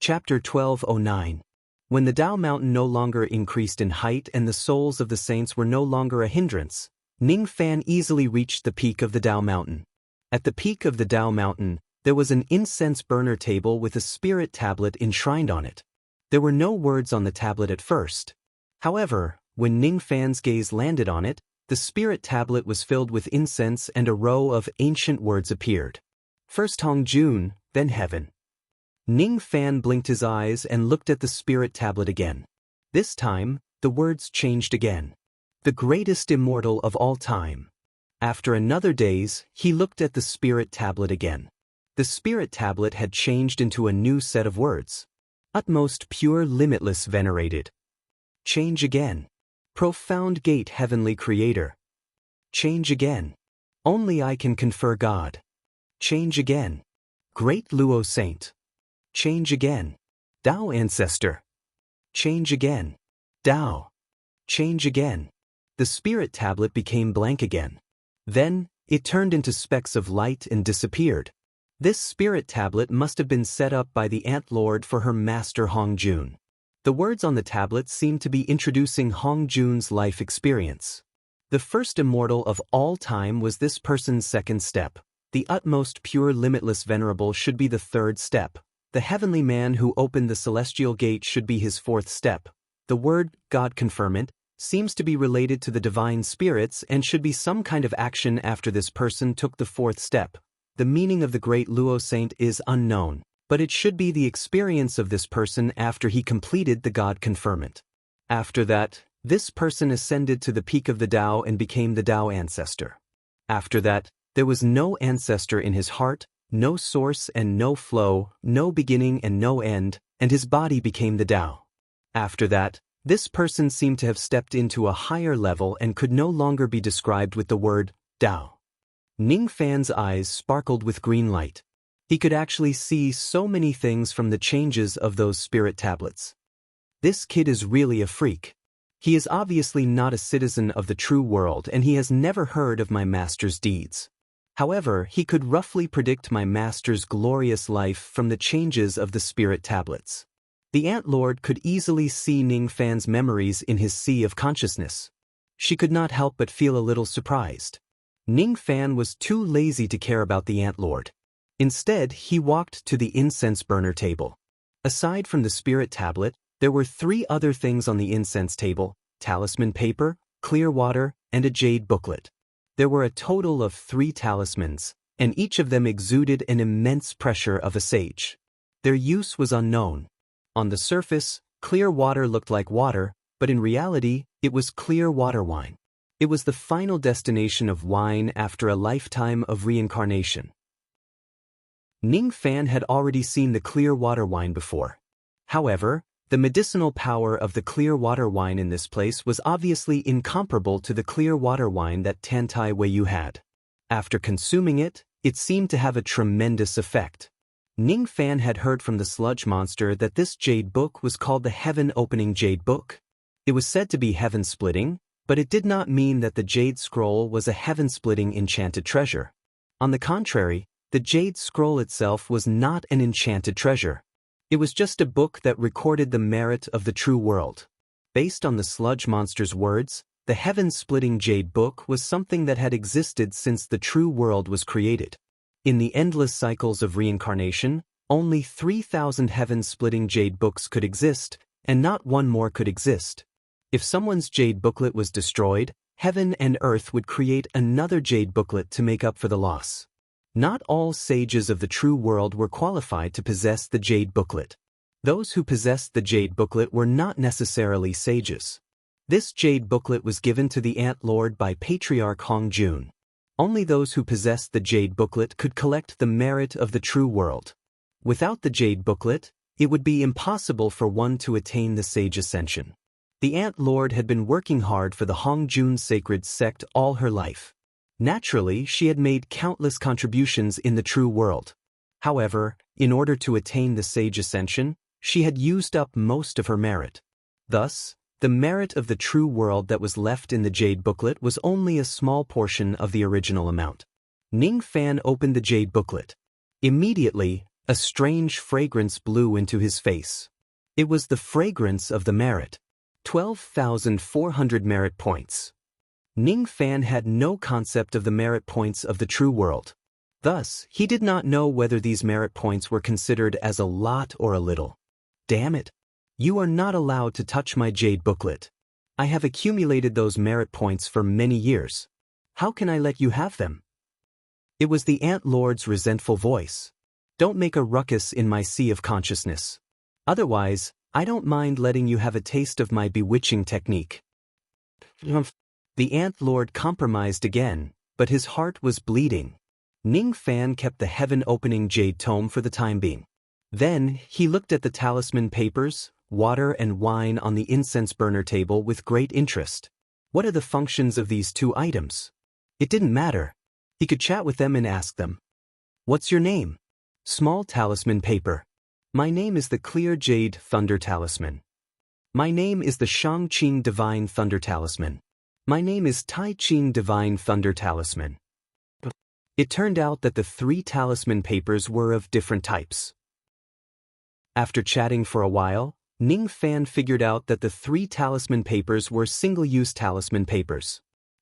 Chapter 1209. When the Tao Mountain no longer increased in height and the souls of the saints were no longer a hindrance, Ning Fan easily reached the peak of the Tao Mountain. At the peak of the Tao Mountain, there was an incense burner table with a spirit tablet enshrined on it. There were no words on the tablet at first. However, when Ning Fan's gaze landed on it, the spirit tablet was filled with incense and a row of ancient words appeared. First Hong Jun, then Heaven. Ning Fan blinked his eyes and looked at the spirit tablet again. This time, the words changed again. The greatest immortal of all time. After another days, he looked at the spirit tablet again. The spirit tablet had changed into a new set of words. Utmost pure limitless venerated. Change again. Profound gate heavenly creator. Change again. Only I can confer God. Change again. Great Luo saint. Change again. Tao ancestor. Change again. Tao. Change again. The spirit tablet became blank again. Then, it turned into specks of light and disappeared. This spirit tablet must have been set up by the Ant Lord for her master Hong Jun. The words on the tablet seemed to be introducing Hong Jun's life experience. The first immortal of all time was this person's second step. The utmost pure limitless venerable should be the third step. The heavenly man who opened the celestial gate should be his fourth step. The word, God conferment, seems to be related to the divine spirits and should be some kind of action after this person took the fourth step. The meaning of the great Luo saint is unknown, but it should be the experience of this person after he completed the God conferment. After that, this person ascended to the peak of the Tao and became the Tao ancestor. After that, there was no ancestor in his heart, no source and no flow, no beginning and no end, and his body became the Tao. After that, this person seemed to have stepped into a higher level and could no longer be described with the word Tao. Ning Fan's eyes sparkled with green light. He could actually see so many things from the changes of those spirit tablets. This kid is really a freak. He is obviously not a citizen of the true world and he has never heard of my master's deeds. However, he could roughly predict my master's glorious life from the changes of the spirit tablets. The Ant Lord could easily see Ning Fan's memories in his sea of consciousness. She could not help but feel a little surprised. Ning Fan was too lazy to care about the Ant Lord. Instead, he walked to the incense burner table. Aside from the spirit tablet, there were 3 other things on the incense table: talisman paper, clear water, and a jade booklet. There were a total of 3 talismans, and each of them exuded an immense pressure of a sage. Their use was unknown. On the surface, clear water looked like water, but in reality, it was clear water wine. It was the final destination of wine after a lifetime of reincarnation. Ning Fan had already seen the clear water wine before. However, the medicinal power of the clear water wine in this place was obviously incomparable to the clear water wine that Tantai Weiyu had. After consuming it, it seemed to have a tremendous effect. Ning Fan had heard from the sludge monster that this jade book was called the heaven-opening jade book. It was said to be heaven-splitting, but it did not mean that the jade scroll was a heaven-splitting enchanted treasure. On the contrary, the jade scroll itself was not an enchanted treasure. It was just a book that recorded the merit of the true world. Based on the sludge monster's words, the heaven-splitting jade book was something that had existed since the true world was created. In the endless cycles of reincarnation, only 3,000 heaven-splitting jade books could exist, and not one more could exist. If someone's jade booklet was destroyed, heaven and earth would create another jade booklet to make up for the loss. Not all sages of the true world were qualified to possess the jade booklet. Those who possessed the jade booklet were not necessarily sages. This jade booklet was given to the Ant Lord by Patriarch Hong Jun. Only those who possessed the jade booklet could collect the merit of the true world. Without the jade booklet, it would be impossible for one to attain the sage ascension. The Ant Lord had been working hard for the Hong Jun sacred sect all her life. Naturally, she had made countless contributions in the true world. However, in order to attain the sage ascension, she had used up most of her merit. Thus, the merit of the true world that was left in the jade booklet was only a small portion of the original amount. Ning Fan opened the jade booklet. Immediately, A strange fragrance blew into his face. It was the fragrance of the merit. 12,400 merit points. Ning Fan had no concept of the merit points of the true world. Thus, he did not know whether these merit points were considered as a lot or a little. Damn it! You are not allowed to touch my jade booklet. I have accumulated those merit points for many years. How can I let you have them? It was the Ant Lord's resentful voice. Don't make a ruckus in my sea of consciousness. Otherwise, I don't mind letting you have a taste of my bewitching technique. The Ant Lord compromised again, but his heart was bleeding. Ning Fan kept the heaven-opening jade tome for the time being. Then, he looked at the talisman papers, water and wine on the incense burner table with great interest. What are the functions of these two items? It didn't matter. He could chat with them and ask them. What's your name? Small talisman paper. My name is the Clear Jade Thunder Talisman. My name is the Shangqing Divine Thunder Talisman. My name is Tai Qing Divine Thunder Talisman. It turned out that the three talisman papers were of different types. After chatting for a while, Ning Fan figured out that the three talisman papers were single-use talisman papers.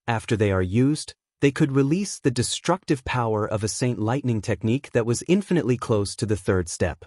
After they are used, they could release the destructive power of a Saint Lightning technique that was infinitely close to the third step.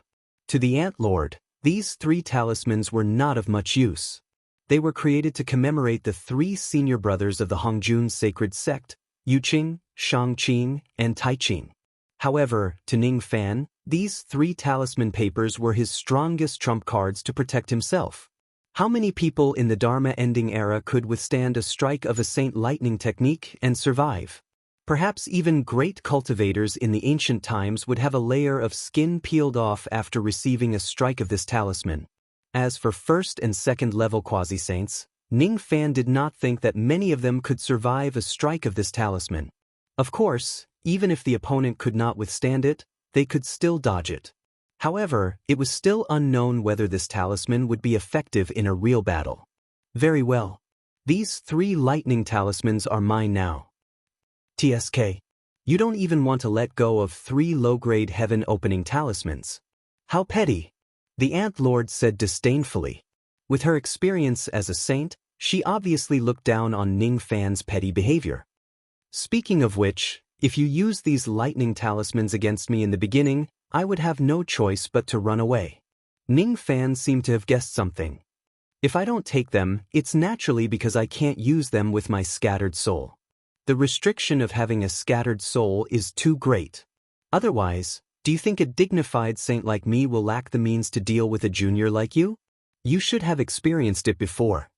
To the Ant Lord, these three talismans were not of much use. They were created to commemorate the three senior brothers of the Hongjun sacred sect, Yuqing, Shangqing, and Taiqing. However, to Ning Fan, these three talisman papers were his strongest trump cards to protect himself. How many people in the Dharma-ending era could withstand a strike of a Saint Lightning technique and survive? Perhaps even great cultivators in the ancient times would have a layer of skin peeled off after receiving a strike of this talisman. As for first and second level quasi-saints, Ning Fan did not think that many of them could survive a strike of this talisman. Of course, even if the opponent could not withstand it, they could still dodge it. However, it was still unknown whether this talisman would be effective in a real battle. Very well. These three lightning talismans are mine now. TSK. You don't even want to let go of three low-grade heaven-opening talismans. How petty. The Ant Lord said disdainfully. With her experience as a saint, she obviously looked down on Ning Fan's petty behavior. Speaking of which, if you use these lightning talismans against me in the beginning, I would have no choice but to run away. Ning Fan seemed to have guessed something. If I don't take them, it's naturally because I can't use them with my scattered soul. The restriction of having a scattered soul is too great. Otherwise, do you think a dignified saint like me will lack the means to deal with a junior like you? You should have experienced it before.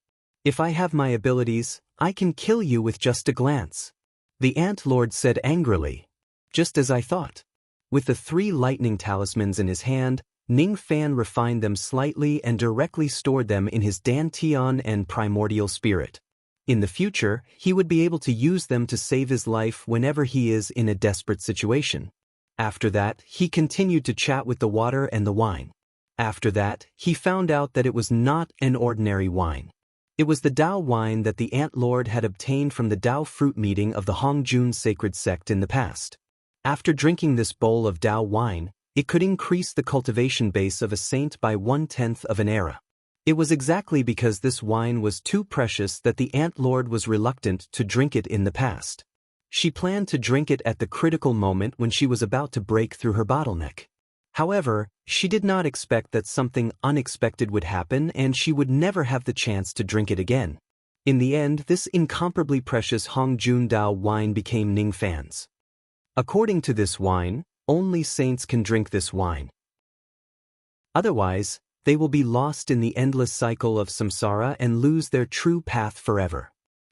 If I have my abilities, I can kill you with just a glance. The Ant Lord said angrily. Just as I thought. With the three lightning talismans in his hand, Ning Fan refined them slightly and directly stored them in his Dantian and primordial spirit. In the future, he would be able to use them to save his life whenever he is in a desperate situation. After that, he continued to chat with the water and the wine. After that, he found out that it was not an ordinary wine. It was the Dao wine that the Ant Lord had obtained from the Dao fruit meeting of the Hongjun sacred sect in the past. After drinking this bowl of Dao wine, it could increase the cultivation base of a saint by 1/10 of an era. It was exactly because this wine was too precious that the Ant Lord was reluctant to drink it in the past. She planned to drink it at the critical moment when she was about to break through her bottleneck. However, she did not expect that something unexpected would happen and she would never have the chance to drink it again. In the end, this incomparably precious Hongjun Dao wine became Ning Fan's. According to this wine, only saints can drink this wine. Otherwise, they will be lost in the endless cycle of samsara and lose their true path forever.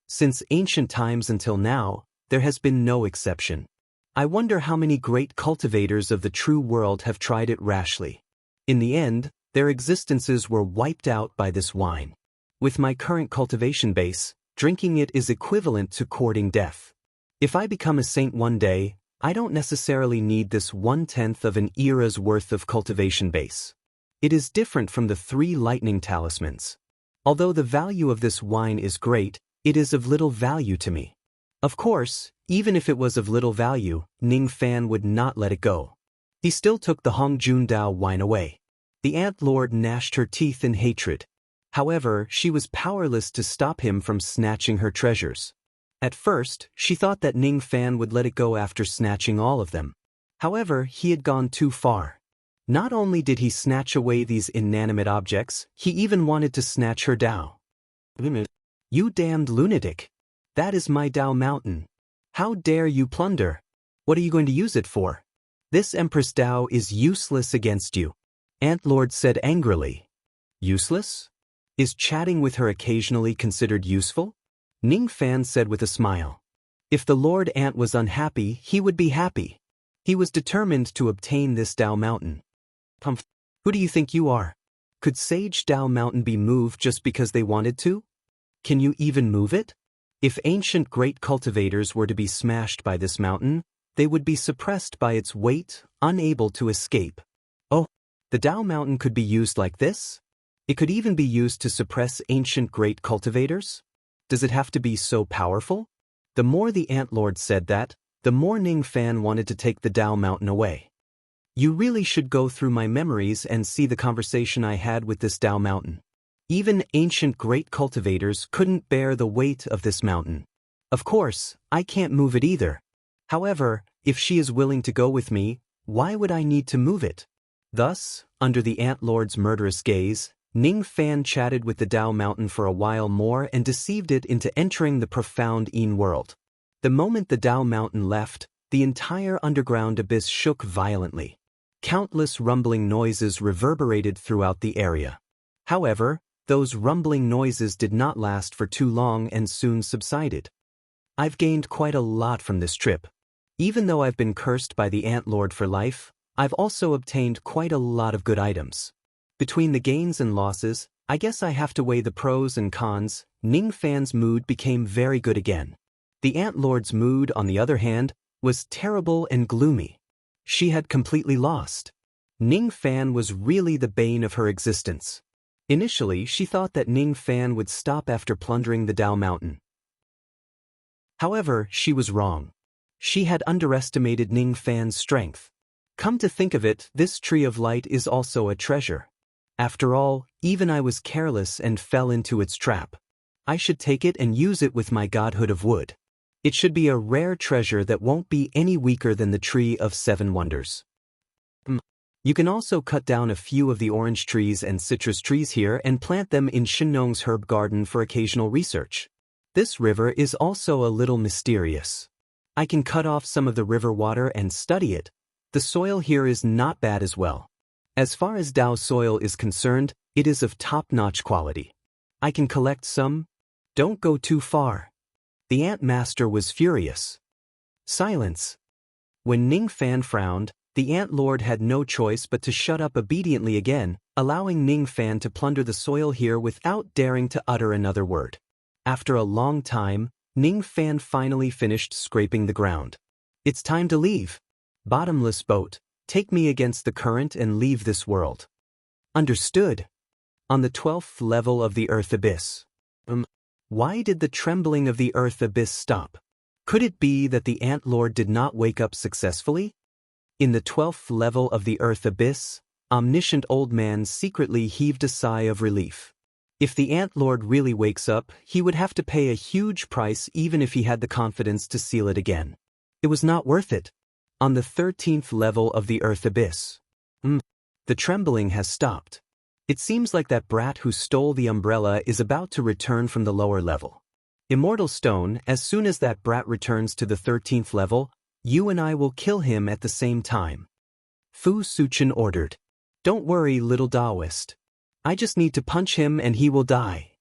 Since ancient times until now, there has been no exception. I wonder how many great cultivators of the true world have tried it rashly. In the end, their existences were wiped out by this wine. With my current cultivation base, drinking it is equivalent to courting death. If I become a saint one day, I don't necessarily need this 1/10 of an era's worth of cultivation base. It is different from the three lightning talismans. Although the value of this wine is great, it is of little value to me. Of course, even if it was of little value, Ning Fan would not let it go. He still took the Hongjun Dao wine away. The Ant Lord gnashed her teeth in hatred. However, she was powerless to stop him from snatching her treasures. At first, she thought that Ning Fan would let it go after snatching all of them. However, he had gone too far. Not only did he snatch away these inanimate objects, he even wanted to snatch her Dao. You damned lunatic! That is my Dao mountain. How dare you plunder? What are you going to use it for? This Empress Dao is useless against you. Ant Lord said angrily. Useless? Is chatting with her occasionally considered useful? Ning Fan said with a smile. If the Lord Ant was unhappy, he would be happy. He was determined to obtain this Dao mountain. Who do you think you are? Could Sage Dao Mountain be moved just because they wanted to? Can you even move it? If ancient great cultivators were to be smashed by this mountain, they would be suppressed by its weight, unable to escape. Oh, the Dao Mountain could be used like this? It could even be used to suppress ancient great cultivators? Does it have to be so powerful? The more the Ant Lord said that, the more Ning Fan wanted to take the Dao Mountain away. You really should go through my memories and see the conversation I had with this Dao Mountain. Even ancient great cultivators couldn't bear the weight of this mountain. Of course, I can't move it either. However, if she is willing to go with me, why would I need to move it? Thus, under the Ant Lord's murderous gaze, Ning Fan chatted with the Dao Mountain for a while more and deceived it into entering the profound Yin world. The moment the Dao Mountain left, the entire underground abyss shook violently. Countless rumbling noises reverberated throughout the area. However, those rumbling noises did not last for too long and soon subsided. I've gained quite a lot from this trip. Even though I've been cursed by the Ant Lord for life, I've also obtained quite a lot of good items. Between the gains and losses, I guess I have to weigh the pros and cons. Ning Fan's mood became very good again. The Ant Lord's mood, on the other hand, was terrible and gloomy. She had completely lost. Ning Fan was really the bane of her existence. Initially, she thought that Ning Fan would stop after plundering the Dao Mountain. However, she was wrong. She had underestimated Ning Fan's strength. Come to think of it, this tree of light is also a treasure. After all, even I was careless and fell into its trap. I should take it and use it with my godhood of wood. It should be a rare treasure that won't be any weaker than the tree of 7 wonders. You can also cut down a few of the orange trees and citrus trees here and plant them in Shinnong's herb garden for occasional research. This river is also a little mysterious. I can cut off some of the river water and study it. The soil here is not bad as well. As far as Dao soil is concerned, it is of top-notch quality. I can collect some. Don't go too far. The Ant Master was furious. Silence. When Ning Fan frowned, the Ant Lord had no choice but to shut up obediently again, allowing Ning Fan to plunder the soil here without daring to utter another word. After a long time, Ning Fan finally finished scraping the ground. It's time to leave. Bottomless boat, take me against the current and leave this world. Understood. On the 12th level of the Earth Abyss. Why did the trembling of the Earth Abyss stop? Could it be that the Ant Lord did not wake up successfully? In the 12th level of the Earth Abyss, Omniscient Old Man secretly heaved a sigh of relief. If the Ant Lord really wakes up, he would have to pay a huge price even if he had the confidence to seal it again. It was not worth it. On the 13th level of the Earth Abyss. The trembling has stopped. It seems like that brat who stole the umbrella is about to return from the lower level. Immortal Stone, as soon as that brat returns to the 13th level, you and I will kill him at the same time. Fu Suchen ordered. Don't worry, little Taoist. I just need to punch him and he will die.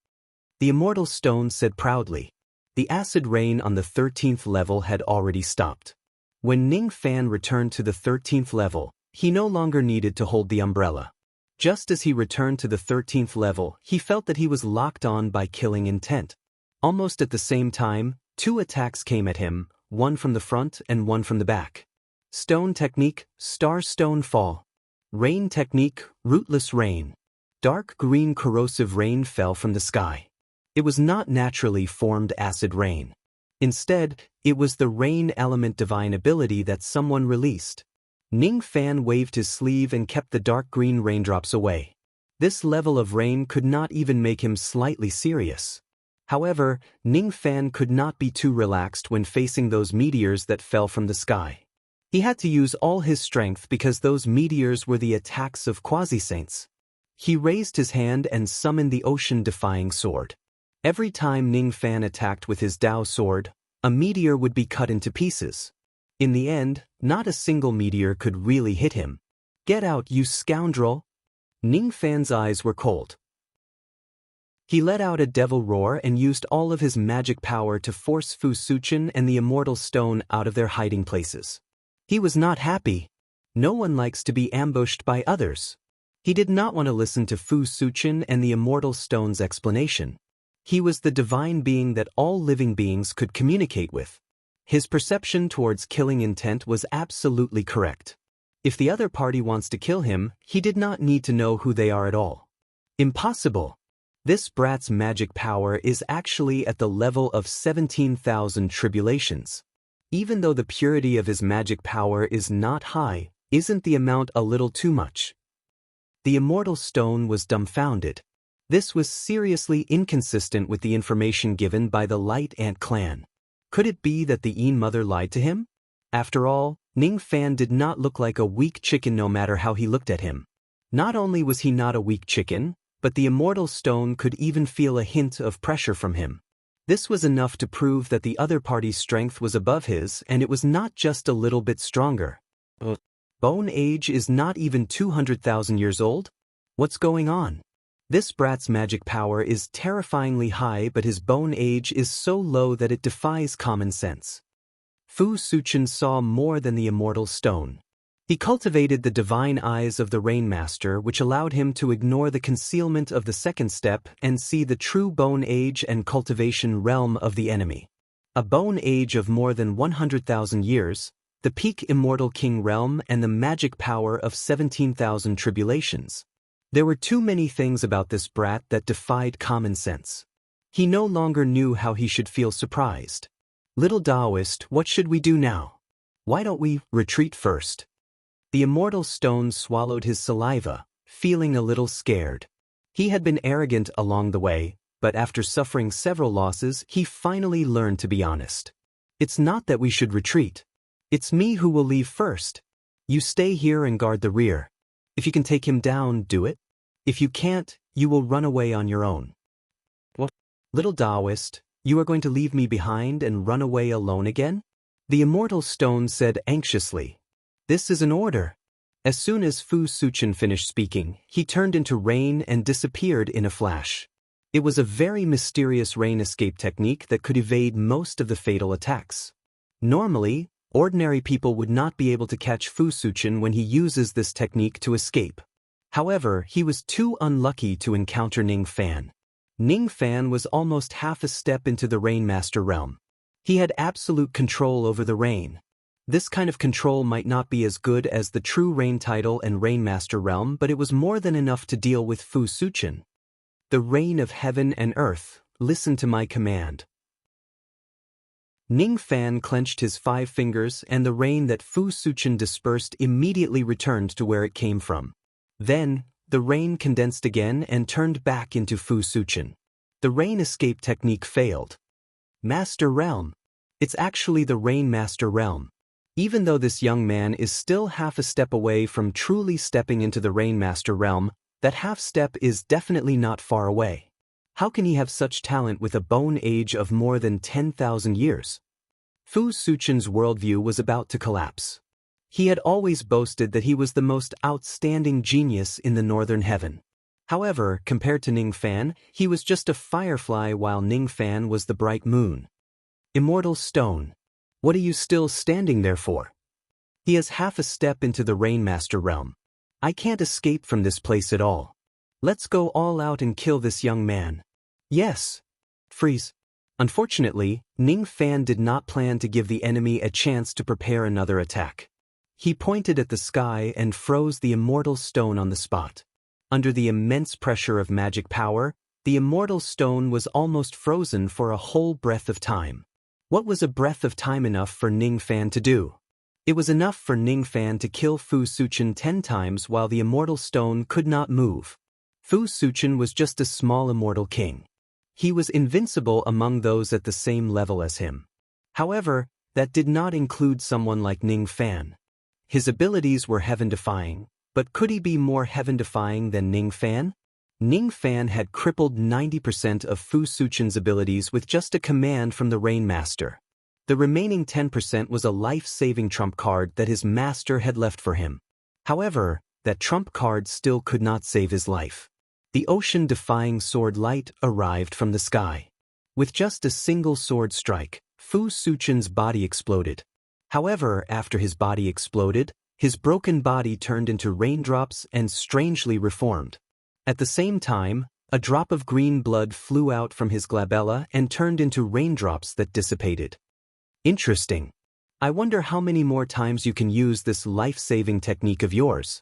The Immortal Stone said proudly. The acid rain on the 13th level had already stopped. When Ning Fan returned to the 13th level, he no longer needed to hold the umbrella. Just as he returned to the 13th level, he felt that he was locked on by killing intent. Almost at the same time, 2 attacks came at him, one from the front and one from the back. Stone Technique, Star Stone Fall. Rain Technique, Rootless Rain. Dark green corrosive rain fell from the sky. It was not naturally formed acid rain. Instead, it was the rain element divine ability that someone released. Ning Fan waved his sleeve and kept the dark green raindrops away. This level of rain could not even make him slightly serious. However, Ning Fan could not be too relaxed when facing those meteors that fell from the sky. He had to use all his strength because those meteors were the attacks of quasi-saints. He raised his hand and summoned the ocean-defying sword. Every time Ning Fan attacked with his Dao sword, a meteor would be cut into pieces. In the end, not a single meteor could really hit him. "Get out, you scoundrel!" Ning Fan's eyes were cold. He let out a devil roar and used all of his magic power to force Fu Suchen and the Immortal Stone out of their hiding places. He was not happy. No one likes to be ambushed by others. He did not want to listen to Fu Suchen and the Immortal Stone's explanation. He was the divine being that all living beings could communicate with. His perception towards killing intent was absolutely correct. If the other party wants to kill him, he did not need to know who they are at all. Impossible. This brat's magic power is actually at the level of 17,000 tribulations. Even though the purity of his magic power is not high, isn't the amount a little too much? The Immortal Stone was dumbfounded. This was seriously inconsistent with the information given by the Light Ant clan. Could it be that the Yin mother lied to him? After all, Ning Fan did not look like a weak chicken no matter how he looked at him. Not only was he not a weak chicken, but the Immortal Stone could even feel a hint of pressure from him. This was enough to prove that the other party's strength was above his, and it was not just a little bit stronger. Bone age is not even 200,000 years old? What's going on? This brat's magic power is terrifyingly high, but his bone age is so low that it defies common sense. Fu Suchen saw more than the Immortal Stone. He cultivated the divine eyes of the Rainmaster, which allowed him to ignore the concealment of the second step and see the true bone age and cultivation realm of the enemy. A bone age of more than 100,000 years, the peak Immortal King realm, and the magic power of 17,000 tribulations. There were too many things about this brat that defied common sense. He no longer knew how he should feel surprised. "Little Taoist, what should we do now? Why don't we retreat first?" The Immortal Stone swallowed his saliva, feeling a little scared. He had been arrogant along the way, but after suffering several losses, he finally learned to be honest. "It's not that we should retreat. It's me who will leave first. You stay here and guard the rear. If you can take him down, do it. If you can't, you will run away on your own." "What? Little Taoist, you are going to leave me behind and run away alone again?" The Immortal Stone said anxiously. "This is an order." As soon as Fu Suchen finished speaking, he turned into rain and disappeared in a flash. It was a very mysterious rain escape technique that could evade most of the fatal attacks. Normally, ordinary people would not be able to catch Fu Suchen when he uses this technique to escape. However, he was too unlucky to encounter Ning Fan. Ning Fan was almost half a step into the Rainmaster realm. He had absolute control over the rain. This kind of control might not be as good as the true Rain title and Rainmaster realm, but it was more than enough to deal with Fu Suchen. "The rain of heaven and earth, listen to my command." Ning Fan clenched his 5 fingers, and the rain that Fu Suchen dispersed immediately returned to where it came from. Then, the rain condensed again and turned back into Fu Suchen. The rain escape technique failed. Master Realm. It's actually the Rainmaster realm. Even though this young man is still half a step away from truly stepping into the Rainmaster realm, that half step is definitely not far away. How can he have such talent with a bone age of more than 10,000 years? Fu Suchen's worldview was about to collapse. He had always boasted that he was the most outstanding genius in the northern heaven. However, compared to Ning Fan, he was just a firefly while Ning Fan was the bright moon. Immortal Stone. What are you still standing there for? He has half a step into the Rainmaster realm. I can't escape from this place at all. Let's go all out and kill this young man. Yes. Freeze. Unfortunately, Ning Fan did not plan to give the enemy a chance to prepare another attack. He pointed at the sky and froze the Immortal Stone on the spot. Under the immense pressure of magic power, the Immortal Stone was almost frozen for a whole breath of time. What was a breath of time enough for Ning Fan to do? It was enough for Ning Fan to kill Fu Suchen 10 times while the immortal stone could not move. Fu Suchen was just a small immortal king. He was invincible among those at the same level as him. However, that did not include someone like Ning Fan. His abilities were heaven-defying, but could he be more heaven-defying than Ning Fan? Ning Fan had crippled 90% of Fu Suchen's abilities with just a command from the Rain Master. The remaining 10% was a life-saving trump card that his master had left for him. However, that trump card still could not save his life. The ocean-defying sword light arrived from the sky. With just a single sword strike, Fu Suchen's body exploded. However, after his body exploded, his broken body turned into raindrops and strangely reformed. At the same time, a drop of green blood flew out from his glabella and turned into raindrops that dissipated. Interesting. I wonder how many more times you can use this life-saving technique of yours.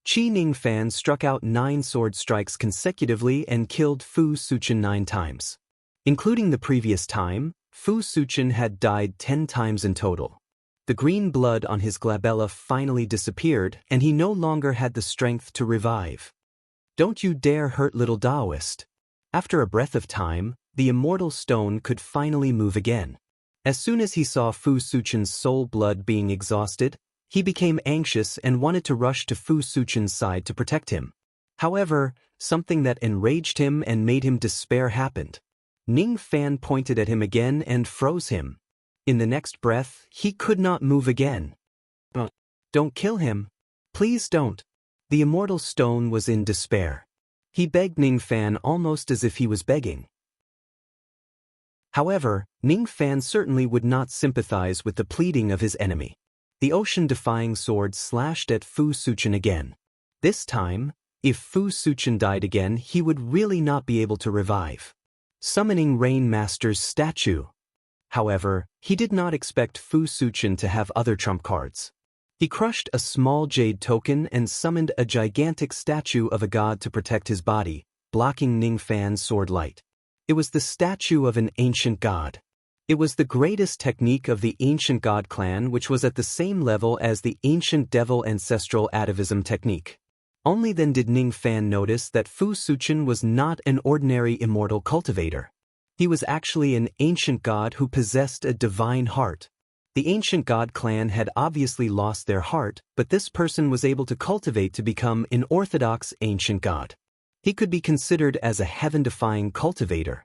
Qi Ning Fan struck out 9 sword strikes consecutively and killed Fu Suchen 9 times. Including the previous time, Fu Suchen had died 10 times in total. The green blood on his glabella finally disappeared, and he no longer had the strength to revive. Don't you dare hurt little Taoist. After a breath of time, the immortal stone could finally move again. As soon as he saw Fu Suchen's soul blood being exhausted, he became anxious and wanted to rush to Fu Suchen's side to protect him. However, something that enraged him and made him despair happened. Ning Fan pointed at him again and froze him. In the next breath, he could not move again. Don't kill him. Please don't. The immortal stone was in despair. He begged Ning Fan almost as if he was begging. However, Ning Fan certainly would not sympathize with the pleading of his enemy. The ocean-defying sword slashed at Fu Suchen again. This time, if Fu Suchen died again, he would really not be able to revive. Summoning Rain Master's statue. However, he did not expect Fu Suchen to have other trump cards. He crushed a small jade token and summoned a gigantic statue of a god to protect his body, blocking Ning Fan's sword light. It was the statue of an ancient god. It was the greatest technique of the ancient god clan, which was at the same level as the ancient devil ancestral atavism technique. Only then did Ning Fan notice that Fu Suchen was not an ordinary immortal cultivator. He was actually an ancient god who possessed a divine heart. The ancient god clan had obviously lost their heart, but this person was able to cultivate to become an orthodox ancient god. He could be considered as a heaven-defying cultivator.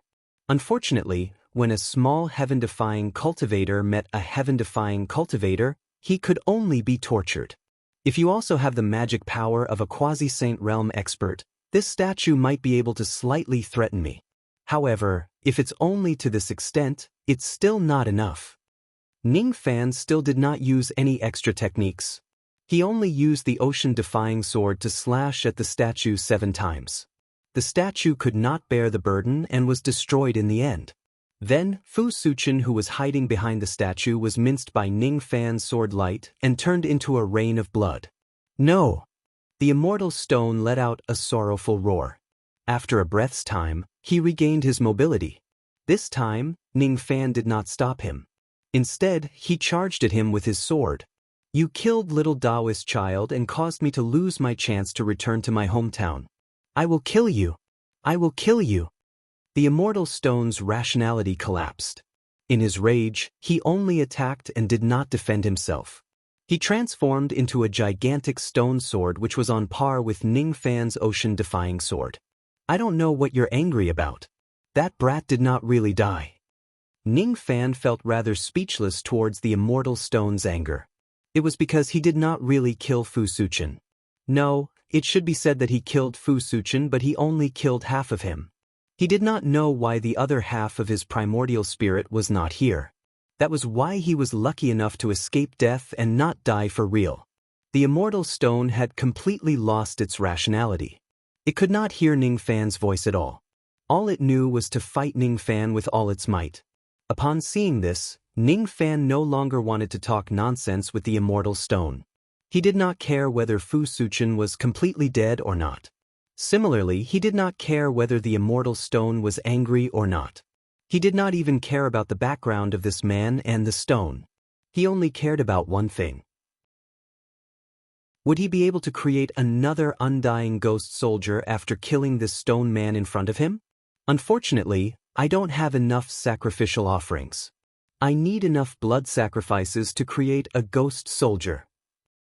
Unfortunately, when a small heaven-defying cultivator met a heaven-defying cultivator, he could only be tortured. If you also have the magic power of a quasi-saint realm expert, this statue might be able to slightly threaten me. However, if it's only to this extent, it's still not enough. Ning Fan still did not use any extra techniques. He only used the ocean-defying sword to slash at the statue 7 times. The statue could not bear the burden and was destroyed in the end. Then, Fu Suchen, who was hiding behind the statue, was minced by Ning Fan's sword light and turned into a rain of blood. No! The immortal stone let out a sorrowful roar. After a breath's time, he regained his mobility. This time, Ning Fan did not stop him. Instead, he charged at him with his sword. You killed little Taoist child and caused me to lose my chance to return to my hometown. I will kill you. I will kill you. The immortal stone's rationality collapsed. In his rage, he only attacked and did not defend himself. He transformed into a gigantic stone sword which was on par with Ning Fan's ocean-defying sword. I don't know what you're angry about. That brat did not really die. Ning Fan felt rather speechless towards the immortal stone's anger. It was because he did not really kill Fu Suchen. No, it should be said that he killed Fu Suchen, but he only killed half of him. He did not know why the other half of his primordial spirit was not here. That was why he was lucky enough to escape death and not die for real. The immortal stone had completely lost its rationality. It could not hear Ning Fan's voice at all. All it knew was to fight Ning Fan with all its might. Upon seeing this, Ning Fan no longer wanted to talk nonsense with the immortal stone. He did not care whether Fu Suchen was completely dead or not. Similarly, he did not care whether the immortal stone was angry or not. He did not even care about the background of this man and the stone. He only cared about one thing. Would he be able to create another undying ghost soldier after killing this stone man in front of him? Unfortunately, I don't have enough sacrificial offerings. I need enough blood sacrifices to create a ghost soldier.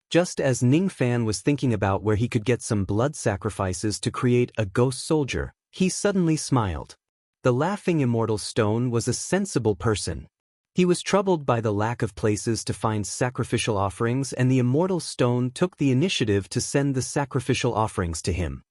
Just as Ning Fan was thinking about where he could get some blood sacrifices to create a ghost soldier, he suddenly smiled. The laughing immortal stone was a sensible person. He was troubled by the lack of places to find sacrificial offerings, and the immortal stone took the initiative to send the sacrificial offerings to him.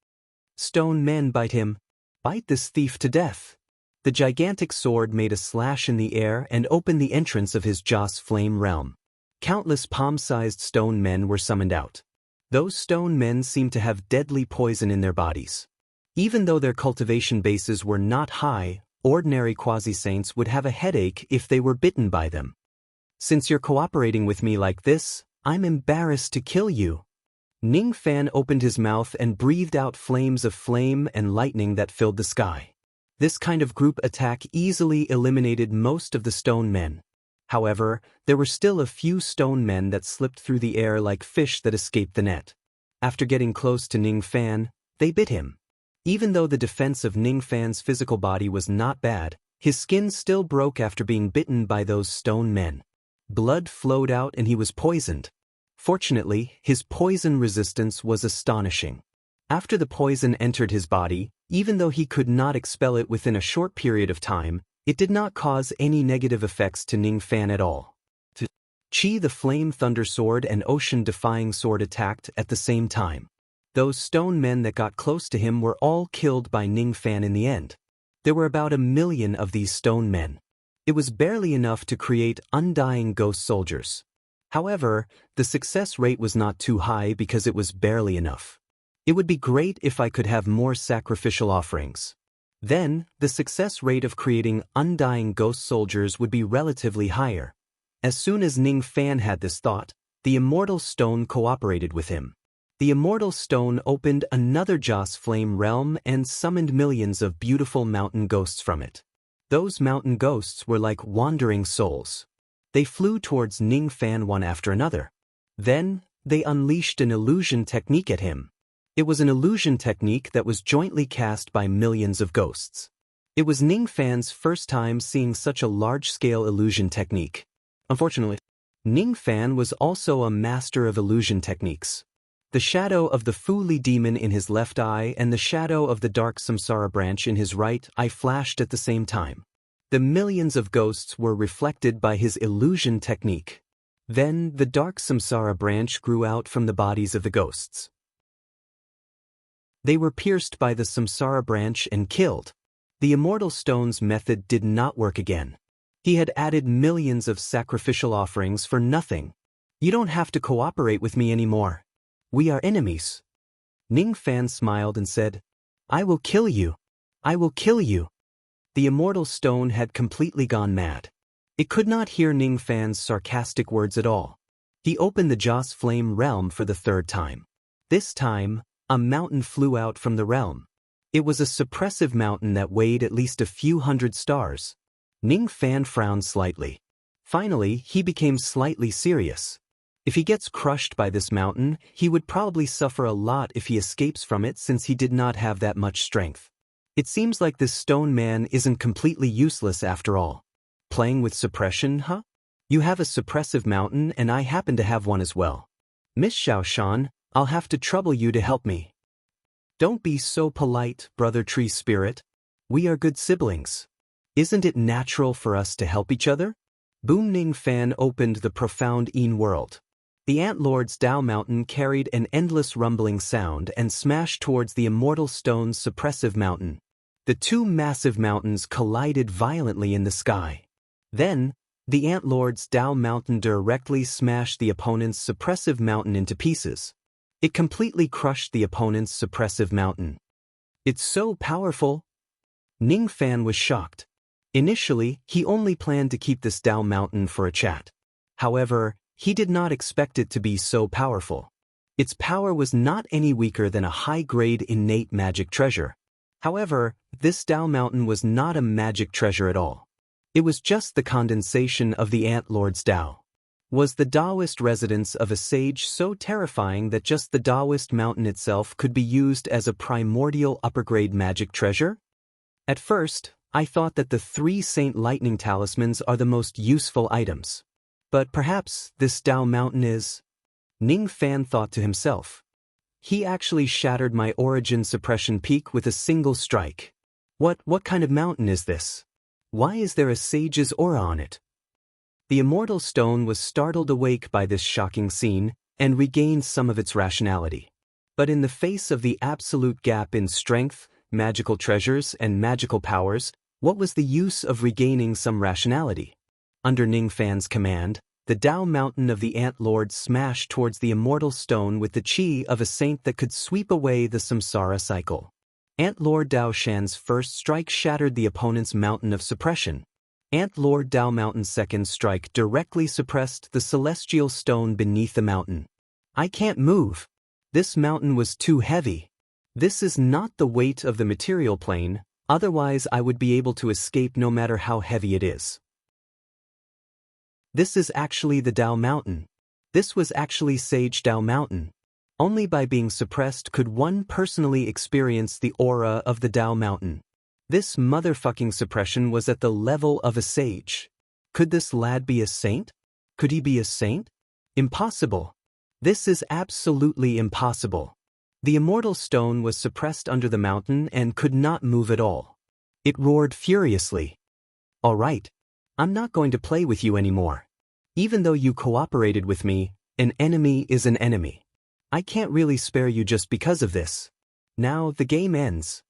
Stone men bite him. Bite this thief to death. The gigantic sword made a slash in the air and opened the entrance of his Joss flame realm. Countless palm-sized stone men were summoned out. Those stone men seemed to have deadly poison in their bodies. Even though their cultivation bases were not high, ordinary quasi-saints would have a headache if they were bitten by them. Since you're cooperating with me like this, I'm embarrassed to kill you. Ning Fan opened his mouth and breathed out flames of flame and lightning that filled the sky. This kind of group attack easily eliminated most of the stone men. However, there were still a few stone men that slipped through the air like fish that escaped the net. After getting close to Ning Fan, they bit him. Even though the defense of Ning Fan's physical body was not bad, his skin still broke after being bitten by those stone men. Blood flowed out and he was poisoned. Fortunately, his poison resistance was astonishing. After the poison entered his body, even though he could not expel it within a short period of time, it did not cause any negative effects to Ning Fan at all. Qi the Flame Thunder Sword and Ocean-Defying Sword attacked at the same time. Those stone men that got close to him were all killed by Ning Fan in the end. There were about 1 million of these stone men. It was barely enough to create undying ghost soldiers. However, the success rate was not too high because it was barely enough. It would be great if I could have more sacrificial offerings. Then, the success rate of creating undying ghost soldiers would be relatively higher. As soon as Ning Fan had this thought, the immortal stone cooperated with him. The immortal stone opened another Joss flame realm and summoned millions of beautiful mountain ghosts from it. Those mountain ghosts were like wandering souls. They flew towards Ning Fan one after another. Then, they unleashed an illusion technique at him. It was an illusion technique that was jointly cast by millions of ghosts. It was Ning Fan's first time seeing such a large-scale illusion technique. Unfortunately, Ning Fan was also a master of illusion techniques. The shadow of the Fu Li demon in his left eye and the shadow of the dark samsara branch in his right eye flashed at the same time. The millions of ghosts were reflected by his illusion technique. Then the dark samsara branch grew out from the bodies of the ghosts. They were pierced by the samsara branch and killed. The immortal stone's method did not work again. He had added millions of sacrificial offerings for nothing. You don't have to cooperate with me anymore. We are enemies. Ning Fan smiled and said, I will kill you. I will kill you. The immortal stone had completely gone mad. It could not hear Ning Fan's sarcastic words at all. He opened the Joss flame realm for the 3rd time. This time, a mountain flew out from the realm. It was a suppressive mountain that weighed at least a few hundred stars. Ning Fan frowned slightly. Finally, he became slightly serious. If he gets crushed by this mountain, he would probably suffer a lot if he escapes from it since he did not have that much strength. It seems like this stone man isn't completely useless after all. Playing with suppression, huh? You have a suppressive mountain and I happen to have one as well. Miss Xiaoshan, I'll have to trouble you to help me. Don't be so polite, Brother Tree Spirit. We are good siblings. Isn't it natural for us to help each other? Boom Ning Fan opened the profound Yin world. The Ant Lord's Tao Mountain carried an endless rumbling sound and smashed towards the immortal stone's suppressive mountain. The two massive mountains collided violently in the sky. Then, the Ant Lord's Tao Mountain directly smashed the opponent's suppressive mountain into pieces. It completely crushed the opponent's suppressive mountain. It's so powerful. Ning Fan was shocked. Initially, he only planned to keep this Tao Mountain for a chat. However, he did not expect it to be so powerful. Its power was not any weaker than a high-grade innate magic treasure. However, this Tao Mountain was not a magic treasure at all. It was just the condensation of the Ant Lord's Tao. Was the Taoist residence of a sage so terrifying that just the Taoist mountain itself could be used as a primordial upper-grade magic treasure? At first, I thought that the 3 Saint Lightning talismans are the most useful items. But perhaps this Tao mountain is... Ning Fan thought to himself. He actually shattered my origin suppression peak with a single strike. What kind of mountain is this? Why is there a sage's aura on it? The immortal stone was startled awake by this shocking scene and regained some of its rationality. But in the face of the absolute gap in strength, magical treasures, and magical powers, what was the use of regaining some rationality? Under Ning Fan's command, the Tao Mountain of the Ant Lord smashed towards the immortal stone with the chi of a saint that could sweep away the samsara cycle. Ant Lord Dao Shan's first strike shattered the opponent's mountain of suppression. Ant Lord Dao Mountain's second strike directly suppressed the celestial stone beneath the mountain. I can't move. This mountain was too heavy. This is not the weight of the material plane, otherwise I would be able to escape no matter how heavy it is. This is actually the Tao Mountain. This was actually Sage Tao Mountain. Only by being suppressed could one personally experience the aura of the Tao Mountain. This motherfucking suppression was at the level of a sage. Could this lad be a saint? Could he be a saint? Impossible. This is absolutely impossible. The immortal stone was suppressed under the mountain and could not move at all. It roared furiously. All right. I'm not going to play with you anymore. Even though you cooperated with me, an enemy is an enemy. I can't really spare you just because of this. Now the game ends.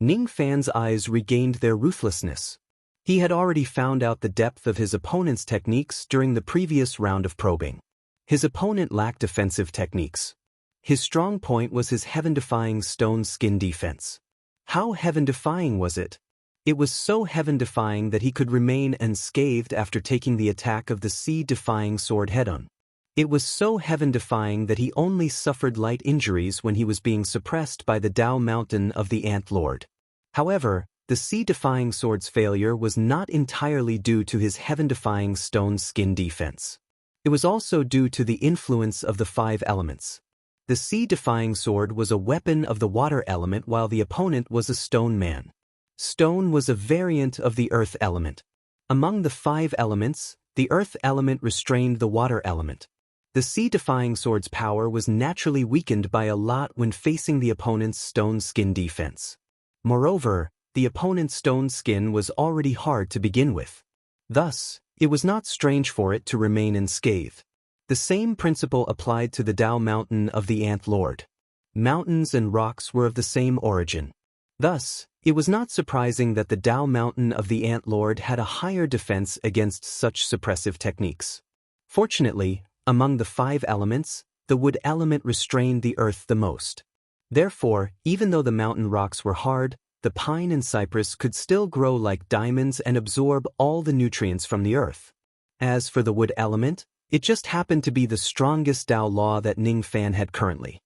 Ning Fan's eyes regained their ruthlessness. He had already found out the depth of his opponent's techniques during the previous round of probing. His opponent lacked offensive techniques. His strong point was his heaven-defying stone skin defense. How heaven-defying was it? It was so heaven-defying that he could remain unscathed after taking the attack of the sea-defying sword head-on. It was so heaven-defying that he only suffered light injuries when he was being suppressed by the Tao Mountain of the Ant Lord. However, the sea-defying sword's failure was not entirely due to his heaven-defying stone skin defense. It was also due to the influence of the 5 elements. The sea-defying sword was a weapon of the water element while the opponent was a stone man. Stone was a variant of the earth element. Among the 5 elements, the earth element restrained the water element. The sea-defying sword's power was naturally weakened by a lot when facing the opponent's stone skin defense. Moreover, the opponent's stone skin was already hard to begin with. Thus, it was not strange for it to remain unscathed. The same principle applied to the Tao Mountain of the Ant Lord. Mountains and rocks were of the same origin. Thus, it was not surprising that the Tao Mountain of the Ant Lord had a higher defense against such suppressive techniques. Fortunately, among the 5 elements, the wood element restrained the earth the most. Therefore, even though the mountain rocks were hard, the pine and cypress could still grow like diamonds and absorb all the nutrients from the earth. As for the wood element, it just happened to be the strongest Tao law that Ning Fan had currently.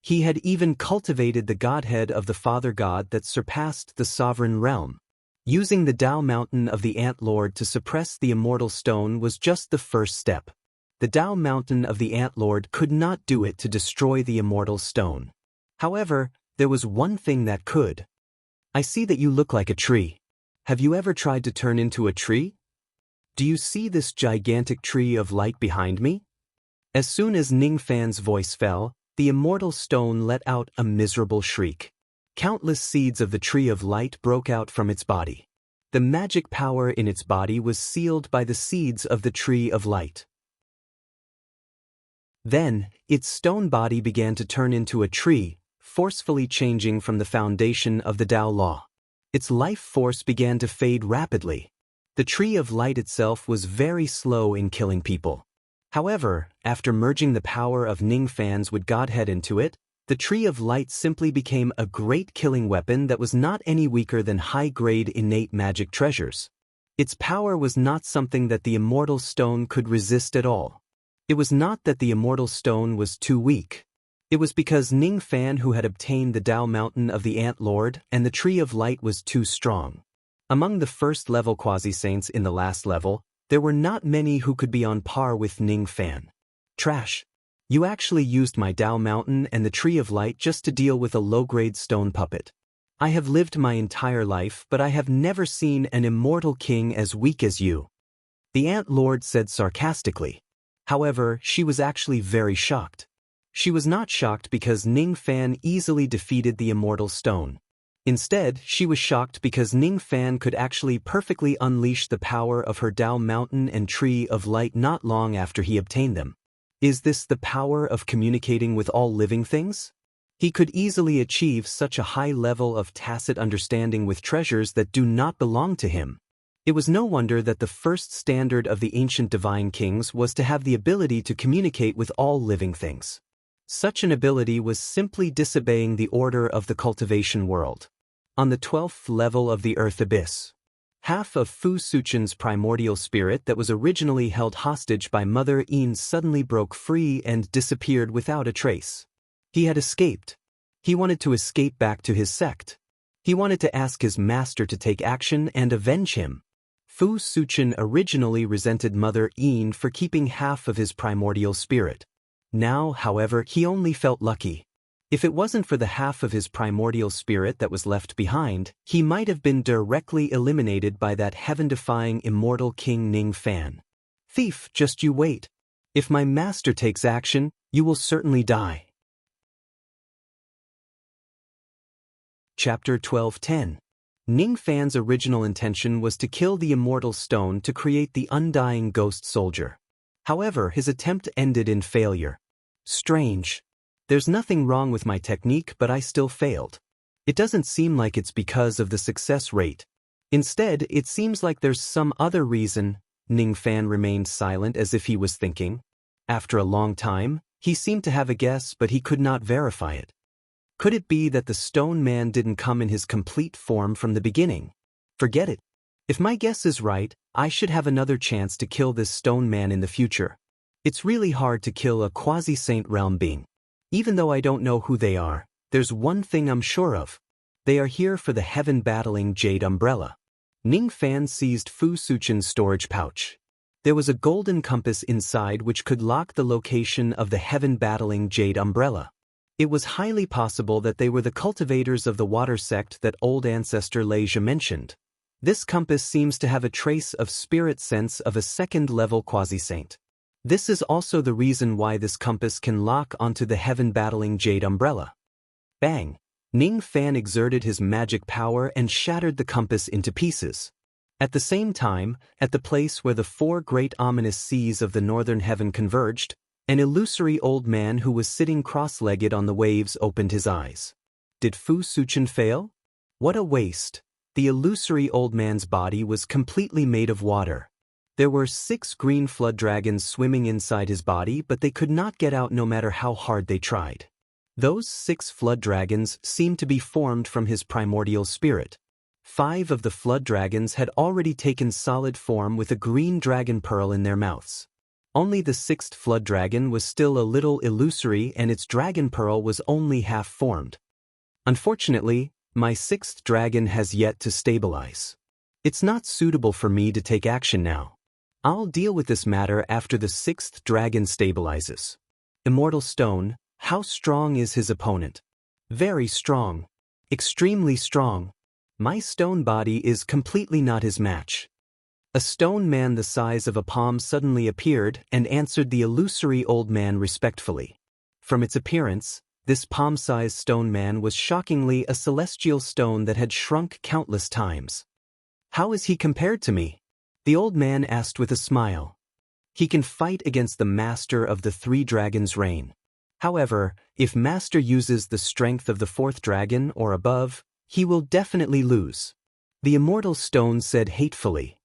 He had even cultivated the godhead of the Father God that surpassed the sovereign realm. Using the Tao Mountain of the Ant Lord to suppress the immortal stone was just the first step. The Tao Mountain of the Ant Lord could not do it to destroy the immortal stone. However, there was one thing that could. I see that you look like a tree. Have you ever tried to turn into a tree? Do you see this gigantic tree of light behind me? As soon as Ning Fan's voice fell, the immortal stone let out a miserable shriek. Countless seeds of the tree of light broke out from its body. The magic power in its body was sealed by the seeds of the tree of light. Then, its stone body began to turn into a tree, forcefully changing from the foundation of the Tao Law. Its life force began to fade rapidly. The tree of light itself was very slow in killing people. However, after merging the power of Ning Fan's wood godhead into it, the tree of light simply became a great killing weapon that was not any weaker than high-grade innate magic treasures. Its power was not something that the immortal stone could resist at all. It was not that the immortal stone was too weak. It was because Ning Fan, who had obtained the Tao Mountain of the Ant Lord and the Tree of Light, was too strong. Among the first-level quasi-saints in the last level, There were not many who could be on par with Ning Fan. Trash. You actually used my Dao Mountain and the Tree of Light just to deal with a low-grade stone puppet. I have lived my entire life, but I have never seen an immortal king as weak as you. The Ant Lord said sarcastically. However, she was actually very shocked. She was not shocked because Ning Fan easily defeated the immortal stone. Instead, she was shocked because Ning Fan could actually perfectly unleash the power of her Dao Mountain and Tree of Light not long after he obtained them. Is this the power of communicating with all living things? He could easily achieve such a high level of tacit understanding with treasures that do not belong to him. It was no wonder that the first standard of the ancient divine kings was to have the ability to communicate with all living things. Such an ability was simply disobeying the order of the cultivation world. On the 12th level of the Earth Abyss, half of Fu Suchen's primordial spirit that was originally held hostage by Mother Yin suddenly broke free and disappeared without a trace. He had escaped. He wanted to escape back to his sect. He wanted to ask his master to take action and avenge him. Fu Suchen originally resented Mother Yin for keeping half of his primordial spirit. Now, however, he only felt lucky. If it wasn't for the half of his primordial spirit that was left behind, he might have been directly eliminated by that heaven-defying immortal King Ning Fan. Thief, just you wait. If my master takes action, you will certainly die. Chapter 12:10. Ning Fan's original intention was to kill the immortal stone to create the undying ghost soldier. However, his attempt ended in failure. Strange. There's nothing wrong with my technique, but I still failed. It doesn't seem like it's because of the success rate. Instead, it seems like there's some other reason. Ning Fan remained silent as if he was thinking. After a long time, he seemed to have a guess, but he could not verify it. Could it be that the stone man didn't come in his complete form from the beginning? Forget it. If my guess is right, I should have another chance to kill this stone man in the future. It's really hard to kill a quasi-saint realm being. Even though I don't know who they are, there's one thing I'm sure of. They are here for the heaven-battling Jade Umbrella. Ning Fan seized Fu Suchen's storage pouch. There was a golden compass inside which could lock the location of the heaven-battling Jade Umbrella. It was highly possible that they were the cultivators of the water sect that old ancestor Leisha mentioned. This compass seems to have a trace of spirit sense of a second-level quasi-saint. This is also the reason why this compass can lock onto the heaven-battling Jade Umbrella. Bang! Ning Fan exerted his magic power and shattered the compass into pieces. At the same time, at the place where the four great ominous seas of the northern heaven converged, an illusory old man who was sitting cross-legged on the waves opened his eyes. Did Fu Suchen fail? What a waste! The illusory old man's body was completely made of water. There were 6 green flood dragons swimming inside his body, but they could not get out no matter how hard they tried. Those 6 flood dragons seemed to be formed from his primordial spirit. 5 of the flood dragons had already taken solid form with a green dragon pearl in their mouths. Only the 6th flood dragon was still a little illusory and its dragon pearl was only half formed. Unfortunately, my 6th dragon has yet to stabilize. It's not suitable for me to take action now. I'll deal with this matter after the 6th dragon stabilizes. Immortal Stone, how strong is his opponent? Very strong. Extremely strong. My stone body is completely not his match. A stone man the size of a palm suddenly appeared and answered the illusory old man respectfully. From its appearance, this palm-sized stone man was shockingly a celestial stone that had shrunk countless times. How is he compared to me? The old man asked with a smile. He can fight against the master of the 3 dragons' reign. However, if master uses the strength of the 4th dragon or above, he will definitely lose. The immortal stone said hatefully.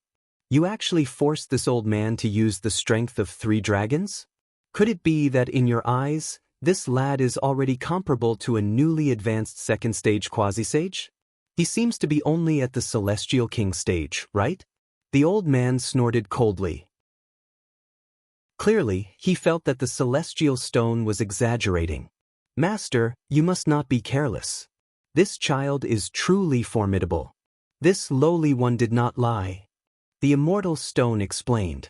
You actually forced this old man to use the strength of 3 dragons? Could it be that in your eyes, this lad is already comparable to a newly advanced 2nd stage quasi-sage? He seems to be only at the celestial king stage, right? The old man snorted coldly. Clearly, he felt that the celestial stone was exaggerating. Master, you must not be careless. This child is truly formidable. This lowly one did not lie. The immortal stone explained.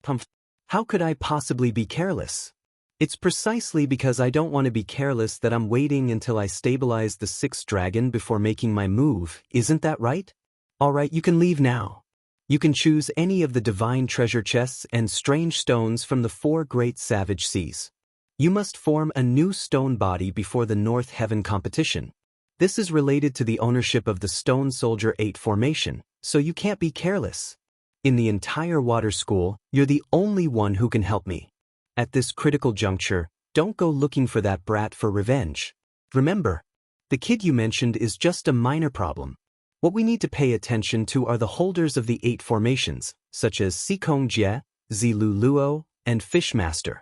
"Humph. How could I possibly be careless? It's precisely because I don't want to be careless that I'm waiting until I stabilize the sixth dragon before making my move, isn't that right? Alright, you can leave now. You can choose any of the divine treasure chests and strange stones from the 4 great savage seas. You must form a new stone body before the North Heaven competition. This is related to the ownership of the Stone Soldier 8 formation, so you can't be careless. In the entire water school, you're the only one who can help me. At this critical juncture, don't go looking for that brat for revenge. Remember, the kid you mentioned is just a minor problem. What we need to pay attention to are the holders of the 8 formations, such as Sikong Jie, Zilu Luo, and Fishmaster.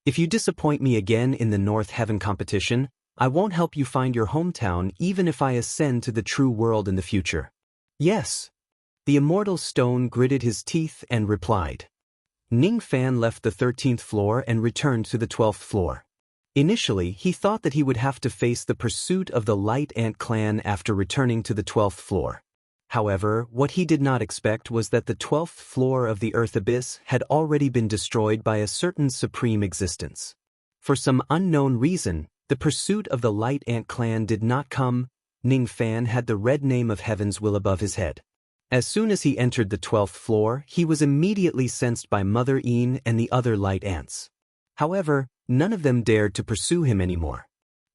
If you disappoint me again in the North Heaven competition, I won't help you find your hometown even if I ascend to the true world in the future. Yes. The immortal stone gritted his teeth and replied. Ning Fan left the 13th floor and returned to the 12th floor. Initially, he thought that he would have to face the pursuit of the Light Ant clan after returning to the 12th floor. However, what he did not expect was that the 12th floor of the Earth Abyss had already been destroyed by a certain supreme existence. For some unknown reason, the pursuit of the Light Ant clan did not come. Ning Fan had the red name of Heaven's Will above his head. As soon as he entered the 12th floor, he was immediately sensed by Mother Een and the other Light Ants. However, none of them dared to pursue him anymore.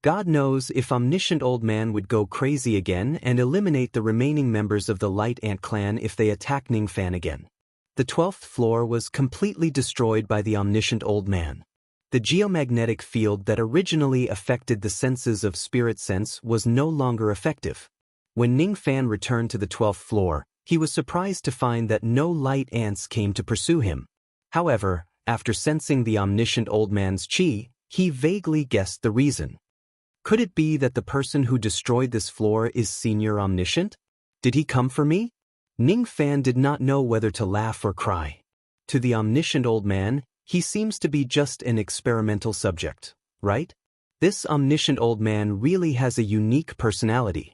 God knows if Omniscient Old Man would go crazy again and eliminate the remaining members of the Light Ant clan if they attack Ning Fan again. The 12th floor was completely destroyed by the Omniscient Old Man. The geomagnetic field that originally affected the senses of spirit sense was no longer effective. When Ning Fan returned to the 12th floor, he was surprised to find that no Light Ants came to pursue him. However, after sensing the Omniscient Old Man's chi, he vaguely guessed the reason. Could it be that the person who destroyed this floor is Senior Omniscient? Did he come for me? Ning Fan did not know whether to laugh or cry. To the Omniscient Old Man, he seems to be just an experimental subject, right? This Omniscient Old Man really has a unique personality.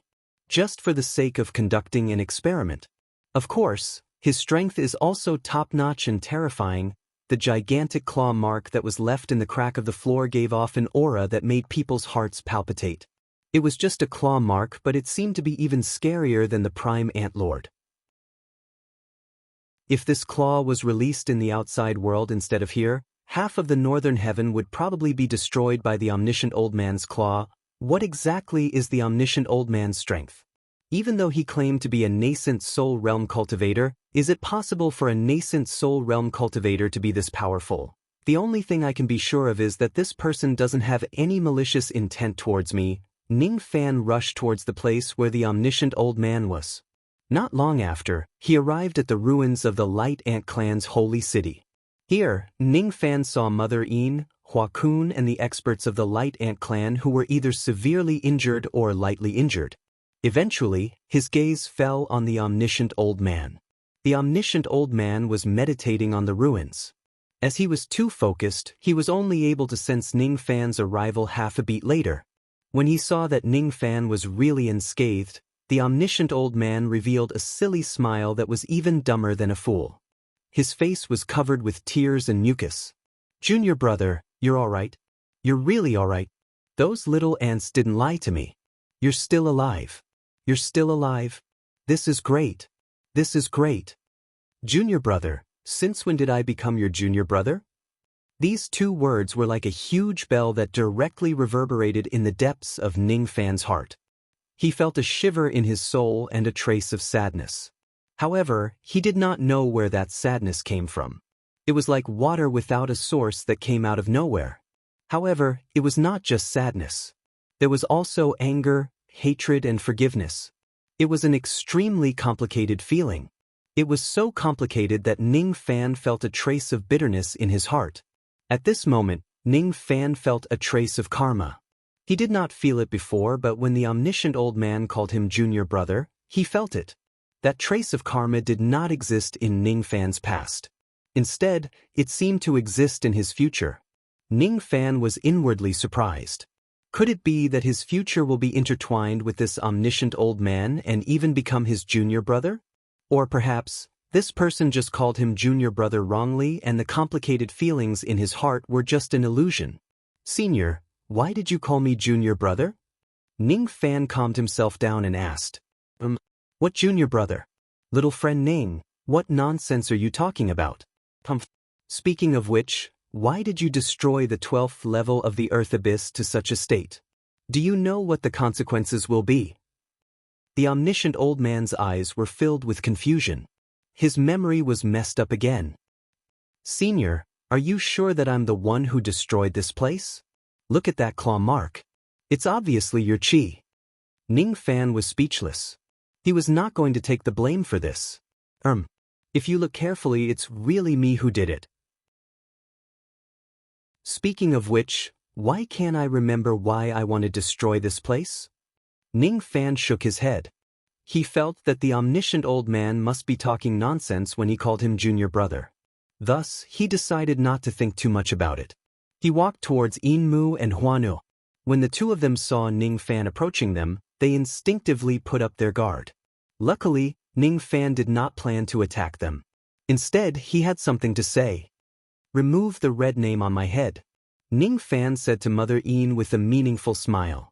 Just for the sake of conducting an experiment. Of course, his strength is also top-notch and terrifying. The gigantic claw mark that was left in the crack of the floor gave off an aura that made people's hearts palpitate. It was just a claw mark, but it seemed to be even scarier than the Prime Ant Lord. If this claw was released in the outside world instead of here, half of the northern heaven would probably be destroyed by the Omniscient Old Man's claw. What exactly is the Omniscient Old Man's strength? Even though he claimed to be a nascent soul realm cultivator, is it possible for a nascent soul realm cultivator to be this powerful? The only thing I can be sure of is that this person doesn't have any malicious intent towards me. Ning Fan rushed towards the place where the Omniscient Old Man was. Not long after, he arrived at the ruins of the Light Ant clan's holy city. Here, Ning Fan saw Mother Een, Hua Kun and the experts of the Light Ant clan who were either severely injured or lightly injured. Eventually, his gaze fell on the Omniscient Old Man. The Omniscient Old Man was meditating on the ruins. As he was too focused, he was only able to sense Ning Fan's arrival half a beat later. When he saw that Ning Fan was really unscathed, the Omniscient Old Man revealed a silly smile that was even dumber than a fool. His face was covered with tears and mucus. "Junior brother, you're alright? You're really alright? Those little ants didn't lie to me. You're still alive. You're still alive? This is great. This is great. Junior brother, since when did I become your junior brother?" These 2 words were like a huge bell that directly reverberated in the depths of Ning Fan's heart. He felt a shiver in his soul and a trace of sadness. However, he did not know where that sadness came from. It was like water without a source that came out of nowhere. However, it was not just sadness. There was also anger, hatred, and forgiveness. It was an extremely complicated feeling. It was so complicated that Ning Fan felt a trace of bitterness in his heart. At this moment, Ning Fan felt a trace of karma. He did not feel it before, but when the Omniscient Old Man called him junior brother, he felt it. That trace of karma did not exist in Ning Fan's past. Instead, it seemed to exist in his future. Ning Fan was inwardly surprised. Could it be that his future will be intertwined with this Omniscient Old Man and even become his junior brother? Or perhaps, This person just called him junior brother wrongly, and the complicated feelings in his heart were just an illusion. Senior, why did you call me junior brother? Ning Fan calmed himself down and asked. What junior brother? Little friend Ning, what nonsense are you talking about? Speaking of which, why did you destroy the 12th level of the Earth Abyss to such a state? Do you know what the consequences will be? The omniscient old man's eyes were filled with confusion. His memory was messed up again. Senior, are you sure that I'm the one who destroyed this place? Look at that claw mark. It's obviously your chi. Ning Fan was speechless. He was not going to take the blame for this. If you look carefully, it's really me who did it. Speaking of which, why can't I remember why I want to destroy this place? Ning Fan shook his head. He felt that the omniscient old man must be talking nonsense when he called him junior brother. Thus, he decided not to think too much about it. He walked towards Inmu and Huanu. When the two of them saw Ning Fan approaching them, they instinctively put up their guard. Luckily, Ning Fan did not plan to attack them. Instead, he had something to say. Remove the red name on my head, Ning Fan said to Mother Yin with a meaningful smile.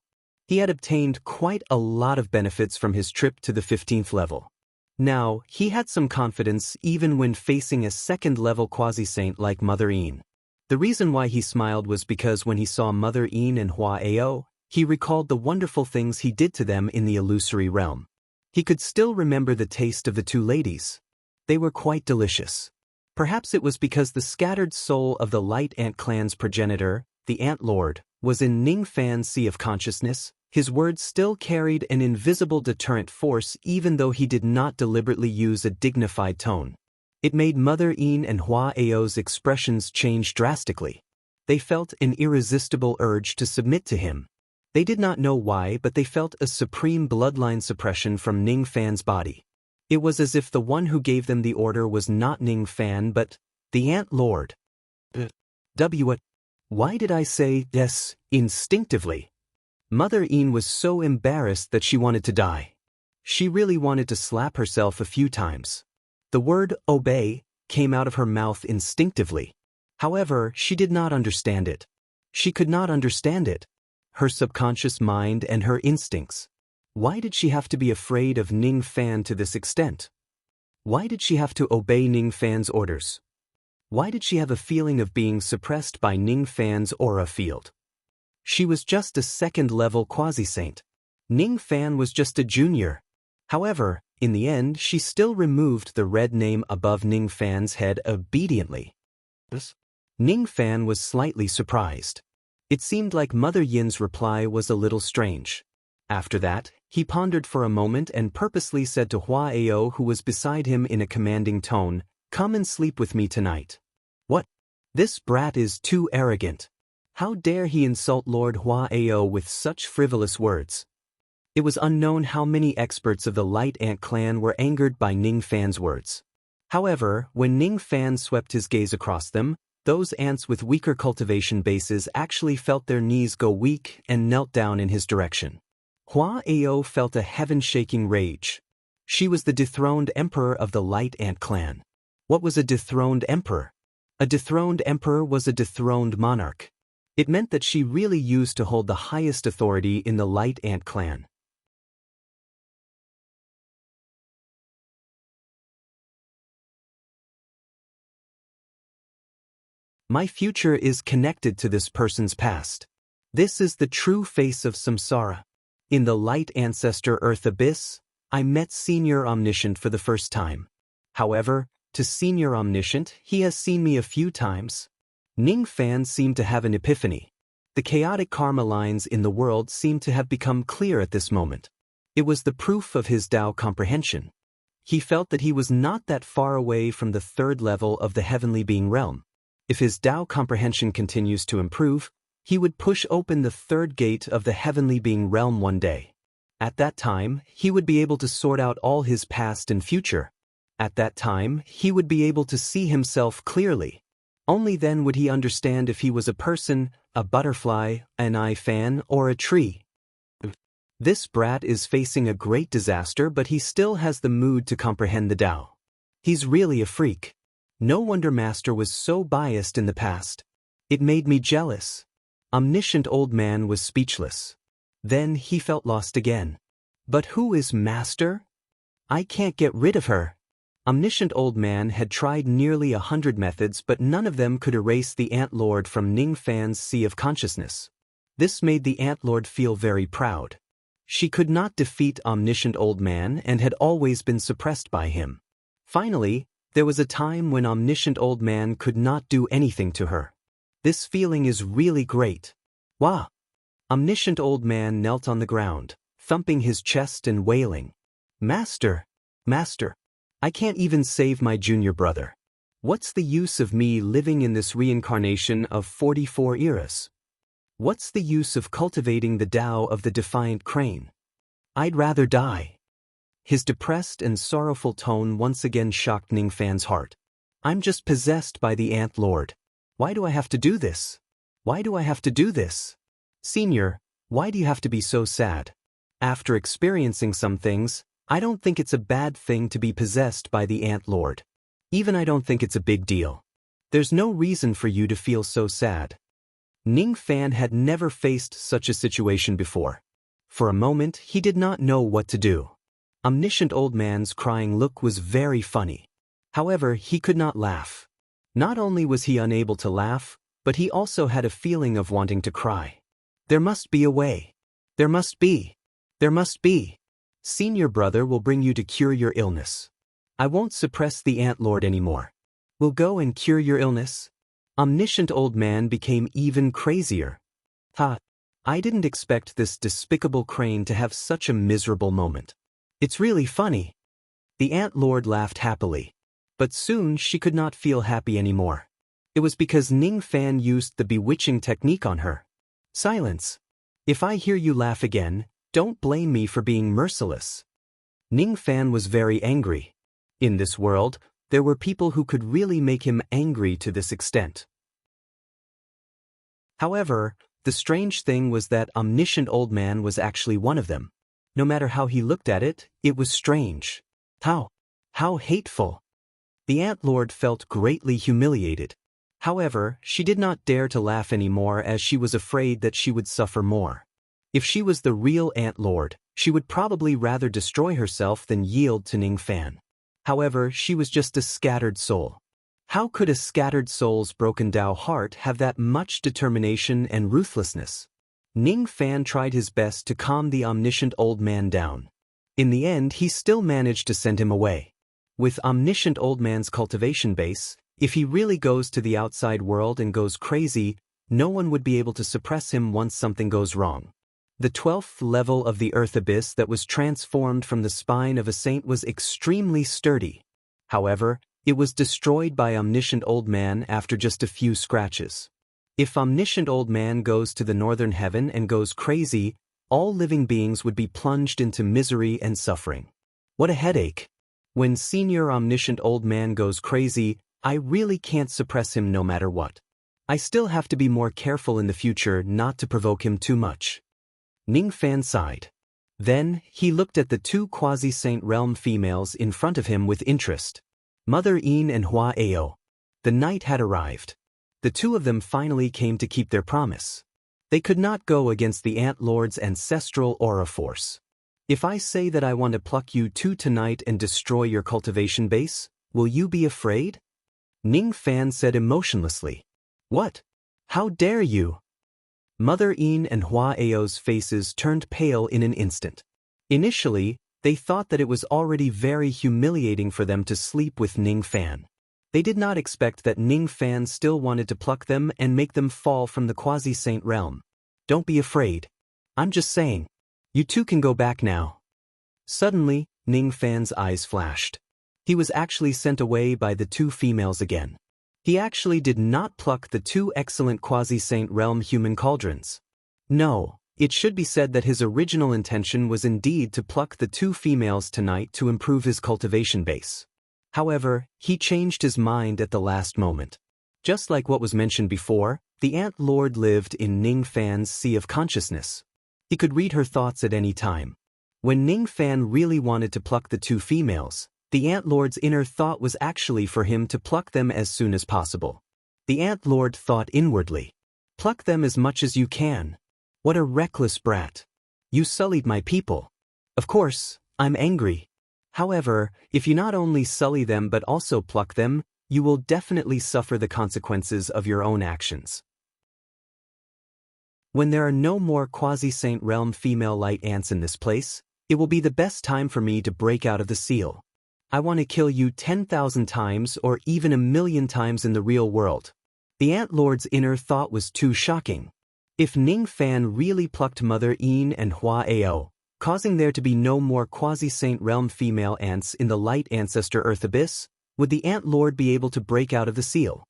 He had obtained quite a lot of benefits from his trip to the 15th level. Now, he had some confidence even when facing a second-level quasi-saint like Mother Yin. The reason why he smiled was because when he saw Mother Yin and Hua Ao, he recalled the wonderful things he did to them in the illusory realm. He could still remember the taste of the two ladies. They were quite delicious. Perhaps it was because the scattered soul of the Light Ant clan's progenitor, the Ant Lord, was in Ning Fan's sea of consciousness. His words still carried an invisible deterrent force even though he did not deliberately use a dignified tone. It made Mother Yin and Hua Ao's expressions change drastically. They felt an irresistible urge to submit to him. They did not know why, but they felt a supreme bloodline suppression from Ning Fan's body. It was as if the one who gave them the order was not Ning Fan but the Ant Lord. Why did I say yes instinctively? Mother Yin was so embarrassed that she wanted to die. She really wanted to slap herself a few times. The word obey came out of her mouth instinctively. However, she did not understand it. She could not understand it. Her subconscious mind and her instincts. Why did she have to be afraid of Ning Fan to this extent? Why did she have to obey Ning Fan's orders? Why did she have a feeling of being suppressed by Ning Fan's aura field? She was just a second-level quasi-saint. Ning Fan was just a junior. However, in the end, she still removed the red name above Ning Fan's head obediently. Ning Fan was slightly surprised. It seemed like Mother Yin's reply was a little strange. After that, he pondered for a moment and purposely said to Hua Ao, who was beside him in a commanding tone, "Come and sleep with me tonight." What? This brat is too arrogant. How dare he insult Lord Hua Ao with such frivolous words? It was unknown how many experts of the Light Ant clan were angered by Ning Fan's words. However, when Ning Fan swept his gaze across them, those ants with weaker cultivation bases actually felt their knees go weak and knelt down in his direction. Hua Ao felt a heaven-shaking rage. She was the dethroned emperor of the Light Ant clan. What was a dethroned emperor? A dethroned emperor was a dethroned monarch. It meant that she really used to hold the highest authority in the Light Ant clan. My future is connected to this person's past. This is the true face of samsara. In the Light Ancestor Earth Abyss, I met Senior Omniscient for the first time. However, to Senior Omniscient, he has seen me a few times. Ning Fan seemed to have an epiphany. The chaotic karma lines in the world seemed to have become clear at this moment. It was the proof of his Tao comprehension. He felt that he was not that far away from the third level of the heavenly being realm. If his Tao comprehension continues to improve, he would push open the third gate of the heavenly being realm one day. At that time, he would be able to sort out all his past and future. At that time, he would be able to see himself clearly. Only then would he understand if he was a person, a butterfly, an eye fan, or a tree. This brat is facing a great disaster, but he still has the mood to comprehend the Tao. He's really a freak. No wonder Master was so biased in the past. It made me jealous. Omniscient old man was speechless. Then he felt lost again. But who is Master? I can't get rid of her. Omniscient old man had tried nearly 100 methods, but none of them could erase the Ant Lord from Ning Fan's sea of consciousness. This made the Ant Lord feel very proud. She could not defeat Omniscient old man and had always been suppressed by him. Finally, there was a time when Omniscient old man could not do anything to her. This feeling is really great. Wah! Omniscient old man knelt on the ground, thumping his chest and wailing. Master! Master! I can't even save my junior brother. What's the use of me living in this reincarnation of 44 eras? What's the use of cultivating the Tao of the defiant crane? I'd rather die. His depressed and sorrowful tone once again shocked Ning Fan's heart. I'm just possessed by the Ant Lord. Why do I have to do this? Why do I have to do this? Senior, why do you have to be so sad? After experiencing some things, I don't think it's a bad thing to be possessed by the Ant Lord. Even I don't think it's a big deal. There's no reason for you to feel so sad. Ning Fan had never faced such a situation before. For a moment, he did not know what to do. Omniscient old man's crying look was very funny. However, he could not laugh. Not only was he unable to laugh, but he also had a feeling of wanting to cry. There must be a way. There must be. There must be. Senior brother will bring you to cure your illness. I won't suppress the Ant Lord anymore. We'll go and cure your illness. Omniscient old man became even crazier. Ha! I didn't expect this despicable crane to have such a miserable moment. It's really funny. The Ant Lord laughed happily. But soon she could not feel happy anymore. It was because Ning Fan used the bewitching technique on her. Silence. If I hear you laugh again, don't blame me for being merciless. Ning Fan was very angry. In this world, there were people who could really make him angry to this extent. However, the strange thing was that Omniscient old man was actually one of them. No matter how he looked at it, it was strange. How hateful. The Ant Lord felt greatly humiliated. However, she did not dare to laugh anymore as she was afraid that she would suffer more. If she was the real Ant Lord, she would probably rather destroy herself than yield to Ning Fan. However, she was just a scattered soul. How could a scattered soul's broken Tao heart have that much determination and ruthlessness? Ning Fan tried his best to calm the Omniscient old man down. In the end, he still managed to send him away. With Omniscient old man's cultivation base, if he really goes to the outside world and goes crazy, no one would be able to suppress him once something goes wrong. The 12th level of the earth abyss that was transformed from the spine of a saint was extremely sturdy. However, it was destroyed by Omniscient old man after just a few scratches. If Omniscient old man goes to the northern heaven and goes crazy, all living beings would be plunged into misery and suffering. What a headache. When Senior Omniscient old man goes crazy, I really can't suppress him no matter what. I still have to be more careful in the future not to provoke him too much. Ning Fan sighed. Then, he looked at the two quasi-saint realm females in front of him with interest. Mother Yin and Hua Ao. The night had arrived. The two of them finally came to keep their promise. They could not go against the Ant Lord's ancestral aura force. If I say that I want to pluck you two tonight and destroy your cultivation base, will you be afraid? Ning Fan said emotionlessly. What? How dare you? Mother Yin and Hua Ao's faces turned pale in an instant. Initially, they thought that it was already very humiliating for them to sleep with Ning Fan. They did not expect that Ning Fan still wanted to pluck them and make them fall from the quasi-saint realm. Don't be afraid. I'm just saying. You two can go back now. Suddenly, Ning Fan's eyes flashed. He was actually sent away by the two females again. He actually did not pluck the two excellent quasi-saint realm human cauldrons. No, it should be said that his original intention was indeed to pluck the two females tonight to improve his cultivation base. However, he changed his mind at the last moment. Just like what was mentioned before, the Ant Lord lived in Ning Fan's sea of consciousness. He could read her thoughts at any time. When Ning Fan really wanted to pluck the two females, The Ant Lord's inner thought was actually for him to pluck them as soon as possible. The Ant Lord thought inwardly. Pluck them as much as you can. What a reckless brat. You sullied my people. Of course, I'm angry. However, if you not only sully them but also pluck them, you will definitely suffer the consequences of your own actions. When there are no more quasi-saint realm female light ants in this place, it will be the best time for me to break out of the seal. I want to kill you 10,000 times or even 1,000,000 times in the real world. The Ant Lord's inner thought was too shocking. If Ning Fan really plucked Mother Yin and Hua Ao, causing there to be no more quasi-saint realm female ants in the light ancestor Earth Abyss, would the Ant Lord be able to break out of the seal?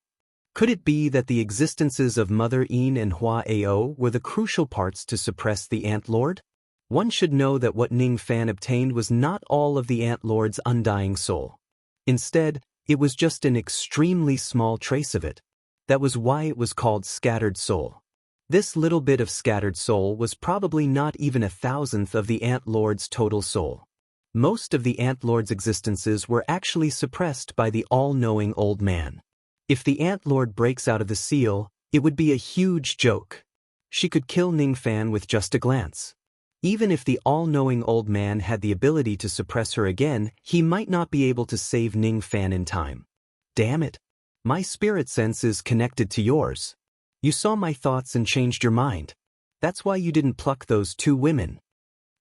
Could it be that the existences of Mother Yin and Hua Ao were the crucial parts to suppress the Ant Lord? One should know that what Ning Fan obtained was not all of the Ant Lord's undying soul. Instead, it was just an extremely small trace of it. That was why it was called scattered soul. This little bit of scattered soul was probably not even 1,000th of the Ant Lord's total soul. Most of the Ant Lord's existences were actually suppressed by the all-knowing old man. If the Ant Lord breaks out of the seal, it would be a huge joke. She could kill Ning Fan with just a glance. Even if the all-knowing old man had the ability to suppress her again, he might not be able to save Ning Fan in time. Damn it. My spirit sense is connected to yours. You saw my thoughts and changed your mind. That's why you didn't pluck those 2 women.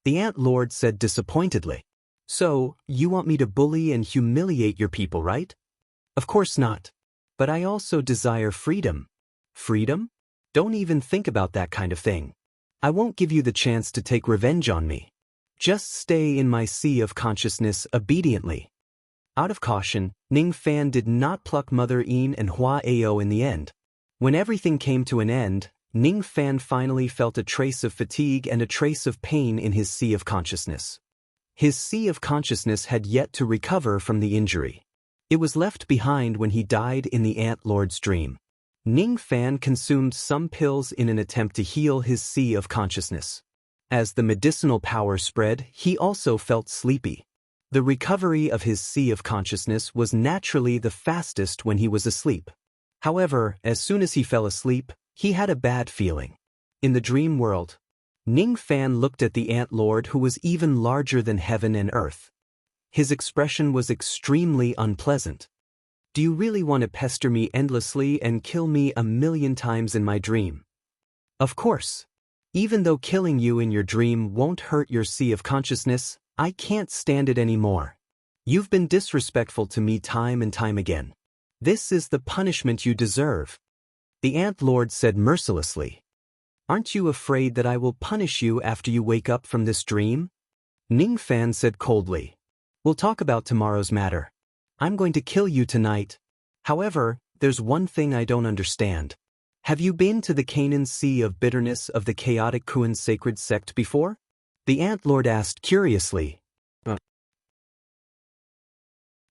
The Ant Lord said disappointedly. So, you want me to bully and humiliate your people, right? Of course not. But I also desire freedom. Freedom? Don't even think about that kind of thing. I won't give you the chance to take revenge on me. Just stay in my sea of consciousness obediently. Out of caution, Ning Fan did not pluck Mother Yin and Hua Ao in the end. When everything came to an end, Ning Fan finally felt a trace of fatigue and a trace of pain in his sea of consciousness. His sea of consciousness had yet to recover from the injury. It was left behind when he died in the Ant Lord's dream. Ning Fan consumed some pills in an attempt to heal his sea of consciousness. As the medicinal power spread, he also felt sleepy. The recovery of his sea of consciousness was naturally the fastest when he was asleep. However, as soon as he fell asleep, he had a bad feeling. In the dream world, Ning Fan looked at the Ant Lord, who was even larger than heaven and earth. His expression was extremely unpleasant. Do you really want to pester me endlessly and kill me 1,000,000 times in my dream? Of course. Even though killing you in your dream won't hurt your sea of consciousness, I can't stand it anymore. You've been disrespectful to me time and time again. This is the punishment you deserve. The Ant Lord said mercilessly. Aren't you afraid that I will punish you after you wake up from this dream? Ning Fan said coldly. We'll talk about tomorrow's matter. I'm going to kill you tonight. However, there's one thing I don't understand. Have you been to the Canaan Sea of Bitterness of the chaotic Kuan sacred sect before? The Ant Lord asked curiously.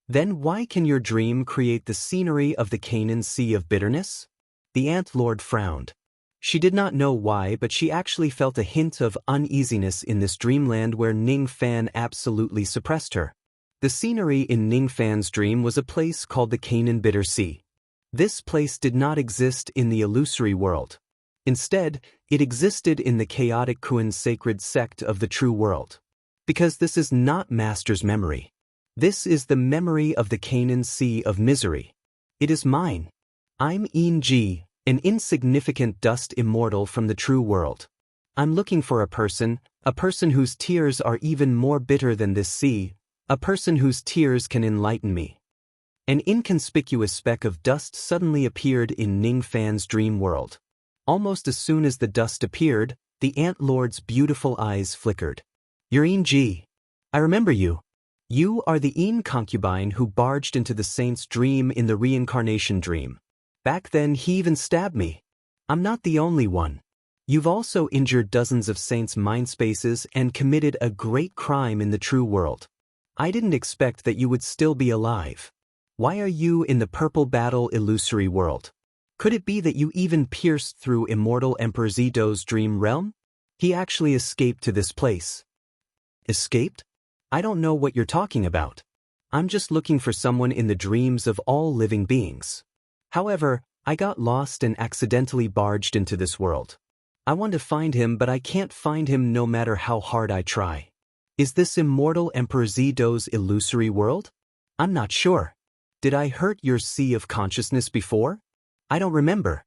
Then why can your dream create the scenery of the Canaan Sea of Bitterness? The Ant Lord frowned. She did not know why, but she actually felt a hint of uneasiness in this dreamland where Ning Fan absolutely suppressed her. The scenery in Ning Fan's dream was a place called the Canaan Bitter Sea. This place did not exist in the illusory world. Instead, it existed in the chaotic Kuan sacred sect of the true world. Because this is not Master's memory. This is the memory of the Canaan Sea of Misery. It is mine. I'm Yin-ji, an insignificant dust immortal from the true world. I'm looking for a person whose tears are even more bitter than this sea, a person whose tears can enlighten me. An inconspicuous speck of dust suddenly appeared in Ning Fan's dream world. Almost as soon as the dust appeared, the Ant Lord's beautiful eyes flickered. You're Yin-ji. I remember you. You are the Yin concubine who barged into the saint's dream in the reincarnation dream. Back then he even stabbed me. I'm not the only one. You've also injured dozens of saints' mind spaces and committed a great crime in the true world. I didn't expect that you would still be alive. Why are you in the purple battle illusory world? Could it be that you even pierced through immortal Emperor Zido's dream realm? He actually escaped to this place. Escaped? I don't know what you're talking about. I'm just looking for someone in the dreams of all living beings. However, I got lost and accidentally barged into this world. I want to find him, but I can't find him no matter how hard I try. Is this immortal Emperor Zido's illusory world? I'm not sure. Did I hurt your sea of consciousness before? I don't remember.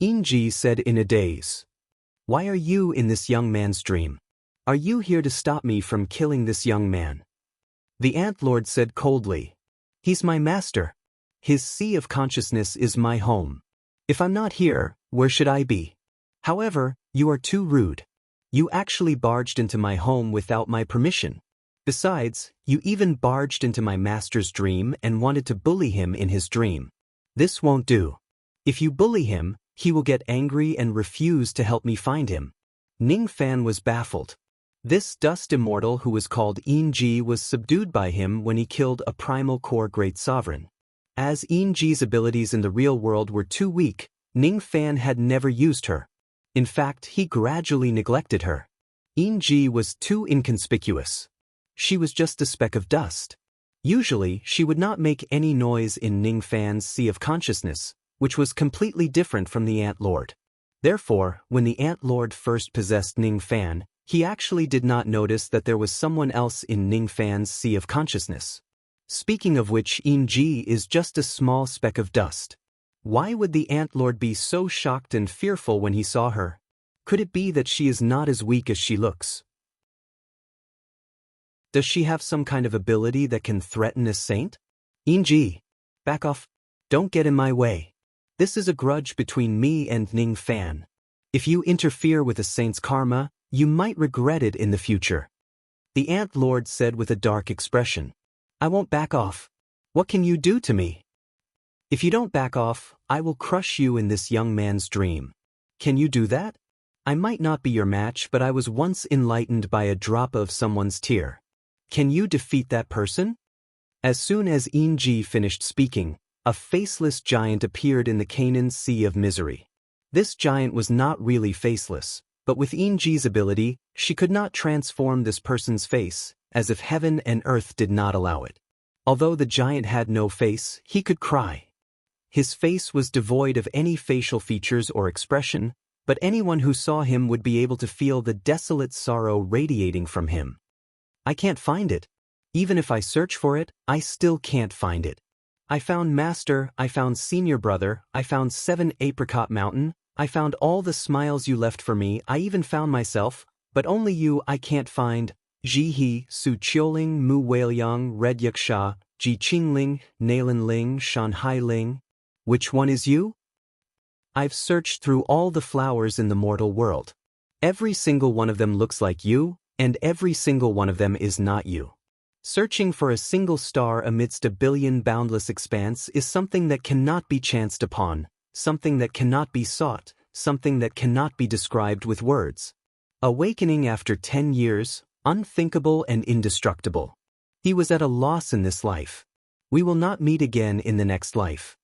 Inji said in a daze. Why are you in this young man's dream? Are you here to stop me from killing this young man? The Ant-Lord said coldly. He's my master. His sea of consciousness is my home. If I'm not here, where should I be? However, you are too rude. You actually barged into my home without my permission. Besides, you even barged into my master's dream and wanted to bully him in his dream. This won't do. If you bully him, he will get angry and refuse to help me find him. Ning Fan was baffled. This dust immortal who was called Inji was subdued by him when he killed a primal core great sovereign. As Inji's abilities in the real world were too weak, Ning Fan had never used her. In fact, he gradually neglected her. Inji was too inconspicuous. She was just a speck of dust. Usually, she would not make any noise in Ning Fan's sea of consciousness, which was completely different from the Ant-Lord. Therefore, when the Ant-Lord first possessed Ning Fan, he actually did not notice that there was someone else in Ning Fan's sea of consciousness. Speaking of which, Inji is just a small speck of dust. Why would the Ant-Lord be so shocked and fearful when he saw her? Could it be that she is not as weak as she looks? Does she have some kind of ability that can threaten a saint? Inji, back off. Don't get in my way. This is a grudge between me and Ning Fan. If you interfere with a saint's karma, you might regret it in the future. The Ant-Lord said with a dark expression. I won't back off. What can you do to me? If you don't back off, I will crush you in this young man's dream. Can you do that? I might not be your match, but I was once enlightened by a drop of someone's tear. Can you defeat that person? As soon as Inji finished speaking, a faceless giant appeared in the Canaan Sea of Misery. This giant was not really faceless, but with Inji's ability, she could not transform this person's face, as if heaven and earth did not allow it. Although the giant had no face, he could cry. His face was devoid of any facial features or expression, but anyone who saw him would be able to feel the desolate sorrow radiating from him. I can't find it. Even if I search for it, I still can't find it. I found Master, I found Senior Brother, I found 7 Apricot Mountain, I found all the smiles you left for me, I even found myself, but only you I can't find. Ji He, Su Chioling, Mu Weiliang, Red Yaksha, Ji Qingling, Nalan Ling, Shanhai Ling. Which one is you? I've searched through all the flowers in the mortal world. Every single one of them looks like you, and every single one of them is not you. Searching for a single star amidst a billion boundless expanse is something that cannot be chanced upon, something that cannot be sought, something that cannot be described with words. Awakening after 10 years, unthinkable and indestructible. He was at a loss in this life. We will not meet again in the next life.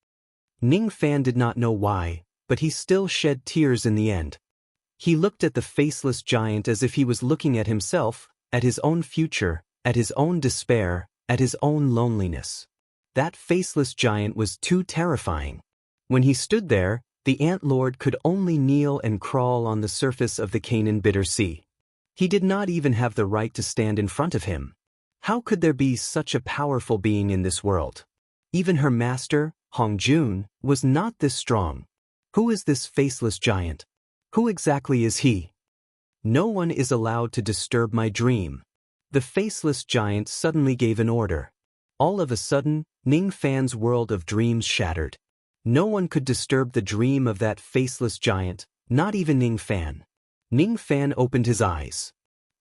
Ning Fan did not know why, but he still shed tears in the end. He looked at the faceless giant as if he was looking at himself, at his own future, at his own despair, at his own loneliness. That faceless giant was too terrifying. When he stood there, the Ant-Lord could only kneel and crawl on the surface of the Canaan Bitter Sea. He did not even have the right to stand in front of him. How could there be such a powerful being in this world? Even her master, Hong Jun, was not this strong. Who is this faceless giant? Who exactly is he? No one is allowed to disturb my dream. The faceless giant suddenly gave an order. All of a sudden, Ning Fan's world of dreams shattered. No one could disturb the dream of that faceless giant, not even Ning Fan. Ning Fan opened his eyes.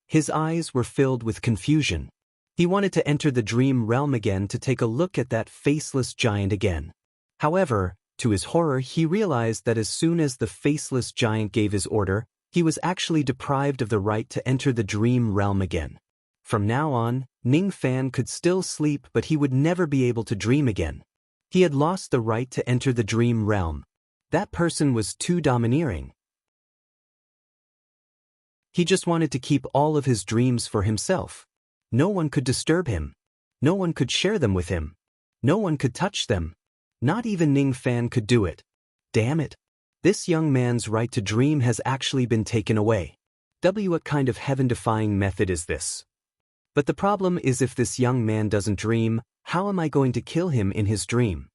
His eyes were filled with confusion. He wanted to enter the dream realm again to take a look at that faceless giant again. However, to his horror, he realized that as soon as the faceless giant gave his order, he was actually deprived of the right to enter the dream realm again. From now on, Ning Fan could still sleep, but he would never be able to dream again. He had lost the right to enter the dream realm. That person was too domineering. He just wanted to keep all of his dreams for himself. No one could disturb him. No one could share them with him. No one could touch them. Not even Ning Fan could do it. Damn it. This young man's right to dream has actually been taken away. What kind of heaven-defying method is this? But the problem is, if this young man doesn't dream, how am I going to kill him in his dream?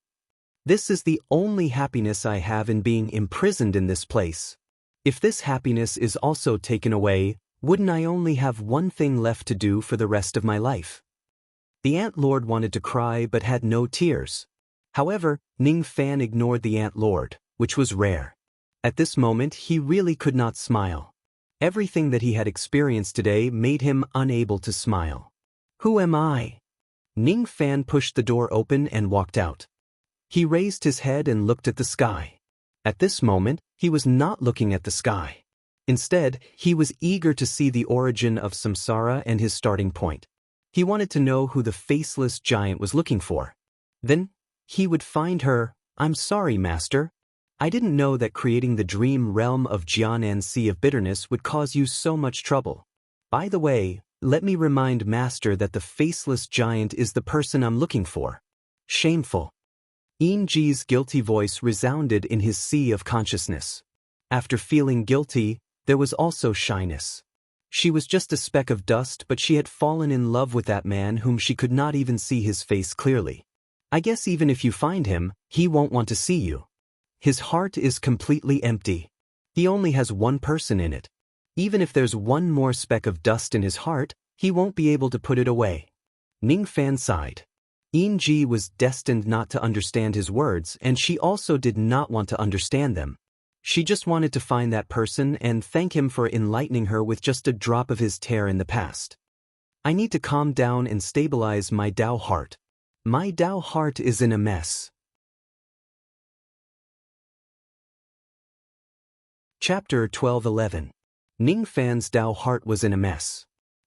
This is the only happiness I have in being imprisoned in this place. If this happiness is also taken away, wouldn't I only have one thing left to do for the rest of my life? The Ant Lord wanted to cry but had no tears. However, Ning Fan ignored the Ant Lord, which was rare. At this moment he really could not smile. Everything that he had experienced today made him unable to smile. Who am I? Ning Fan pushed the door open and walked out. He raised his head and looked at the sky. At this moment, he was not looking at the sky. Instead, he was eager to see the origin of samsara and his starting point. He wanted to know who the faceless giant was looking for. Then, he would find her. I'm sorry, Master. I didn't know that creating the dream realm of Jianan Sea of Bitterness would cause you so much trouble. By the way, let me remind Master that the faceless giant is the person I'm looking for. Shameful. Ji's guilty voice resounded in his sea of consciousness. After feeling guilty, there was also shyness. She was just a speck of dust, but she had fallen in love with that man whom she could not even see his face clearly. I guess even if you find him, he won't want to see you. His heart is completely empty. He only has one person in it. Even if there's one more speck of dust in his heart, he won't be able to put it away. Ning Fan sighed. Ji was destined not to understand his words, and she also did not want to understand them. She just wanted to find that person and thank him for enlightening her with just a drop of his tear in the past. I need to calm down and stabilize my Tao heart. My Tao heart is in a mess. Chapter 12:11. Ning Fan's Tao heart was in a mess.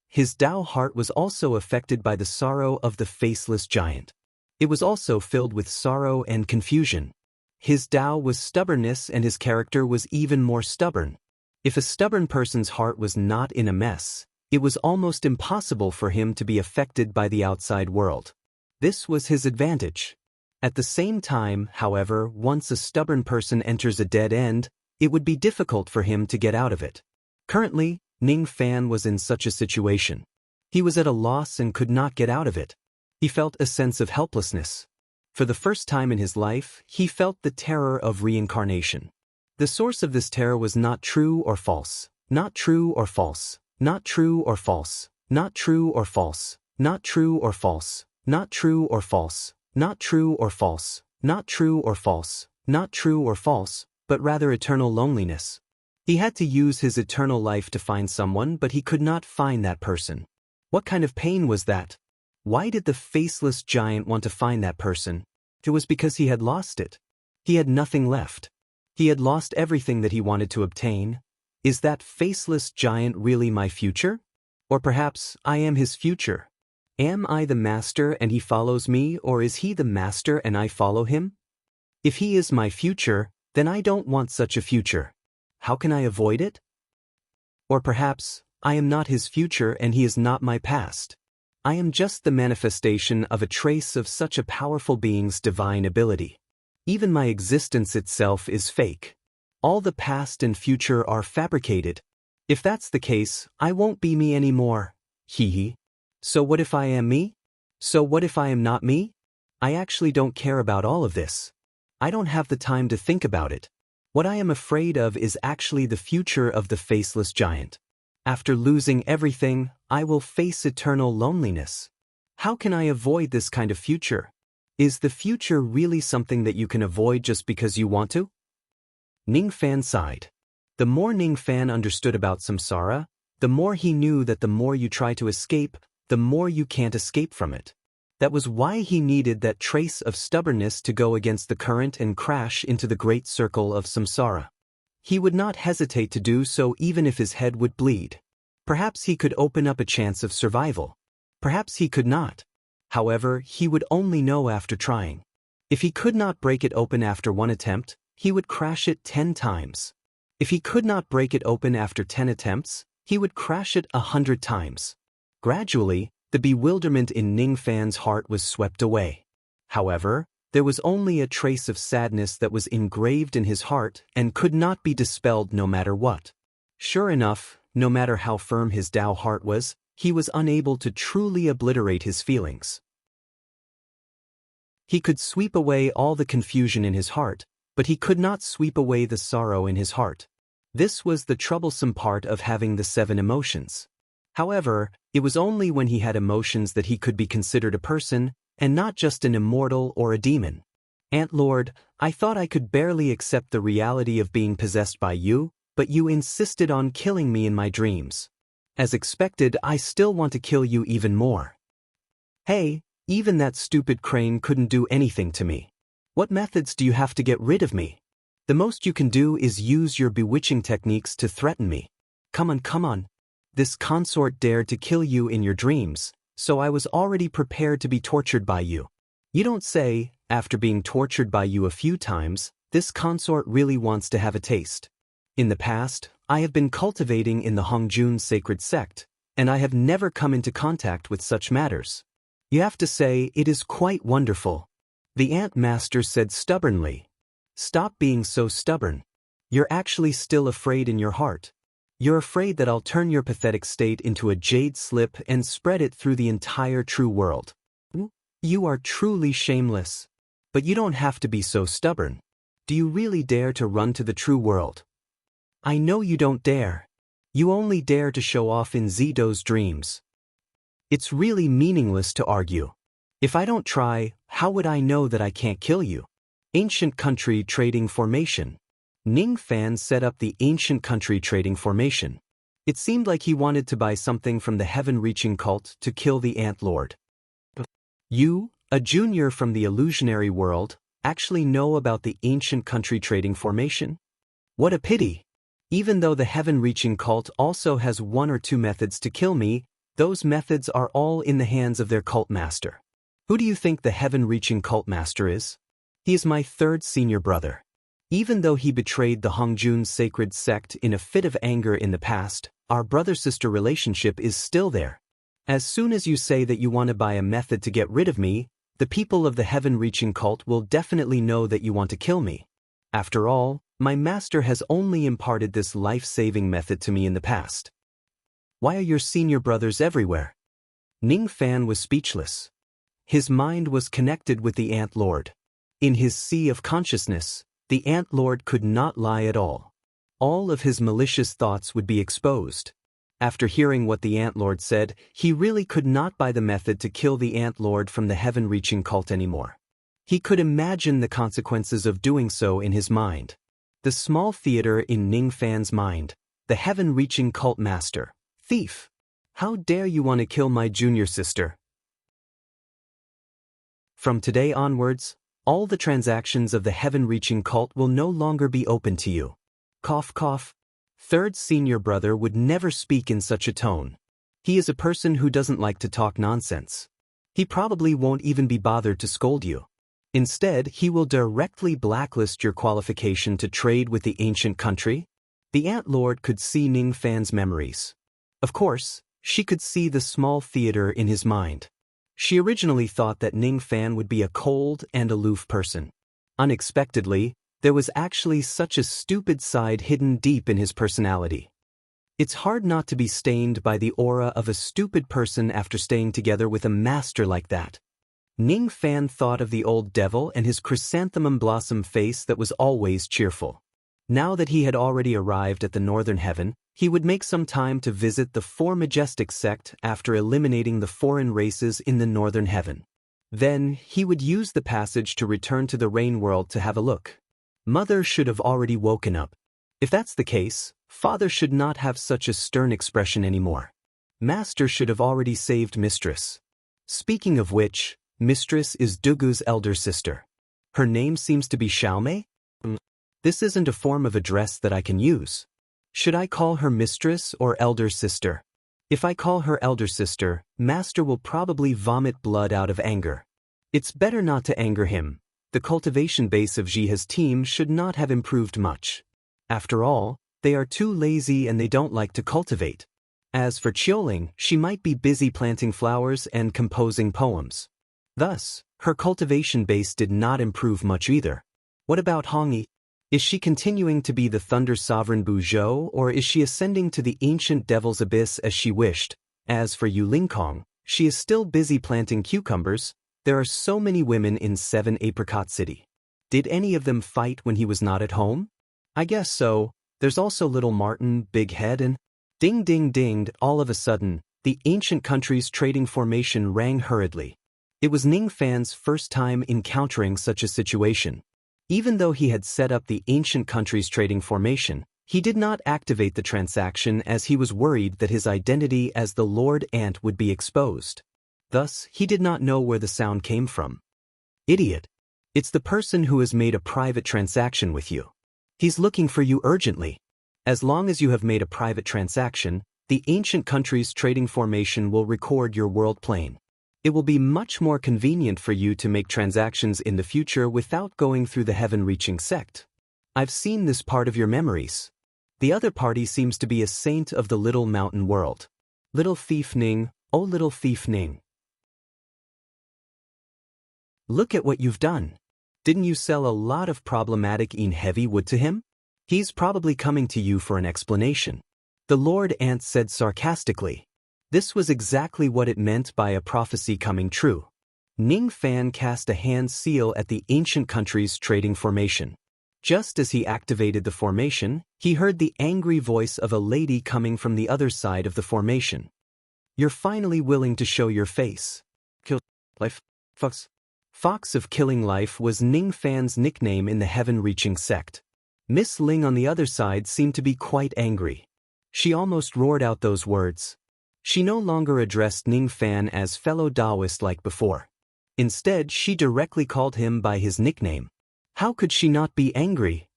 His Tao heart was also affected by the sorrow of the faceless giant. It was also filled with sorrow and confusion. His Tao was stubbornness, and his character was even more stubborn. If a stubborn person's heart was not in a mess, it was almost impossible for him to be affected by the outside world. This was his advantage. At the same time, however, once a stubborn person enters a dead end, it would be difficult for him to get out of it. Currently, Ning Fan was in such a situation. He was at a loss and could not get out of it. He felt a sense of helplessness. For the first time in his life, he felt the terror of reincarnation. The source of this terror was not true or false, not true or false, not true or false, not true or false, not true or false, not true or false, not true or false, not true or false, not true or false, but rather eternal loneliness. He had to use his eternal life to find someone, but he could not find that person. What kind of pain was that? Why did the faceless giant want to find that person? It was because he had lost it. He had nothing left. He had lost everything that he wanted to obtain. Is that faceless giant really my future? Or perhaps I am his future? Am I the master and he follows me, or is he the master and I follow him? If he is my future, then I don't want such a future. How can I avoid it? Or perhaps, I am not his future and he is not my past. I am just the manifestation of a trace of such a powerful being's divine ability. Even my existence itself is fake. All the past and future are fabricated. If that's the case, I won't be me anymore. Hee. So what if I am me? So what if I am not me? I actually don't care about all of this. I don't have the time to think about it. What I am afraid of is actually the future of the faceless giant. After losing everything, I will face eternal loneliness. How can I avoid this kind of future? Is the future really something that you can avoid just because you want to? Ning Fan sighed. The more Ning Fan understood about samsara, the more he knew that the more you try to escape, the more you can't escape from it. That was why he needed that trace of stubbornness to go against the current and crash into the great circle of samsara. He would not hesitate to do so even if his head would bleed. Perhaps he could open up a chance of survival. Perhaps he could not. However, he would only know after trying. If he could not break it open after one attempt, he would crash it 10 times. If he could not break it open after 10 attempts, he would crash it 100 times. Gradually, The bewilderment in Ningfan's heart was swept away. However, there was only a trace of sadness that was engraved in his heart and could not be dispelled no matter what. Sure enough, no matter how firm his Tao heart was, he was unable to truly obliterate his feelings. He could sweep away all the confusion in his heart, but he could not sweep away the sorrow in his heart. This was the troublesome part of having the 7 emotions. However, it was only when he had emotions that he could be considered a person, and not just an immortal or a demon. Ant Lord, I thought I could barely accept the reality of being possessed by you, but you insisted on killing me in my dreams. As expected, I still want to kill you even more. Hey, even that stupid crane couldn't do anything to me. What methods do you have to get rid of me? The most you can do is use your bewitching techniques to threaten me. Come on. This consort dared to kill you in your dreams, so I was already prepared to be tortured by you. You don't say, after being tortured by you a few times, this consort really wants to have a taste. In the past, I have been cultivating in the Hongjun sacred sect, and I have never come into contact with such matters. You have to say it is quite wonderful. The Ant Master said stubbornly. Stop being so stubborn. You're actually still afraid in your heart. You're afraid that I'll turn your pathetic state into a jade slip and spread it through the entire true world. You are truly shameless. But you don't have to be so stubborn. Do you really dare to run to the true world? I know you don't dare. You only dare to show off in Zido's dreams. It's really meaningless to argue. If I don't try, how would I know that I can't kill you? Ancient Country Trading Formation. Ningfan set up the Ancient Country Trading Formation. It seemed like he wanted to buy something from the heaven-reaching cult to kill the Ant Lord. You, a junior from the illusionary world, actually know about the Ancient Country Trading Formation? What a pity! Even though the heaven-reaching cult also has 1 or 2 methods to kill me, those methods are all in the hands of their cult master. Who do you think the heaven-reaching cult master is? He is my 3rd senior brother. Even though he betrayed the Hongjun sacred sect in a fit of anger in the past, our brother-sister relationship is still there. As soon as you say that you want to buy a method to get rid of me, the people of the heaven-reaching cult will definitely know that you want to kill me. After all, my master has only imparted this life-saving method to me in the past. Why are your senior brothers everywhere? Ningfan was speechless. His mind was connected with the Ant Lord. In his sea of consciousness, the Ant Lord could not lie at all. All of his malicious thoughts would be exposed. After hearing what the Ant Lord said, he really could not buy the method to kill the Ant Lord from the heaven-reaching cult anymore. He could imagine the consequences of doing so in his mind. The small theater in Ningfan's mind, the heaven-reaching cult master, thief. How dare you want to kill my junior sister? From today onwards, all the transactions of the heaven-reaching cult will no longer be open to you. Cough, cough. 3rd senior brother would never speak in such a tone. He is a person who doesn't like to talk nonsense. He probably won't even be bothered to scold you. Instead, he will directly blacklist your qualification to trade with the ancient country. The Ant Lord could see Ningfan's memories. Of course, she could see the small theater in his mind. She originally thought that Ningfan would be a cold and aloof person. Unexpectedly, there was actually such a stupid side hidden deep in his personality. It's hard not to be stained by the aura of a stupid person after staying together with a master like that. Ningfan thought of the old devil and his chrysanthemum blossom face that was always cheerful. Now that he had already arrived at the northern heaven, he would make some time to visit the Four Majestic sect after eliminating the foreign races in the northern heaven. Then, he would use the passage to return to the rain world to have a look. Mother should have already woken up. If that's the case, Father should not have such a stern expression anymore. Master should have already saved Mistress. Speaking of which, Mistress is Dugu's elder sister. Her name seems to be Xiaomei? This isn't a form of address that I can use. Should I call her Mistress or Elder Sister? If I call her Elder Sister, Master will probably vomit blood out of anger. It's better not to anger him. The cultivation base of Jihe's team should not have improved much. After all, they are too lazy and they don't like to cultivate. As for Qiuling, she might be busy planting flowers and composing poems. Thus, her cultivation base did not improve much either. What about Hongyi? Is she continuing to be the Thunder Sovereign Buzhou, or is she ascending to the ancient Devil's Abyss as she wished? As for Yu Lingkong, she is still busy planting cucumbers. There are so many women in 7 Apricot City. Did any of them fight when he was not at home? I guess so. There's also little Martin, Big Head, and ding ding dinged. All of a sudden, the ancient country's trading formation rang hurriedly. It was Ning Fan's first time encountering such a situation. Even though he had set up the ancient country's trading formation, he did not activate the transaction as he was worried that his identity as the Lord Ant would be exposed. Thus, he did not know where the sound came from. Idiot. It's the person who has made a private transaction with you. He's looking for you urgently. As long as you have made a private transaction, the ancient country's trading formation will record your world plane. It will be much more convenient for you to make transactions in the future without going through the heaven-reaching sect. I've seen this part of your memories. The other party seems to be a saint of the little mountain world. Little thief Ning, oh little thief Ning. Look at what you've done. Didn't you sell a lot of problematic heavy wood to him? He's probably coming to you for an explanation. The Lord Ant said sarcastically. This was exactly what it meant by a prophecy coming true. Ning Fan cast a hand seal at the ancient country's trading formation. Just as he activated the formation, he heard the angry voice of a lady coming from the other side of the formation. You're finally willing to show your face. Kill life, Fox. Fox of Killing Life was Ning Fan's nickname in the heaven-reaching sect. Miss Ling on the other side seemed to be quite angry. She almost roared out those words. She no longer addressed Ning Fan as fellow Taoist like before. Instead, she directly called him by his nickname. How could she not be angry?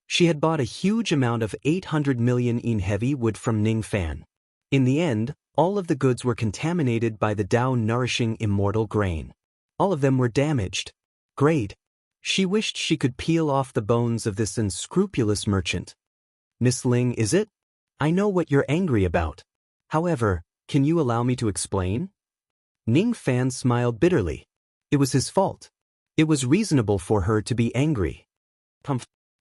She had bought a huge amount of 800 million heavy wood from Ning Fan. In the end, all of the goods were contaminated by the Tao-nourishing immortal grain. All of them were damaged. Great. She wished she could peel off the bones of this unscrupulous merchant. Miss Ling, is it? I know what you're angry about. However, can you allow me to explain? Ning Fan smiled bitterly. It was his fault. It was reasonable for her to be angry.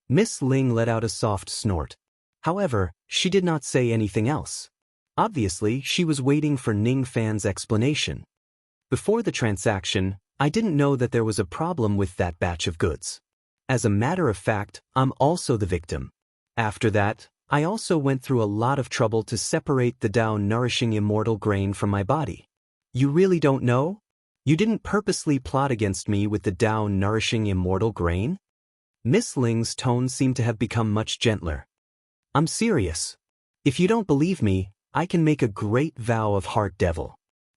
Miss Ling let out a soft snort. However, she did not say anything else. Obviously, she was waiting for Ning Fan's explanation. Before the transaction, I didn't know that there was a problem with that batch of goods. As a matter of fact, I'm also the victim. After that, I also went through a lot of trouble to separate the Tao-nourishing immortal grain from my body. You really don't know? You didn't purposely plot against me with the Tao-nourishing immortal grain? Miss Ling's tone seemed to have become much gentler. I'm serious. If you don't believe me, I can make a great vow of Heart Devil.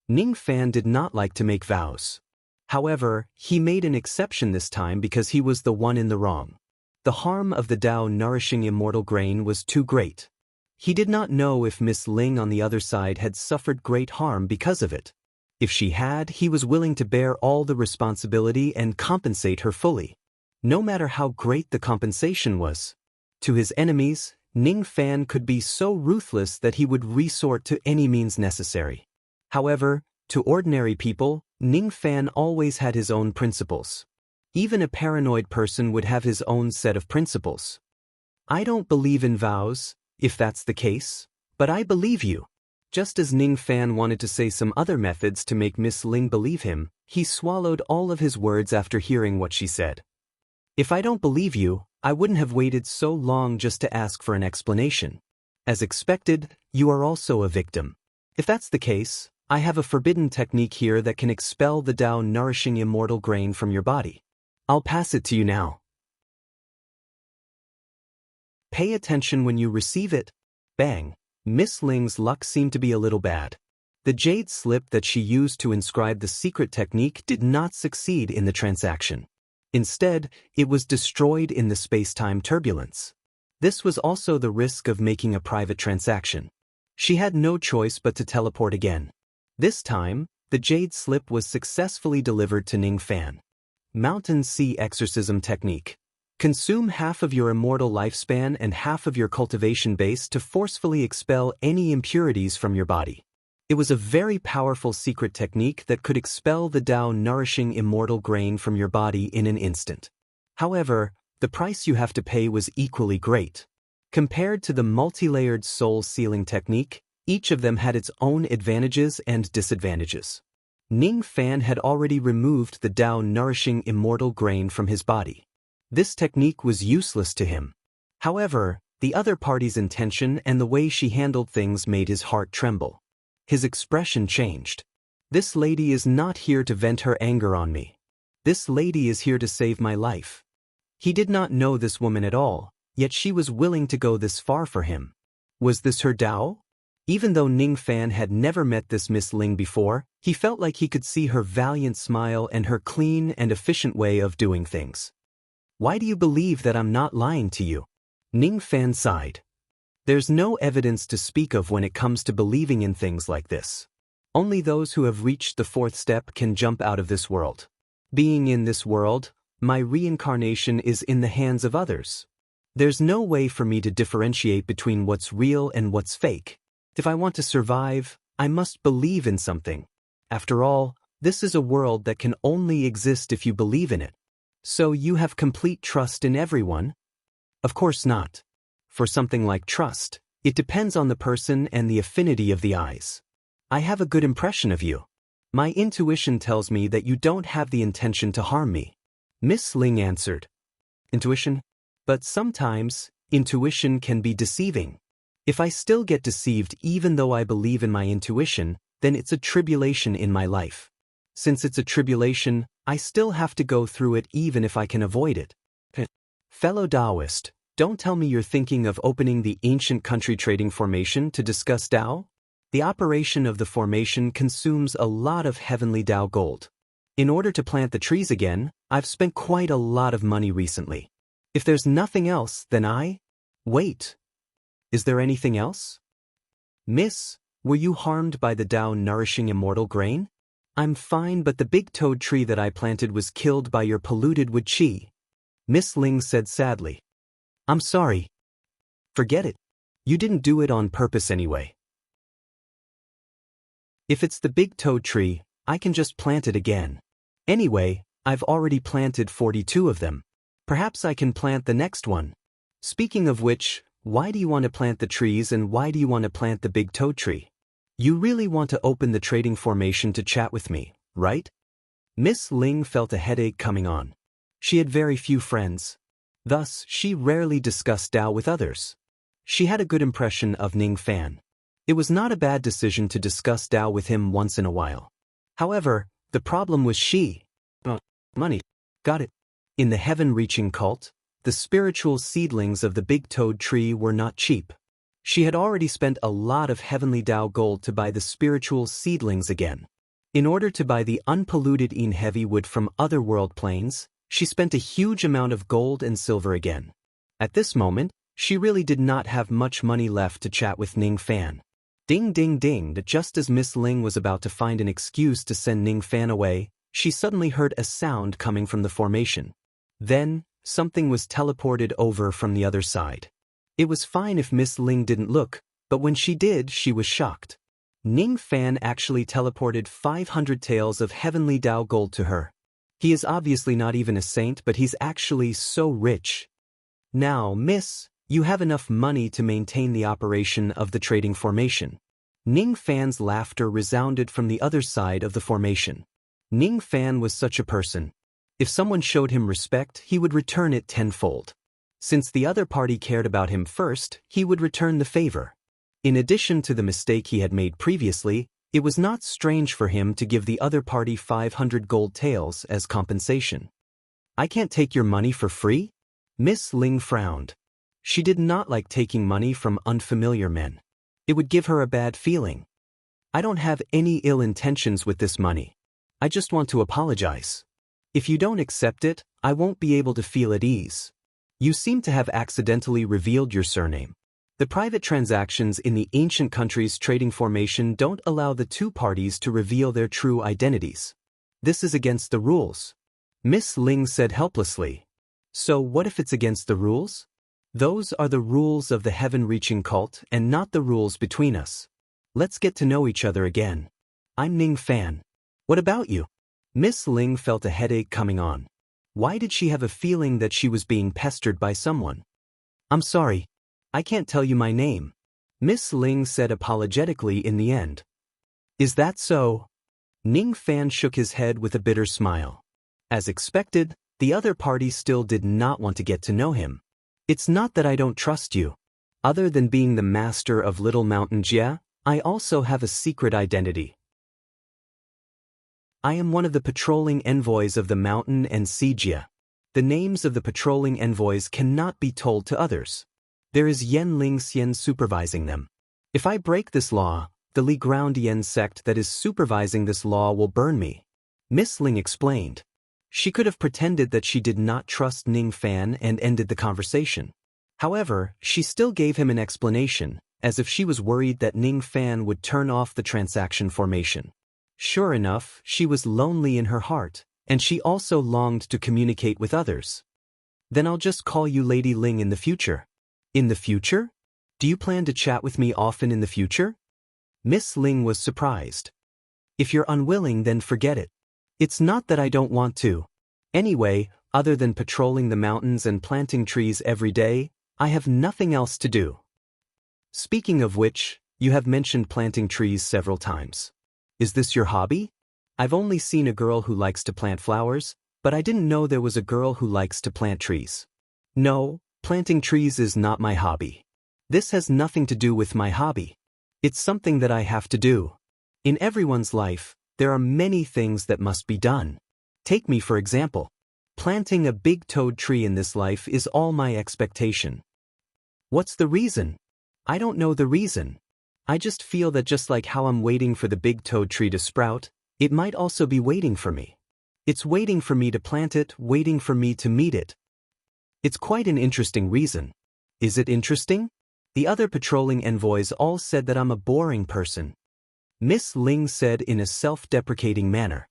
Ning Fan did not like to make vows. However, he made an exception this time because he was the one in the wrong. The harm of the Tao-nourishing immortal grain was too great. He did not know if Miss Ling on the other side had suffered great harm because of it. If she had, he was willing to bear all the responsibility and compensate her fully, no matter how great the compensation was. To his enemies, Ning Fan could be so ruthless that he would resort to any means necessary. However, to ordinary people, Ning Fan always had his own principles. Even a paranoid person would have his own set of principles. I don't believe in vows, if that's the case, but I believe you. Just as Ning Fan wanted to say some other methods to make Miss Ling believe him, he swallowed all of his words after hearing what she said. If I don't believe you, I wouldn't have waited so long just to ask for an explanation. As expected, you are also a victim. If that's the case, I have a forbidden technique here that can expel the Tao-nourishing immortal grain from your body. I'll pass it to you now. Pay attention when you receive it. Bang. Miss Ling's luck seemed to be a little bad. The jade slip that she used to inscribe the secret technique did not succeed in the transaction. Instead, it was destroyed in the space-time turbulence. This was also the risk of making a private transaction. She had no choice but to teleport again. This time, the jade slip was successfully delivered to Ning Fan. Mountain Sea Exorcism Technique. Consume half of your immortal lifespan and half of your cultivation base to forcefully expel any impurities from your body. It was a very powerful secret technique that could expel the Tao-nourishing immortal grain from your body in an instant. However, the price you have to pay was equally great. Compared to the multi-layered soul sealing technique, each of them had its own advantages and disadvantages. Ning Fan had already removed the Tao-nourishing immortal grain from his body. This technique was useless to him. However, the other party's intention and the way she handled things made his heart tremble. His expression changed. This lady is not here to vent her anger on me. This lady is here to save my life. He did not know this woman at all, yet she was willing to go this far for him. Was this her Tao? Even though Ning Fan had never met this Miss Ling before, he felt like he could see her valiant smile and her clean and efficient way of doing things. Why do you believe that I'm not lying to you? Ning Fan sighed. There's no evidence to speak of when it comes to believing in things like this. Only those who have reached the fourth step can jump out of this world. Being in this world, my reincarnation is in the hands of others. There's no way for me to differentiate between what's real and what's fake. If I want to survive, I must believe in something. After all, this is a world that can only exist if you believe in it. So you have complete trust in everyone? Of course not. For something like trust, it depends on the person and the affinity of the eyes. I have a good impression of you. My intuition tells me that you don't have the intention to harm me. Miss Ling answered. Intuition? But sometimes, intuition can be deceiving. If I still get deceived even though I believe in my intuition, then it's a tribulation in my life. Since it's a tribulation, I still have to go through it even if I can avoid it. Fellow Taoist, don't tell me you're thinking of opening the ancient country trading formation to discuss Tao? The operation of the formation consumes a lot of heavenly Tao gold. In order to plant the trees again, I've spent quite a lot of money recently. If there's nothing else, then Wait. Is there anything else? Miss, were you harmed by the Tao-nourishing immortal grain? I'm fine, but the big toad tree that I planted was killed by your polluted wood chi. Miss Ling said sadly. I'm sorry. Forget it. You didn't do it on purpose anyway. If it's the big toad tree, I can just plant it again. Anyway, I've already planted 42 of them. Perhaps I can plant the next one. Speaking of which, why do you want to plant the trees and why do you want to plant the big toad tree? You really want to open the trading formation to chat with me, right? Miss Ling felt a headache coming on. She had very few friends. Thus, she rarely discussed Tao with others. She had a good impression of Ning Fan. It was not a bad decision to discuss Tao with him once in a while. However, the problem was money. Got it. In the heaven-reaching cult, the spiritual seedlings of the big toad tree were not cheap. She had already spent a lot of heavenly Tao gold to buy the spiritual seedlings again. In order to buy the unpolluted heavy wood from other world planes, she spent a huge amount of gold and silver again. At this moment, she really did not have much money left to chat with Ning Fan. Ding ding ding, that just as Miss Ling was about to find an excuse to send Ning Fan away, she suddenly heard a sound coming from the formation. Then, something was teleported over from the other side. It was fine if Miss Ling didn't look, but when she did, she was shocked. Ning Fan actually teleported 500 taels of heavenly Tao gold to her. He is obviously not even a saint, but he's actually so rich. Now, miss, you have enough money to maintain the operation of the trading formation. Ning Fan's laughter resounded from the other side of the formation. Ning Fan was such a person. If someone showed him respect, he would return it tenfold. Since the other party cared about him first, he would return the favor. In addition to the mistake he had made previously, it was not strange for him to give the other party 500 gold taels as compensation. I can't take your money for free? Miss Ling frowned. She did not like taking money from unfamiliar men. It would give her a bad feeling. I don't have any ill intentions with this money. I just want to apologize. If you don't accept it, I won't be able to feel at ease. You seem to have accidentally revealed your surname. The private transactions in the ancient country's trading formation don't allow the two parties to reveal their true identities. This is against the rules. Miss Ling said helplessly. So what if it's against the rules? Those are the rules of the heaven-reaching cult and not the rules between us. Let's get to know each other again. I'm Ning Fan. What about you? Miss Ling felt a headache coming on. Why did she have a feeling that she was being pestered by someone? I'm sorry. I can't tell you my name. Miss Ling said apologetically in the end. Is that so? Ning Fan shook his head with a bitter smile. As expected, the other party still did not want to get to know him. It's not that I don't trust you. Other than being the master of Little Mountain Jia, I also have a secret identity. I am one of the patrolling envoys of the mountain and sea Jia. The names of the patrolling envoys cannot be told to others. There is Yen Ling Xian supervising them. If I break this law, the Li Ground Yen sect that is supervising this law will burn me. Miss Ling explained. She could have pretended that she did not trust Ning Fan and ended the conversation. However, she still gave him an explanation, as if she was worried that Ning Fan would turn off the transaction formation. Sure enough, she was lonely in her heart, and she also longed to communicate with others. Then I'll just call you Lady Ling in the future. In the future? Do you plan to chat with me often in the future? Miss Ling was surprised. If you're unwilling, then forget it. It's not that I don't want to. Anyway, other than patrolling the mountains and planting trees every day, I have nothing else to do. Speaking of which, you have mentioned planting trees several times. Is this your hobby? I've only seen a girl who likes to plant flowers, but I didn't know there was a girl who likes to plant trees. No, planting trees is not my hobby. This has nothing to do with my hobby. It's something that I have to do. In everyone's life, there are many things that must be done. Take me for example. Planting a big toad tree in this life is all my expectation. What's the reason? I don't know the reason. I just feel that just like how I'm waiting for the big toad tree to sprout, it might also be waiting for me. It's waiting for me to plant it, waiting for me to meet it. It's quite an interesting reason. Is it interesting? The other patrolling envoys all said that I'm a boring person. Miss Ling said in a self-deprecating manner.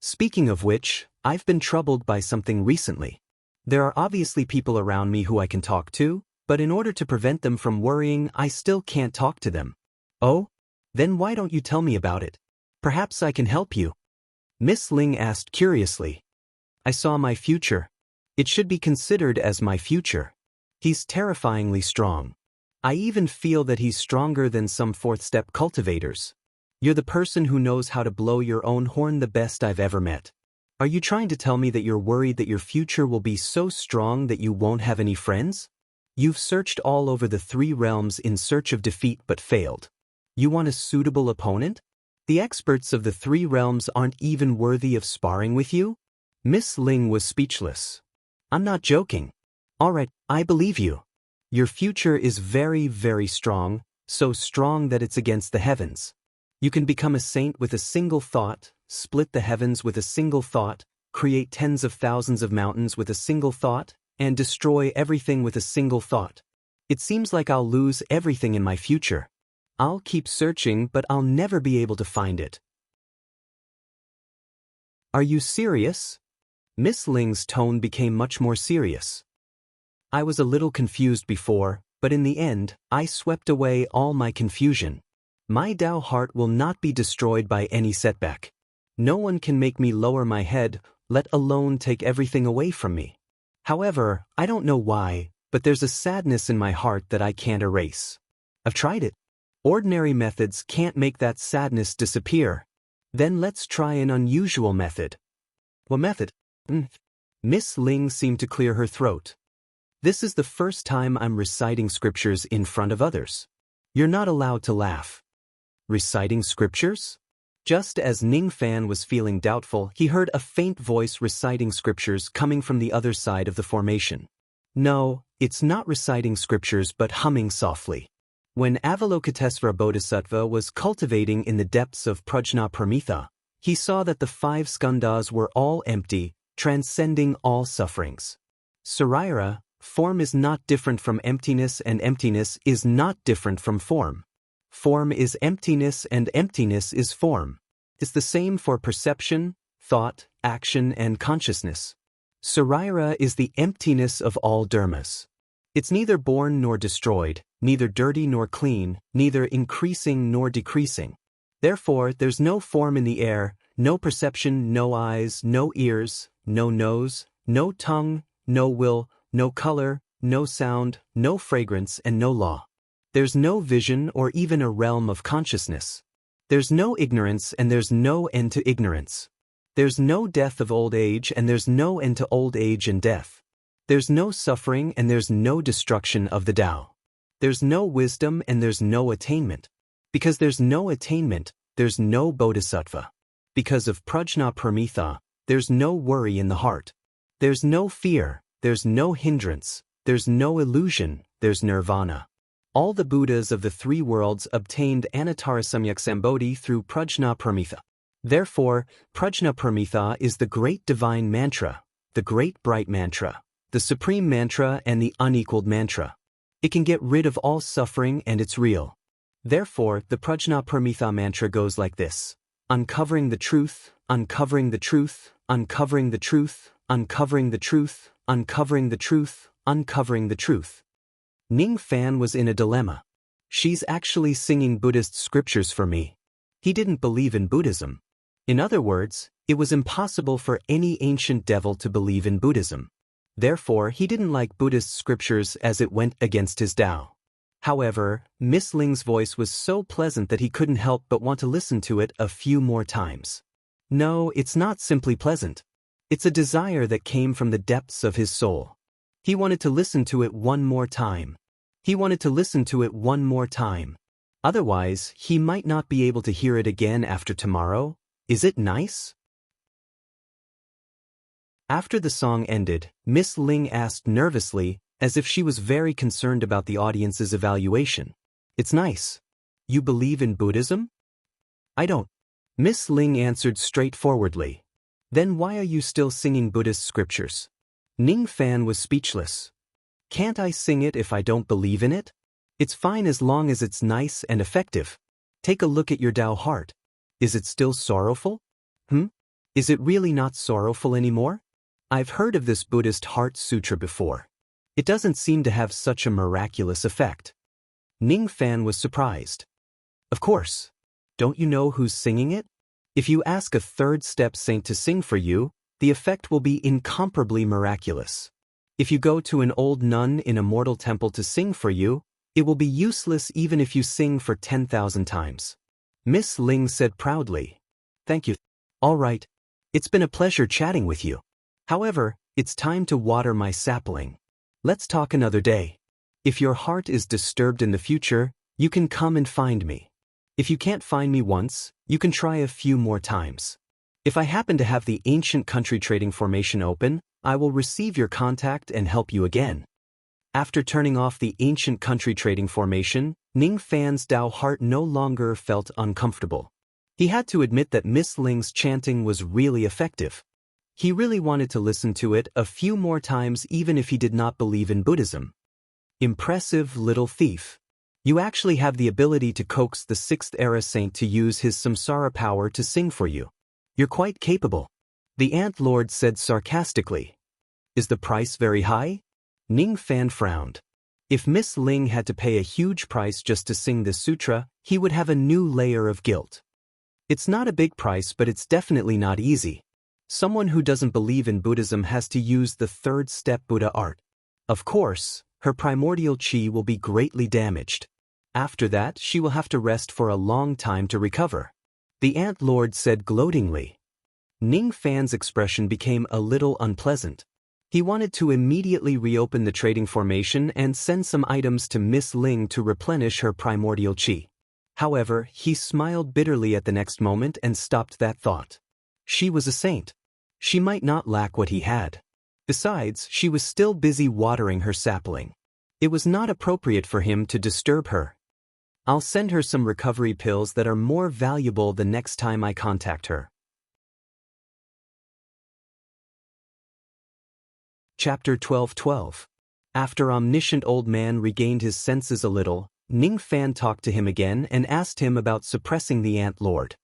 Speaking of which, I've been troubled by something recently. There are obviously people around me who I can talk to, but in order to prevent them from worrying, I still can't talk to them. Oh? Then why don't you tell me about it? Perhaps I can help you. Miss Ling asked curiously. I saw my future. It should be considered as my future. He's terrifyingly strong. I even feel that he's stronger than some fourth-step cultivators. You're the person who knows how to blow your own horn the best I've ever met. Are you trying to tell me that you're worried that your future will be so strong that you won't have any friends? You've searched all over the 3 realms in search of defeat but failed. You want a suitable opponent? The experts of the 3 realms aren't even worthy of sparring with you? Miss Ling was speechless. I'm not joking. Alright, I believe you. Your future is very, very strong, so strong that it's against the heavens. You can become a saint with a single thought, split the heavens with a single thought, create tens of thousands of mountains with a single thought, and destroy everything with a single thought. It seems like I'll lose everything in my future. I'll keep searching, but I'll never be able to find it. Are you serious? Miss Ling's tone became much more serious. I was a little confused before, but in the end, I swept away all my confusion. My Tao heart will not be destroyed by any setback. No one can make me lower my head, let alone take everything away from me. However, I don't know why, but there's a sadness in my heart that I can't erase. I've tried it. Ordinary methods can't make that sadness disappear. Then let's try an unusual method. What method? Miss Ling seemed to clear her throat. This is the first time I'm reciting scriptures in front of others. You're not allowed to laugh. Reciting scriptures? Just as Ning Fan was feeling doubtful, he heard a faint voice reciting scriptures coming from the other side of the formation. No, it's not reciting scriptures but humming softly. When Avalokitesvara Bodhisattva was cultivating in the depths of Prajna Paramitha, he saw that the 5 skandhas were all empty, transcending all sufferings. Saraira, form is not different from emptiness and emptiness is not different from form. Form is emptiness and emptiness is form. It's the same for perception, thought, action and consciousness. Saraira is the emptiness of all dharmas. It's neither born nor destroyed, neither dirty nor clean, neither increasing nor decreasing. Therefore, there's no form in the air, no perception, no eyes, no ears, no nose, no tongue, no will, no color, no sound, no fragrance, and no law. There's no vision or even a realm of consciousness. There's no ignorance and there's no end to ignorance. There's no death of old age and there's no end to old age and death. There's no suffering and there's no destruction of the Tao. There's no wisdom and there's no attainment. Because there's no attainment, there's no bodhisattva. Because of prajna paramitha, there's no worry in the heart. There's no fear, there's no hindrance, there's no illusion, there's nirvana. All the Buddhas of the three worlds obtained Anattarasamyaksambodhi through prajna paramitha. Therefore, prajna paramitha is the great divine mantra, the great bright mantra, the supreme mantra and the unequaled mantra. It can get rid of all suffering and it's real. Therefore, the prajna paramitha mantra goes like this: uncovering the truth, uncovering the truth, uncovering the truth, uncovering the truth, uncovering the truth, uncovering the truth. Ning Fan was in a dilemma. She's actually singing Buddhist scriptures for me. He didn't believe in Buddhism. In other words, it was impossible for any ancient devil to believe in Buddhism. Therefore, he didn't like Buddhist scriptures as it went against his Tao. However, Miss Ling's voice was so pleasant that he couldn't help but want to listen to it a few more times. No, it's not simply pleasant. It's a desire that came from the depths of his soul. He wanted to listen to it one more time. He wanted to listen to it one more time. Otherwise, he might not be able to hear it again after tomorrow. Is it nice? After the song ended, Miss Ling asked nervously, as if she was very concerned about the audience's evaluation. It's nice. You believe in Buddhism? I don't. Miss Ling answered straightforwardly. Then why are you still singing Buddhist scriptures? Ning Fan was speechless. Can't I sing it if I don't believe in it? It's fine as long as it's nice and effective. Take a look at your Tao heart. Is it still sorrowful? Is it really not sorrowful anymore? I've heard of this Buddhist heart sutra before. It doesn't seem to have such a miraculous effect. Ning Fan was surprised. Of course. Don't you know who's singing it? If you ask a third-step saint to sing for you, the effect will be incomparably miraculous. If you go to an old nun in a mortal temple to sing for you, it will be useless even if you sing for 10,000 times. Miss Ling said proudly. Thank you. All right. It's been a pleasure chatting with you. However, it's time to water my sapling. Let's talk another day. If your heart is disturbed in the future, you can come and find me. If you can't find me once, you can try a few more times. If I happen to have the ancient country trading formation open, I will receive your contact and help you again. After turning off the ancient country trading formation, Ning Fan's Tao heart no longer felt uncomfortable. He had to admit that Miss Ling's chanting was really effective. He really wanted to listen to it a few more times even if he did not believe in Buddhism. Impressive little thief. You actually have the ability to coax the 6th era saint to use his samsara power to sing for you. You're quite capable. The Ant Lord said sarcastically. Is the price very high? Ning Fan frowned. If Miss Ling had to pay a huge price just to sing this sutra, he would have a new layer of guilt. It's not a big price, but it's definitely not easy. Someone who doesn't believe in Buddhism has to use the third step Buddha art. Of course, her primordial chi will be greatly damaged. After that, she will have to rest for a long time to recover. The Ant Lord said gloatingly. Ning Fan's expression became a little unpleasant. He wanted to immediately reopen the trading formation and send some items to Miss Ling to replenish her primordial chi. However, he smiled bitterly at the next moment and stopped that thought. She was a saint. She might not lack what he had. Besides, she was still busy watering her sapling. It was not appropriate for him to disturb her. I'll send her some recovery pills that are more valuable the next time I contact her. Chapter 12:12. After Omniscient Old Man regained his senses a little, Ning Fan talked to him again and asked him about suppressing the Ant Lord.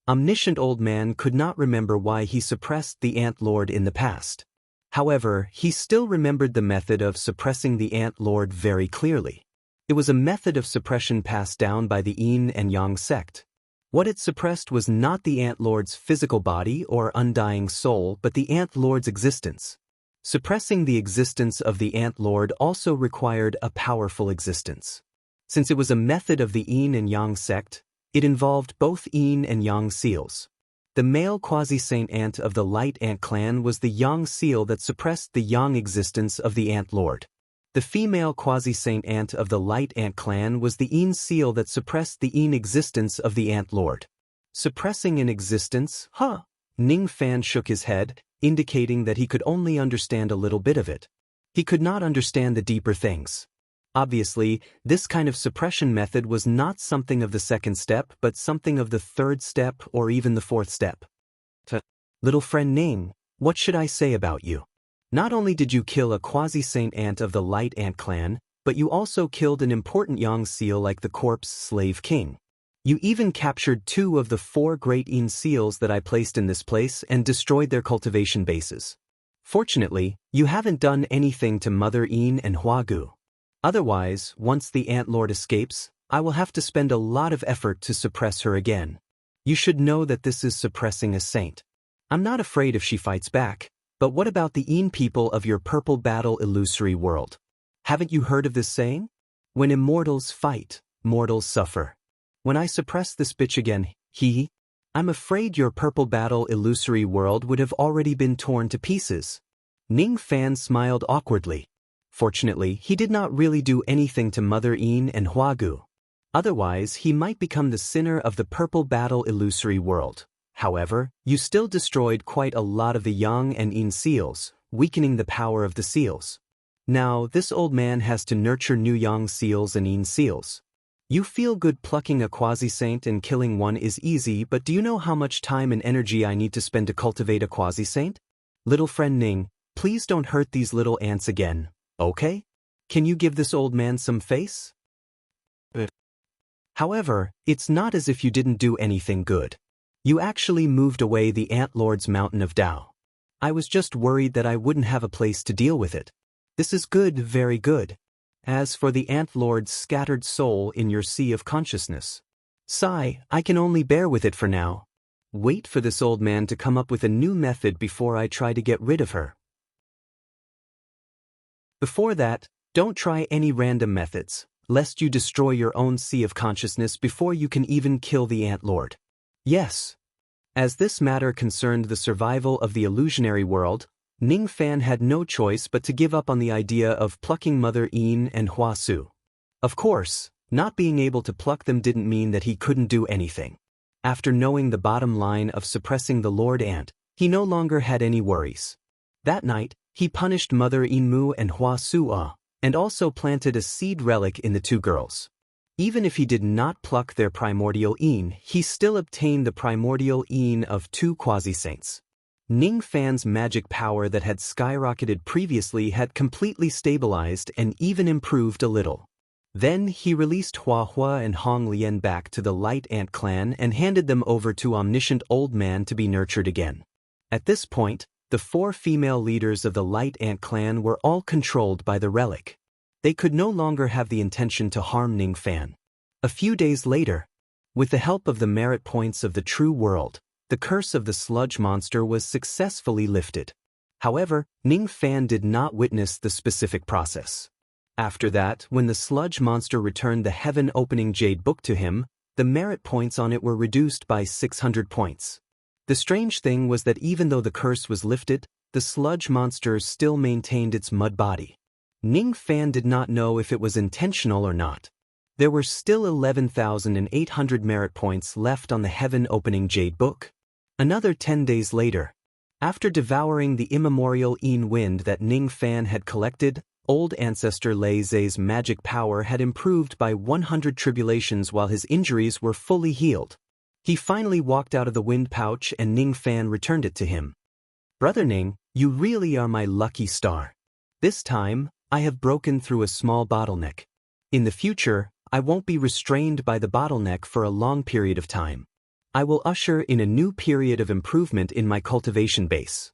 Omniscient Old Man could not remember why he suppressed the Ant Lord in the past. However, he still remembered the method of suppressing the Ant Lord very clearly. It was a method of suppression passed down by the Yin and Yang sect. What it suppressed was not the Ant Lord's physical body or undying soul but the Ant Lord's existence. Suppressing the existence of the Ant Lord also required a powerful existence. Since it was a method of the Yin and Yang sect, it involved both Yin and Yang seals. The male quasi-saint ant of the Light Ant clan was the Yang seal that suppressed the Yang existence of the Ant Lord. The female quasi-saint ant of the Light Ant clan was the Yin seal that suppressed the Yin existence of the Ant Lord. Suppressing an existence? Huh? Ning Fan shook his head, indicating that he could only understand a little bit of it. He could not understand the deeper things. Obviously, this kind of suppression method was not something of the second step but something of the third step or even the fourth step. Little friend Ning, what should I say about you? Not only did you kill a quasi-saint ant of the Light Ant clan, but you also killed an important Yang seal like the corpse slave king. You even captured 2 of the 4 great Yin seals that I placed in this place and destroyed their cultivation bases. Fortunately, you haven't done anything to Mother Yin and Huagu. Otherwise, once the Ant Lord escapes, I will have to spend a lot of effort to suppress her again. You should know that this is suppressing a saint. I'm not afraid if she fights back. But what about the Yin people of your purple battle illusory world? Haven't you heard of this saying? When immortals fight, mortals suffer. When I suppress this bitch again, I'm afraid your purple battle illusory world would have already been torn to pieces. Ning Fan smiled awkwardly. Fortunately, he did not really do anything to Mother Yin and Huagu. Otherwise, he might become the sinner of the purple battle illusory world. However, you still destroyed quite a lot of the Yang and Yin seals, weakening the power of the seals. Now, this old man has to nurture new Yang seals and Yin seals. You feel good plucking a quasi-saint and killing one is easy, but do you know how much time and energy I need to spend to cultivate a quasi-saint? Little friend Ning, please don't hurt these little ants again, okay? Can you give this old man some face? However, it's not as if you didn't do anything good. You actually moved away the Ant Lord's mountain of Tao. I was just worried that I wouldn't have a place to deal with it. This is good, very good. As for the Ant Lord's scattered soul in your sea of consciousness, sigh, I can only bear with it for now. Wait for this old man to come up with a new method before I try to get rid of her. Before that, don't try any random methods, lest you destroy your own sea of consciousness before you can even kill the Ant Lord. Yes. As this matter concerned the survival of the illusionary world, Ning Fan had no choice but to give up on the idea of plucking Mother Yin and Hua Su. Of course, not being able to pluck them didn't mean that he couldn't do anything. After knowing the bottom line of suppressing the Lord Ant, he no longer had any worries. That night, he punished Mother Yin Mu and Hua Su and also planted a seed relic in the 2 girls. Even if he did not pluck their primordial Yin, he still obtained the primordial Yin of 2 quasi-saints. Ning Fan's magic power that had skyrocketed previously had completely stabilized and even improved a little. Then he released Hua Hua and Hong Lian back to the Light Ant clan and handed them over to Omniscient Old Man to be nurtured again. At this point, the 4 female leaders of the Light Ant clan were all controlled by the relic. They could no longer have the intention to harm Ning Fan. A few days later, with the help of the merit points of the true world, the curse of the sludge monster was successfully lifted. However, Ning Fan did not witness the specific process. After that, when the sludge monster returned the heaven-opening jade book to him, the merit points on it were reduced by 600 points. The strange thing was that even though the curse was lifted, the sludge monster still maintained its mud body. Ning Fan did not know if it was intentional or not. There were still 11,800 merit points left on the heaven-opening jade book. Another 10 days later, after devouring the immemorial Yin wind that Ning Fan had collected, old ancestor Lei Zhe's magic power had improved by 100 tribulations while his injuries were fully healed. He finally walked out of the wind pouch and Ning Fan returned it to him. Brother Ning, you really are my lucky star. This time, I have broken through a small bottleneck. In the future, I won't be restrained by the bottleneck for a long period of time. I will usher in a new period of improvement in my cultivation base.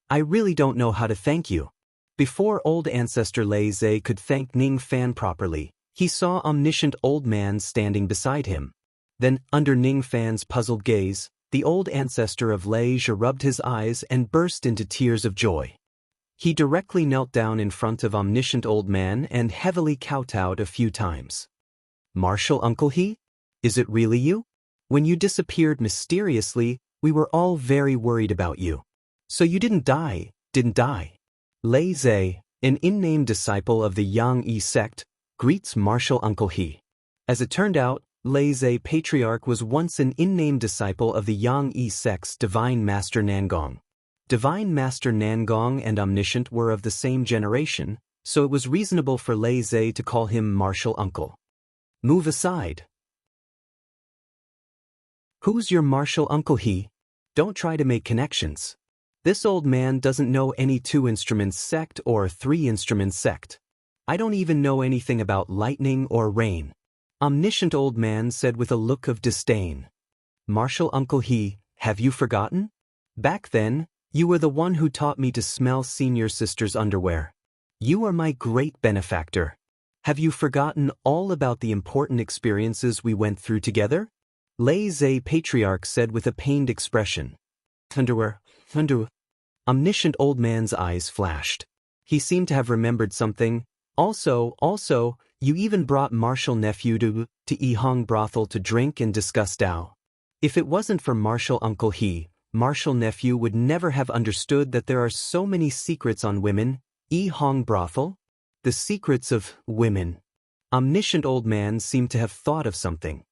I really don't know how to thank you. Before old ancestor Lei Zhe could thank Ning Fan properly, he saw omniscient old man standing beside him. Then, under Ning Fan's puzzled gaze, the old ancestor of Lei Zhe rubbed his eyes and burst into tears of joy. He directly knelt down in front of omniscient old man and heavily kowtowed a few times. Martial Uncle He? Is it really you? When you disappeared mysteriously, we were all very worried about you. So you didn't die? Lei Zhe, an unnamed disciple of the Yang Yi sect, greets Martial Uncle He. As it turned out, Lei Zhe Patriarch was once an unnamed disciple of the Yang Yi sect's Divine Master Nangong. Divine Master Nangong and Omniscient were of the same generation, so it was reasonable for Lei Zhe to call him Martial Uncle. Move aside. Who's your Martial Uncle He? Don't try to make connections. This old man doesn't know any 2-instruments sect or 3-instruments sect. I don't even know anything about lightning or rain. Omniscient old man said with a look of disdain. Martial Uncle He, have you forgotten? Back then, you were the one who taught me to smell senior sister's underwear. You are my great benefactor. Have you forgotten all about the important experiences we went through together? Lei Zhe Patriarch said with a pained expression. Underwear. Omniscient old man's eyes flashed. He seemed to have remembered something. Also, you even brought Martial Nephew to Yihong Brothel to drink and discuss Tao. If it wasn't for Martial Uncle He, Martial Nephew would never have understood that there are so many secrets on women. Yihong Brothel? The secrets of women. Omniscient old man seemed to have thought of something.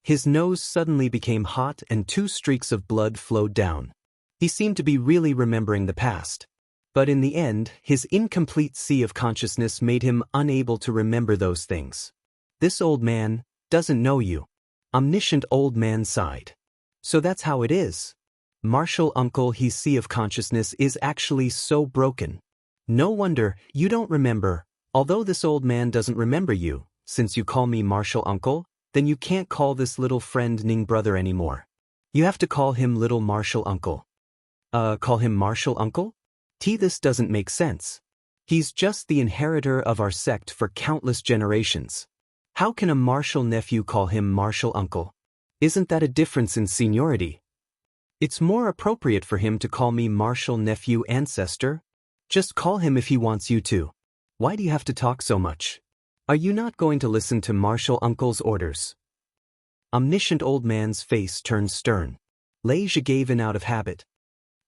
His nose suddenly became hot and 2 streaks of blood flowed down. He seemed to be really remembering the past. But in the end, his incomplete sea of consciousness made him unable to remember those things. This old man doesn't know you. Omniscient old man sighed. So that's how it is. Martial Uncle He's sea of consciousness is actually so broken. No wonder you don't remember. Although this old man doesn't remember you, since you call me Martial Uncle, then you can't call this little friend Ning brother anymore. You have to call him little Martial Uncle. Call him Martial Uncle? This doesn't make sense. He's just the inheritor of our sect for countless generations. How can a Martial Nephew call him Martial Uncle? Isn't that a difference in seniority? It's more appropriate for him to call me Martial Nephew Ancestor. Just call him if he wants you to. Why do you have to talk so much? Are you not going to listen to Martial Uncle's orders? Omniscient old man's face turned stern. Lei Zhe gave in out of habit.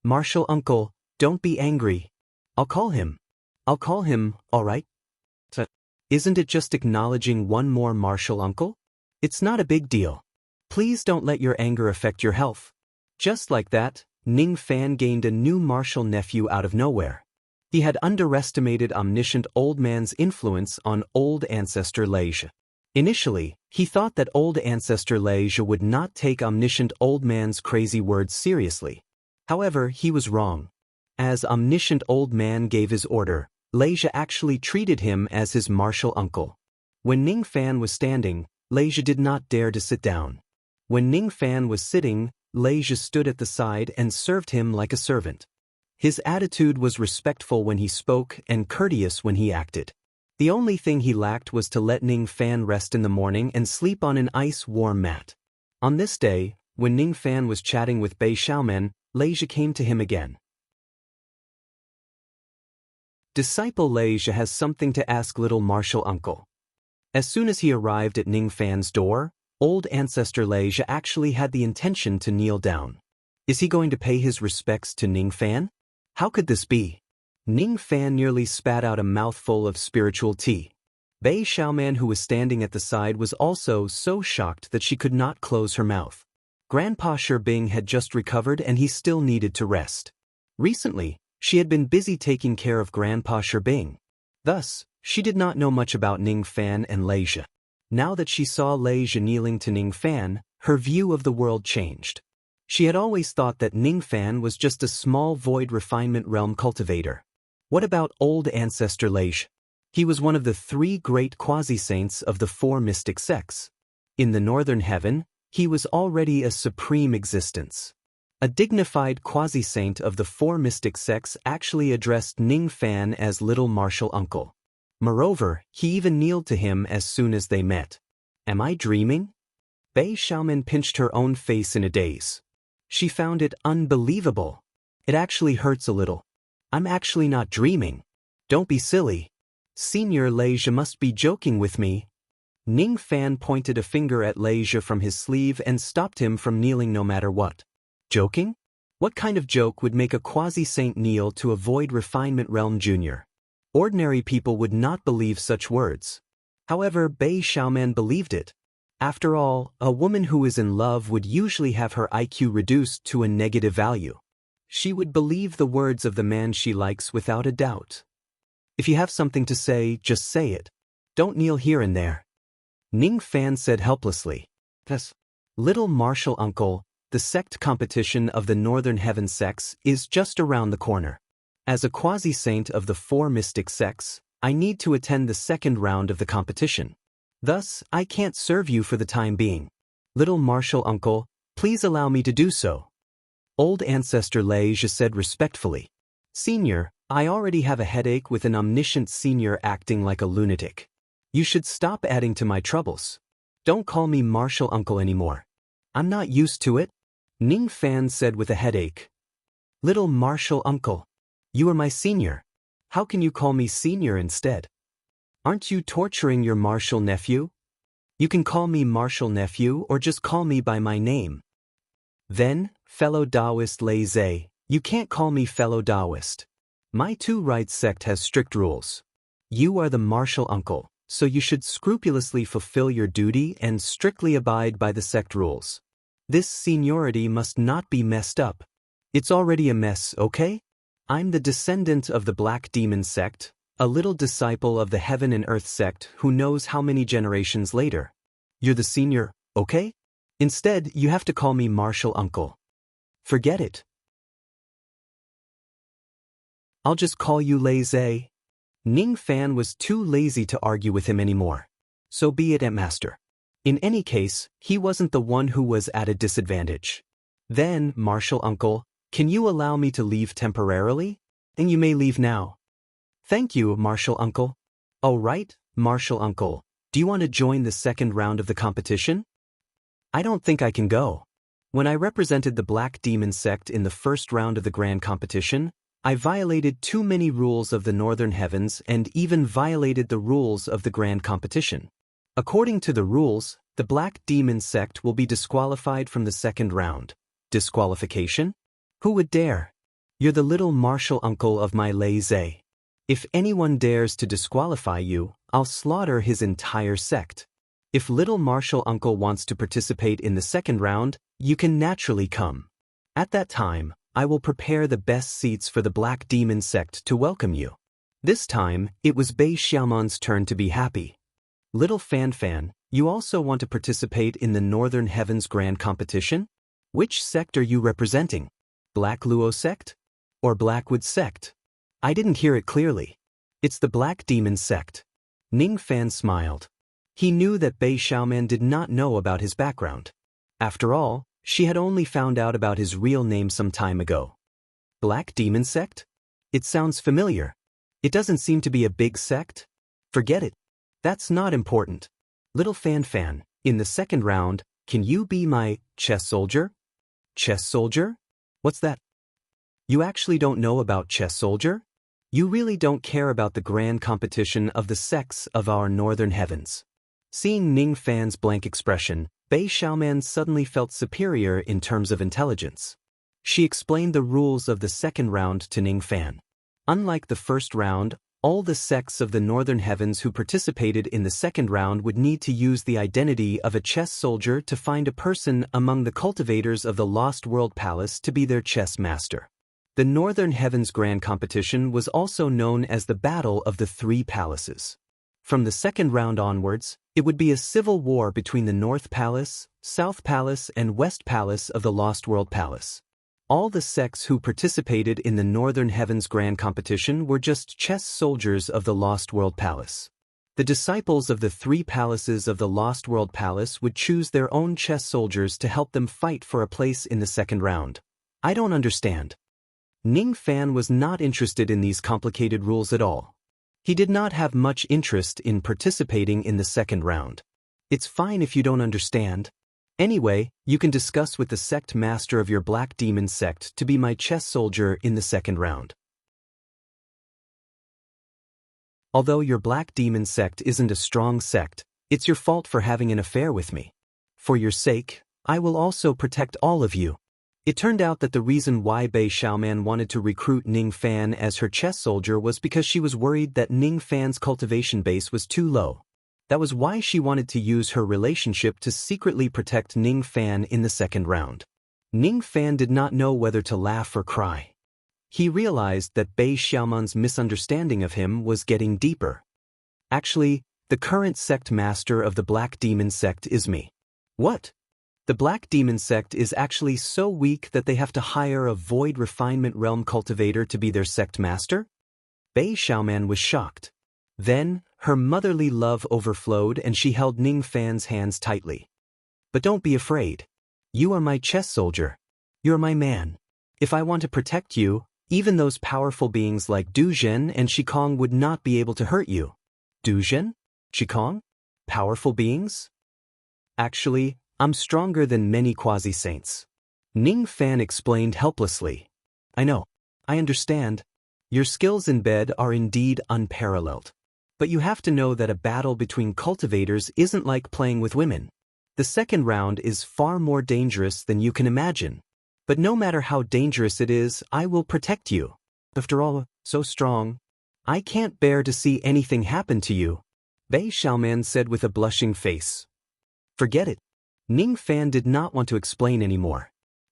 Martial Uncle, don't be angry. I'll call him, all right? Isn't it just acknowledging one more Martial Uncle? It's not a big deal. Please don't let your anger affect your health. Just like that, Ning Fan gained a new Martial Nephew out of nowhere. He had underestimated omniscient old man's influence on old ancestor Lei Zhe. Initially, he thought that old ancestor Lei Zhe would not take omniscient old man's crazy words seriously. However, he was wrong. As omniscient old man gave his order, Lei Zhe actually treated him as his Martial Uncle. When Ning Fan was standing, Lei Zhe did not dare to sit down. When Ning Fan was sitting, Lei Zhe stood at the side and served him like a servant. His attitude was respectful when he spoke and courteous when he acted. The only thing he lacked was to let Ning Fan rest in the morning and sleep on an ice-warm mat. On this day, when Ning Fan was chatting with Bei Xiaomen, Lei Zhe came to him again. Disciple Lei Zhe has something to ask little Martial Uncle. As soon as he arrived at Ning Fan's door, old ancestor Lei Zhe actually had the intention to kneel down. Is he going to pay his respects to Ning Fan? How could this be? Ning Fan nearly spat out a mouthful of spiritual tea. Bei Xiaoman, who was standing at the side, was also so shocked that she could not close her mouth. Grandpa Bing had just recovered and he still needed to rest. Recently, she had been busy taking care of Grandpa Bing. Thus, she did not know much about Ning Fan and Lei Zhe. Now that she saw Lei Zhe kneeling to Ning Fan, her view of the world changed. She had always thought that Ning Fan was just a small void refinement realm cultivator. What about old ancestor Lei Zhe? He was one of the 3 great quasi-saints of the 4 mystic sects. In the northern heaven, he was already a supreme existence. A dignified quasi-saint of the four mystic sects actually addressed Ning Fan as little martial uncle. Moreover, he even kneeled to him as soon as they met. Am I dreaming? Bei Xiaoman pinched her own face in a daze. She found it unbelievable. It actually hurts a little. I'm actually not dreaming. Don't be silly. Senior Lei Zhe must be joking with me. Ning Fan pointed a finger at Lei Zhe from his sleeve and stopped him from kneeling no matter what. Joking? What kind of joke would make a quasi-saint kneel to avoid Refinement Realm Jr.? Ordinary people would not believe such words. However, Bei Xiaoman believed it. After all, a woman who is in love would usually have her IQ reduced to a negative value. She would believe the words of the man she likes without a doubt. If you have something to say, just say it. Don't kneel here and there. Ning Fan said helplessly. Thus, little martial uncle, the sect competition of the Northern Heaven sects is just around the corner. As a quasi-saint of the four mystic sects, I need to attend the second round of the competition. Thus, I can't serve you for the time being. Little martial uncle, please allow me to do so. Old ancestor Lei Zhe said respectfully. Senior, I already have a headache with an omniscient senior acting like a lunatic. You should stop adding to my troubles. Don't call me martial uncle anymore. I'm not used to it. Ning Fan said with a headache. Little martial uncle. You are my senior. How can you call me senior instead? Aren't you torturing your martial nephew? You can call me martial nephew or just call me by my name. Then, fellow Taoist Lei Zhe, you can't call me fellow Taoist. My Two Rights sect has strict rules. You are the martial uncle, so you should scrupulously fulfill your duty and strictly abide by the sect rules. This seniority must not be messed up. It's already a mess, okay? I'm the descendant of the Black Demon sect, a little disciple of the Heaven and Earth sect who knows how many generations later. You're the senior, okay? Instead, you have to call me martial uncle. Forget it. I'll just call you Lei Zhe. Ning Fan was too lazy to argue with him anymore. So be it, master. In any case, he wasn't the one who was at a disadvantage. Then, martial uncle, can you allow me to leave temporarily? And you may leave now. Thank you, martial uncle. Oh right, martial uncle, do you want to join the second round of the competition? I don't think I can go. When I represented the Black Demon sect in the first round of the grand competition, I violated too many rules of the Northern Heavens and even violated the rules of the grand competition. According to the rules, the Black Demon sect will be disqualified from the second round. Disqualification? Who would dare? You're the little martial uncle of my Lei Zhe. If anyone dares to disqualify you, I'll slaughter his entire sect. If little martial uncle wants to participate in the second round, you can naturally come. At that time, I will prepare the best seats for the Black Demon sect to welcome you. This time, it was Bei Xiaoman's turn to be happy. Little Fan, you also want to participate in the Northern Heavens Grand Competition? Which sect are you representing? Black Luo sect? Or Blackwood sect? I didn't hear it clearly. It's the Black Demon sect. Ning Fan smiled. He knew that Bei Xiaoman did not know about his background. After all, she had only found out about his real name some time ago. Black Demon sect? It sounds familiar. It doesn't seem to be a big sect. Forget it. That's not important. Little Fan, in the second round, can you be my chess soldier? Chess soldier? What's that? You actually don't know about chess soldier? You really don't care about the grand competition of the sects of our Northern Heavens. Seeing Ning Fan's blank expression, Bei Xiaoman suddenly felt superior in terms of intelligence. She explained the rules of the second round to Ning Fan. Unlike the first round, all the sects of the Northern Heavens who participated in the second round would need to use the identity of a chess soldier to find a person among the cultivators of the Lost World Palace to be their chess master. The Northern Heavens Grand Competition was also known as the Battle of the Three Palaces. From the second round onwards, it would be a civil war between the North Palace, South Palace, and West Palace of the Lost World Palace. All the sects who participated in the Northern Heavens Grand Competition were just chess soldiers of the Lost World Palace. The disciples of the three palaces of the Lost World Palace would choose their own chess soldiers to help them fight for a place in the second round. I don't understand. Ning Fan was not interested in these complicated rules at all. He did not have much interest in participating in the second round. It's fine if you don't understand. Anyway, you can discuss with the sect master of your Black Demon sect to be my chess soldier in the second round. Although your Black Demon sect isn't a strong sect, it's your fault for having an affair with me. For your sake, I will also protect all of you. It turned out that the reason why Bei Xiaoman wanted to recruit Ning Fan as her chess soldier was because she was worried that Ning Fan's cultivation base was too low. That was why she wanted to use her relationship to secretly protect Ning Fan in the second round. Ning Fan did not know whether to laugh or cry. He realized that Bei Xiaoman's misunderstanding of him was getting deeper. Actually, the current sect master of the Black Demon sect is me. What? The Black Demon sect is actually so weak that they have to hire a Void Refinement Realm cultivator to be their sect master? Bei Xiaoman was shocked. Then, her motherly love overflowed and she held Ning Fan's hands tightly. But don't be afraid. You are my chess soldier. You're my man. If I want to protect you, even those powerful beings like Du Zhen and Shikong would not be able to hurt you. Du Zhen? Shikong? Powerful beings? Actually, I'm stronger than many quasi-saints. Ning Fan explained helplessly. I know. I understand. Your skills in bed are indeed unparalleled. But you have to know that a battle between cultivators isn't like playing with women. The second round is far more dangerous than you can imagine. But no matter how dangerous it is, I will protect you. After all, so strong. I can't bear to see anything happen to you, Bei Xiaoman said with a blushing face. Forget it. Ning Fan did not want to explain anymore.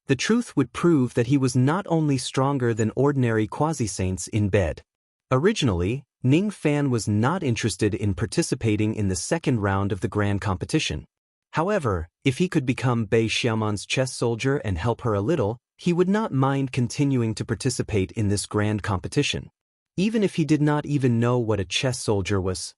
The truth would prove that he was not only stronger than ordinary quasi-saints in bed. Originally, Ning Fan was not interested in participating in the second round of the grand competition. However, if he could become Bei Xiaoman's chess soldier and help her a little, he would not mind continuing to participate in this grand competition. Even if he did not even know what a chess soldier was.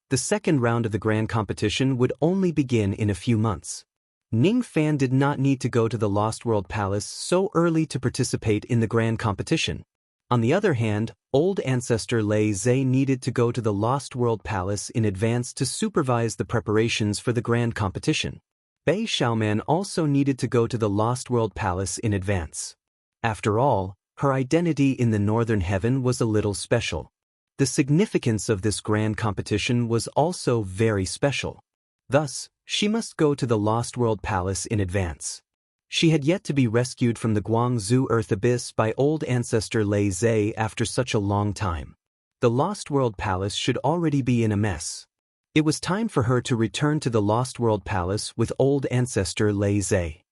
The second round of the grand competition would only begin in a few months. Ning Fan did not need to go to the Lost World Palace so early to participate in the grand competition. On the other hand, old ancestor Lei Zhe needed to go to the Lost World Palace in advance to supervise the preparations for the grand competition. Bei Xiaoman also needed to go to the Lost World Palace in advance. After all, her identity in the Northern Heaven was a little special. The significance of this grand competition was also very special. Thus, she must go to the Lost World Palace in advance. She had yet to be rescued from the Guangzhou Earth Abyss by old ancestor Lei Zhe after such a long time. The Lost World Palace should already be in a mess. It was time for her to return to the Lost World Palace with old ancestor Lei Zhe.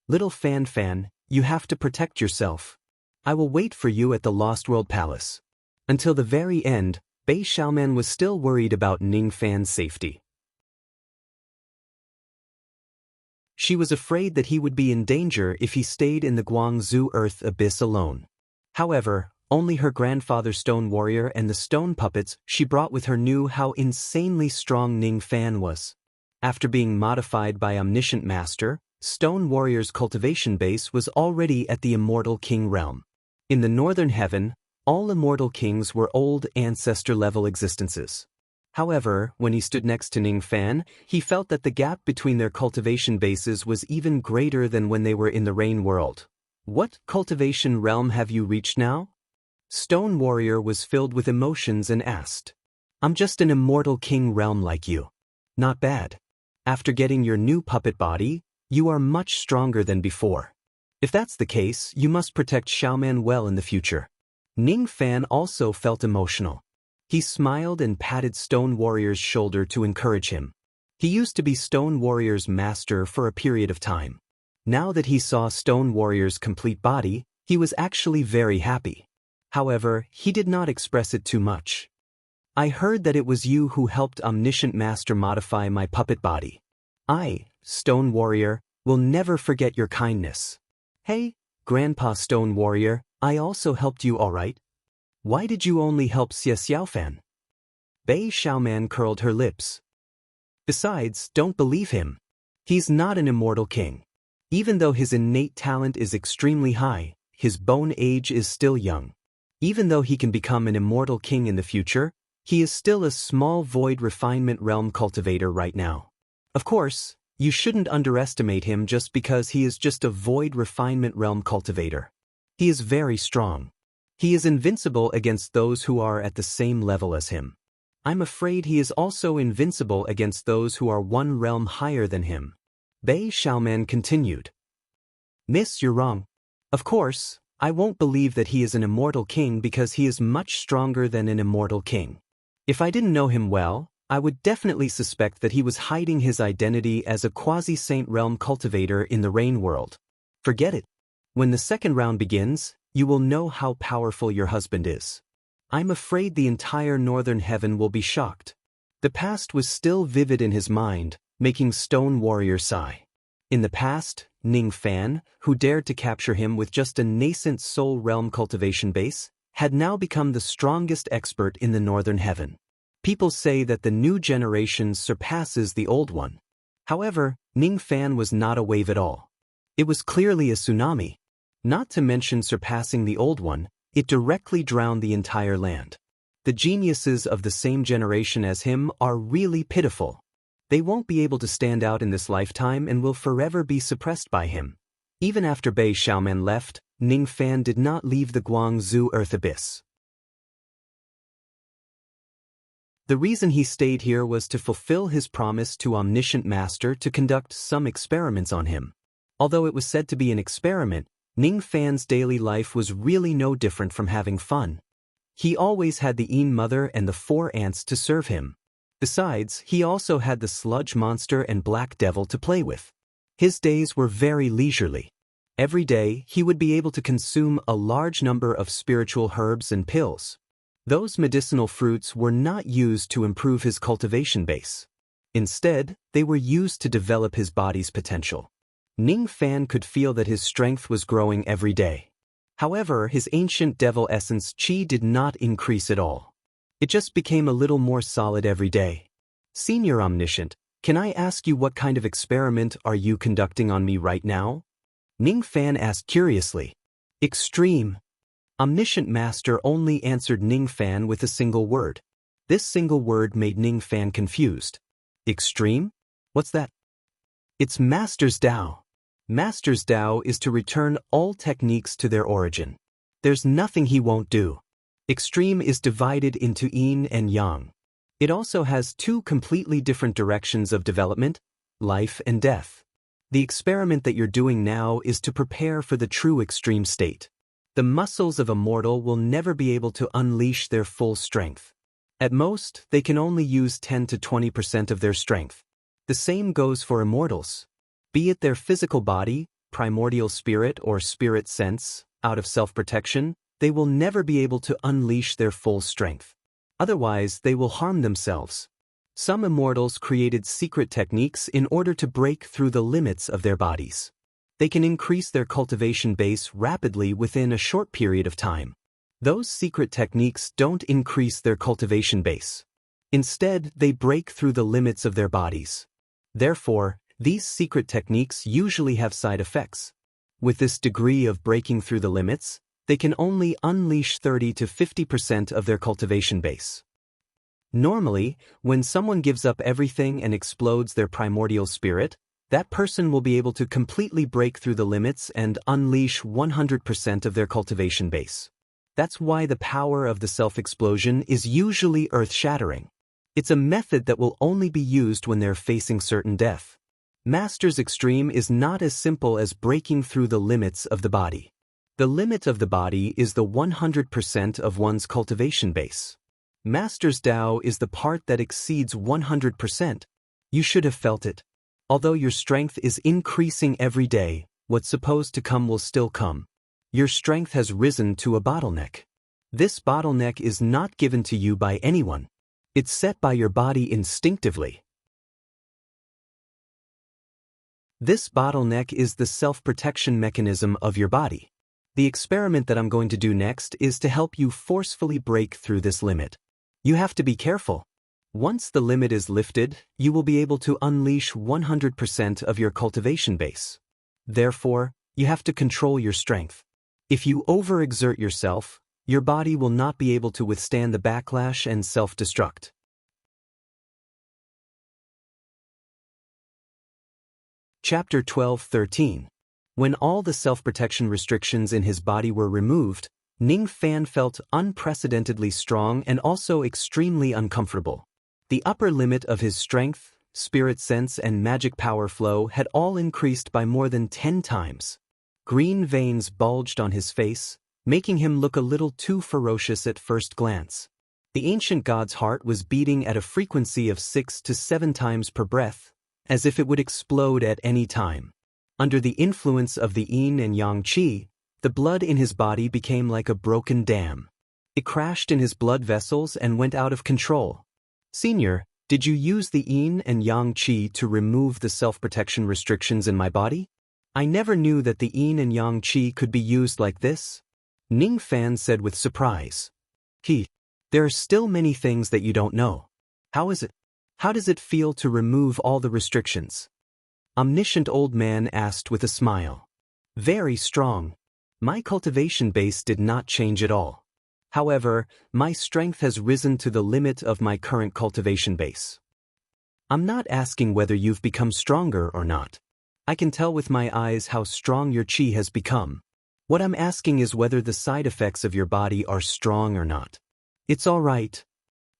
Little Fan Fan, you have to protect yourself. I will wait for you at the Lost World Palace. Until the very end, Bei Xiaoman was still worried about Ning Fan's safety. She was afraid that he would be in danger if he stayed in the Guangzhou Earth Abyss alone. However, only her grandfather Stone Warrior and the stone puppets she brought with her knew how insanely strong Ning Fan was. After being modified by Omniscient Master, Stone Warrior's cultivation base was already at the Immortal King realm. In the Northern Heaven, all immortal kings were old ancestor-level existences. However, when he stood next to Ning Fan, he felt that the gap between their cultivation bases was even greater than when they were in the Rain World. What cultivation realm have you reached now? Stone Warrior was filled with emotions and asked. I'm just an immortal king realm like you. Not bad. After getting your new puppet body, you are much stronger than before. If that's the case, you must protect Xiaoman well in the future. Ning Fan also felt emotional. He smiled and patted Stone Warrior's shoulder to encourage him. He used to be Stone Warrior's master for a period of time. Now that he saw Stone Warrior's complete body, he was actually very happy. However, he did not express it too much. I heard that it was you who helped Omniscient Master modify my puppet body. I, Stone Warrior, will never forget your kindness. Hey, Grandpa Stone Warrior, I also helped you all right? Why did you only help Xie Xiaofan? Bei Xiaoman curled her lips. Besides, don't believe him. He's not an immortal king. Even though his innate talent is extremely high, his bone age is still young. Even though he can become an immortal king in the future, he is still a small void refinement realm cultivator right now. Of course, you shouldn't underestimate him just because he is just a void refinement realm cultivator. He is very strong. He is invincible against those who are at the same level as him. I'm afraid he is also invincible against those who are one realm higher than him. Bei Xiaoman continued. Miss, you're wrong. Of course, I won't believe that he is an immortal king because he is much stronger than an immortal king. If I didn't know him well, I would definitely suspect that he was hiding his identity as a quasi-saint realm cultivator in the Rain world. Forget it. When the second round begins, you will know how powerful your husband is. I'm afraid the entire northern heaven will be shocked. The past was still vivid in his mind, making Stone Warrior sigh. In the past, Ning Fan, who dared to capture him with just a nascent soul realm cultivation base, had now become the strongest expert in the northern heaven. People say that the new generation surpasses the old one. However, Ning Fan was not a wave at all. It was clearly a tsunami. Not to mention surpassing the old one, it directly drowned the entire land. The geniuses of the same generation as him are really pitiful. They won't be able to stand out in this lifetime and will forever be suppressed by him. Even after Bei Xiaoman left, Ning Fan did not leave the Guangzhou Earth Abyss. The reason he stayed here was to fulfill his promise to Omniscient Master to conduct some experiments on him. Although it was said to be an experiment, Ning Fan's daily life was really no different from having fun. He always had the Yin Mother and the 4 ants to serve him. Besides, he also had the Sludge Monster and Black Devil to play with. His days were very leisurely. Every day, he would be able to consume a large number of spiritual herbs and pills. Those medicinal fruits were not used to improve his cultivation base. Instead, they were used to develop his body's potential. Ning Fan could feel that his strength was growing every day. However, his ancient devil essence qi did not increase at all. It just became a little more solid every day. Senior Omniscient, can I ask you what kind of experiment are you conducting on me right now? Ning Fan asked curiously. Extreme. Omniscient Master only answered Ning Fan with a single word. This single word made Ning Fan confused. Extreme? What's that? It's Master's Dao. Master's Dao is to return all techniques to their origin. There's nothing he won't do. Extreme is divided into Yin and Yang. It also has 2 completely different directions of development, life and death. The experiment that you're doing now is to prepare for the true extreme state. The muscles of a mortal will never be able to unleash their full strength. At most, they can only use 10 to 20% of their strength. The same goes for immortals. Be it their physical body, primordial spirit or spirit sense, out of self-protection, they will never be able to unleash their full strength. Otherwise, they will harm themselves. Some immortals created secret techniques in order to break through the limits of their bodies. They can increase their cultivation base rapidly within a short period of time. Those secret techniques don't increase their cultivation base. Instead, they break through the limits of their bodies. Therefore, these secret techniques usually have side effects. With this degree of breaking through the limits, they can only unleash 30 to 50% of their cultivation base. Normally, when someone gives up everything and explodes their primordial spirit, that person will be able to completely break through the limits and unleash 100% of their cultivation base. That's why the power of the self-explosion is usually earth-shattering. It's a method that will only be used when they're facing certain death. Master's Extreme is not as simple as breaking through the limits of the body. The limit of the body is the 100% of one's cultivation base. Master's Dao is the part that exceeds 100%. You should have felt it. Although your strength is increasing every day, what's supposed to come will still come. Your strength has risen to a bottleneck. This bottleneck is not given to you by anyone. It's set by your body instinctively. This bottleneck is the self-protection mechanism of your body. The experiment that I'm going to do next is to help you forcefully break through this limit. You have to be careful. Once the limit is lifted, you will be able to unleash 100% of your cultivation base. Therefore, you have to control your strength. If you overexert yourself, your body will not be able to withstand the backlash and self-destruct. Chapter 12:13. When all the self-protection restrictions in his body were removed, Ning Fan felt unprecedentedly strong and also extremely uncomfortable. The upper limit of his strength, spirit sense and magic power flow had all increased by more than 10 times. Green veins bulged on his face, making him look a little too ferocious at first glance. The ancient god's heart was beating at a frequency of 6 to 7 times per breath, as if it would explode at any time. Under the influence of the yin and yang qi, the blood in his body became like a broken dam. It crashed in his blood vessels and went out of control. Senior, did you use the yin and yang qi to remove the self-protection restrictions in my body? I never knew that the yin and yang qi could be used like this, Ning Fan said with surprise. There are still many things that you don't know. How does it feel to remove all the restrictions? Omniscient old man asked with a smile. Very strong. My cultivation base did not change at all. However, my strength has risen to the limit of my current cultivation base. I'm not asking whether you've become stronger or not. I can tell with my eyes how strong your qi has become. What I'm asking is whether the side effects of your body are strong or not. It's all right.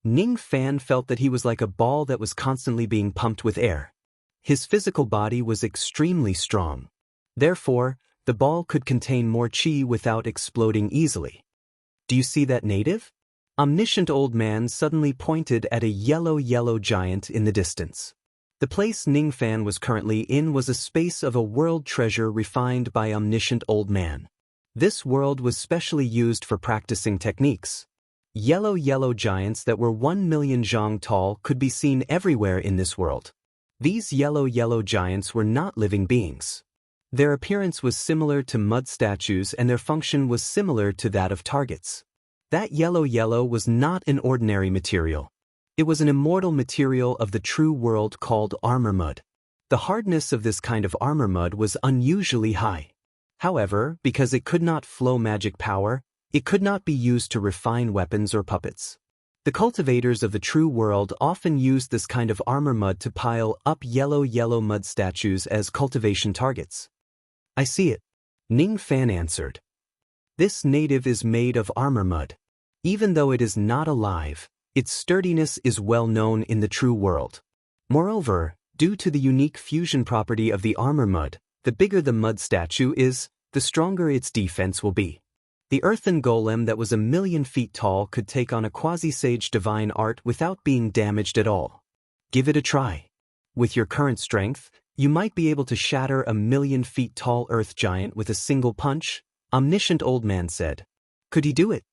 Ning Fan felt that he was like a ball that was constantly being pumped with air. His physical body was extremely strong. Therefore, the ball could contain more qi without exploding easily. Do you see that native? Omniscient old man suddenly pointed at a yellow giant in the distance. The place Ning Fan was currently in was a space of a world treasure refined by omniscient old man. This world was specially used for practicing techniques. Yellow giants that were 1 million zhang tall could be seen everywhere in this world. These yellow giants were not living beings. Their appearance was similar to mud statues and their function was similar to that of targets. That yellow was not an ordinary material. It was an immortal material of the true world called armor mud. The hardness of this kind of armor mud was unusually high. However, because it could not flow magic power, it could not be used to refine weapons or puppets. The cultivators of the true world often used this kind of armor mud to pile up yellow mud statues as cultivation targets. I see it, Ning Fan answered. This native is made of armor mud. Even though it is not alive, its sturdiness is well known in the true world. Moreover, due to the unique fusion property of the armor mud, the bigger the mud statue is, the stronger its defense will be. The earthen golem that was 1 million feet tall could take on a quasi-sage divine art without being damaged at all. Give it a try. With your current strength, you might be able to shatter 1 million feet tall earth giant with a single punch, omniscient old man said. Could he do it?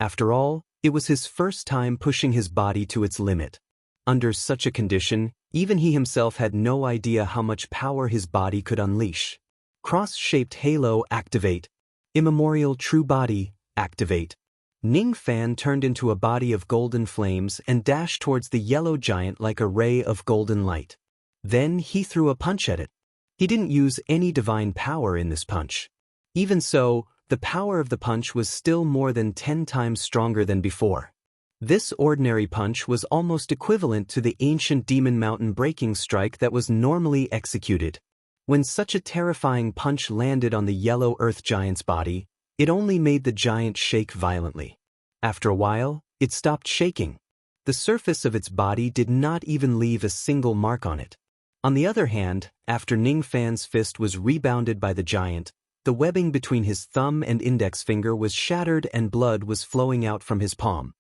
After all, it was his first time pushing his body to its limit. Under such a condition, even he himself had no idea how much power his body could unleash. Cross-shaped halo activate. Immemorial true body activate. Ning Fan turned into a body of golden flames and dashed towards the yellow giant like a ray of golden light. Then he threw a punch at it. He didn't use any divine power in this punch. Even so, the power of the punch was still more than 10 times stronger than before. This ordinary punch was almost equivalent to the ancient demon mountain breaking strike that was normally executed. When such a terrifying punch landed on the yellow earth giant's body, it only made the giant shake violently. After a while, it stopped shaking. The surface of its body did not even leave a single mark on it. On the other hand, after Ning Fan's fist was rebounded by the giant, the webbing between his thumb and index finger was shattered and blood was flowing out from his palm.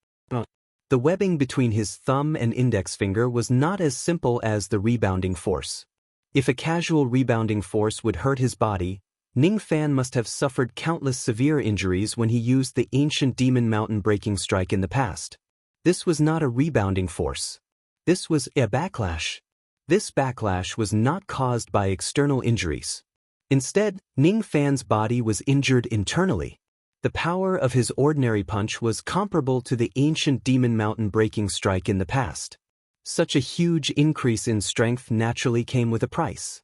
The webbing between his thumb and index finger was not as simple as the rebounding force. If a casual rebounding force would hurt his body, Ning Fan must have suffered countless severe injuries when he used the ancient demon mountain breaking strike in the past. This was not a rebounding force. This was a backlash. This backlash was not caused by external injuries. Instead, Ning Fan's body was injured internally. The power of his ordinary punch was comparable to the ancient demon mountain breaking strike in the past. Such a huge increase in strength naturally came with a price.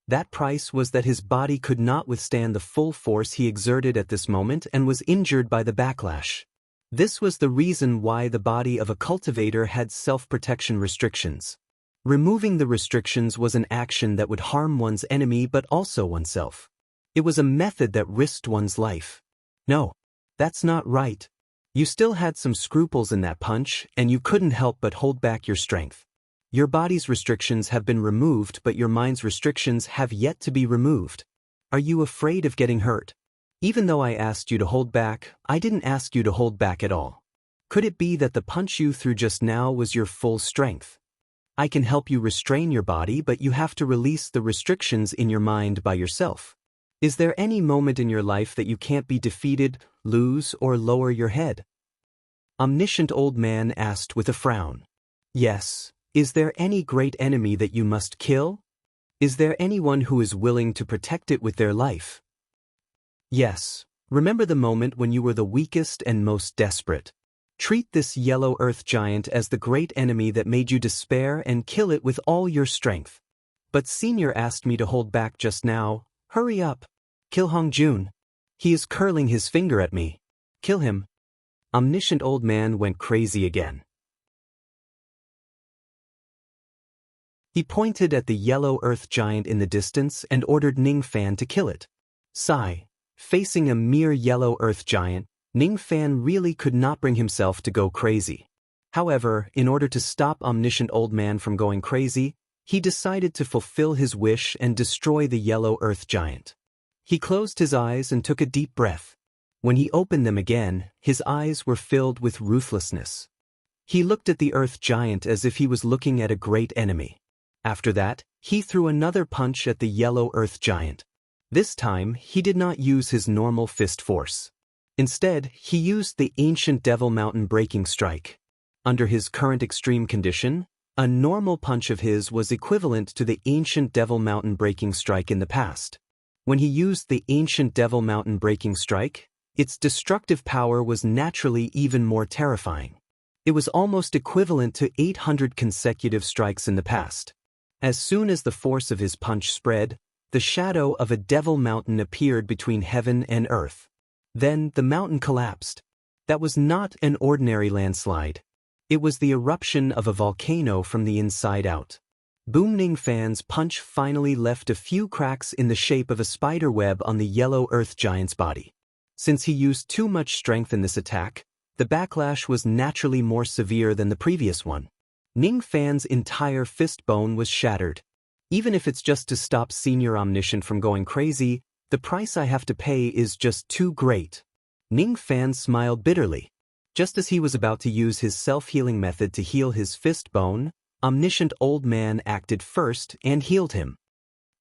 That price was that his body could not withstand the full force he exerted at this moment and was injured by the backlash. This was the reason why the body of a cultivator had self-protection restrictions. Removing the restrictions was an action that would harm one's enemy but also oneself. It was a method that risked one's life. No, that's not right. You still had some scruples in that punch, and you couldn't help but hold back your strength. Your body's restrictions have been removed, but your mind's restrictions have yet to be removed. Are you afraid of getting hurt? Even though I asked you to hold back, I didn't ask you to hold back at all. Could it be that the punch you threw just now was your full strength? I can help you restrain your body, but you have to release the restrictions in your mind by yourself. Is there any moment in your life that you can't be defeated, lose, or lower your head? Omniscient old man asked with a frown. Yes. Is there any great enemy that you must kill? Is there anyone who is willing to protect it with their life? Yes. Remember the moment when you were the weakest and most desperate. Treat this yellow earth giant as the great enemy that made you despair and kill it with all your strength. But Senior asked me to hold back just now. Hurry up. Kill Hongjun. He is curling his finger at me. Kill him. Omniscient old man went crazy again. He pointed at the yellow earth giant in the distance and ordered Ning Fan to kill it. Sigh. Facing a mere yellow earth giant, Ning Fan really could not bring himself to go crazy. However, in order to stop Omniscient Old Man from going crazy, he decided to fulfill his wish and destroy the yellow earth giant. He closed his eyes and took a deep breath. When he opened them again, his eyes were filled with ruthlessness. He looked at the earth giant as if he was looking at a great enemy. After that, he threw another punch at the yellow earth giant. This time, he did not use his normal fist force. Instead, he used the ancient Devil Mountain breaking strike. Under his current extreme condition, a normal punch of his was equivalent to the ancient Devil Mountain breaking strike in the past. When he used the ancient Devil Mountain breaking strike, its destructive power was naturally even more terrifying. It was almost equivalent to 800 consecutive strikes in the past. As soon as the force of his punch spread, the shadow of a devil mountain appeared between heaven and earth. Then the mountain collapsed. That was not an ordinary landslide. It was the eruption of a volcano from the inside out. Boom Ning Fan's punch finally left a few cracks in the shape of a spider web on the yellow earth giant's body. Since he used too much strength in this attack, the backlash was naturally more severe than the previous one. Ning Fan's entire fist bone was shattered. Even if it's just to stop Senior Omniscient from going crazy, the price I have to pay is just too great. Ning Fan smiled bitterly. Just as he was about to use his self-healing method to heal his fist bone, Omniscient Old Man acted first and healed him.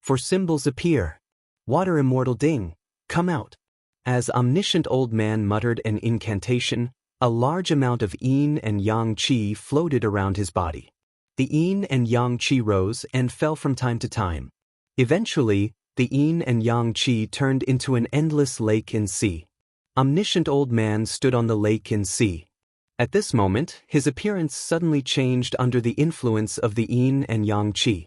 For symbols appear. Water Immortal Ding, come out. As Omniscient Old Man muttered an incantation, a large amount of yin and yang qi floated around his body. The yin and yang qi rose and fell from time to time. Eventually, the yin and yang qi turned into an endless lake and sea. Omniscient Old Man stood on the lake and sea. At this moment, his appearance suddenly changed under the influence of the yin and yang qi.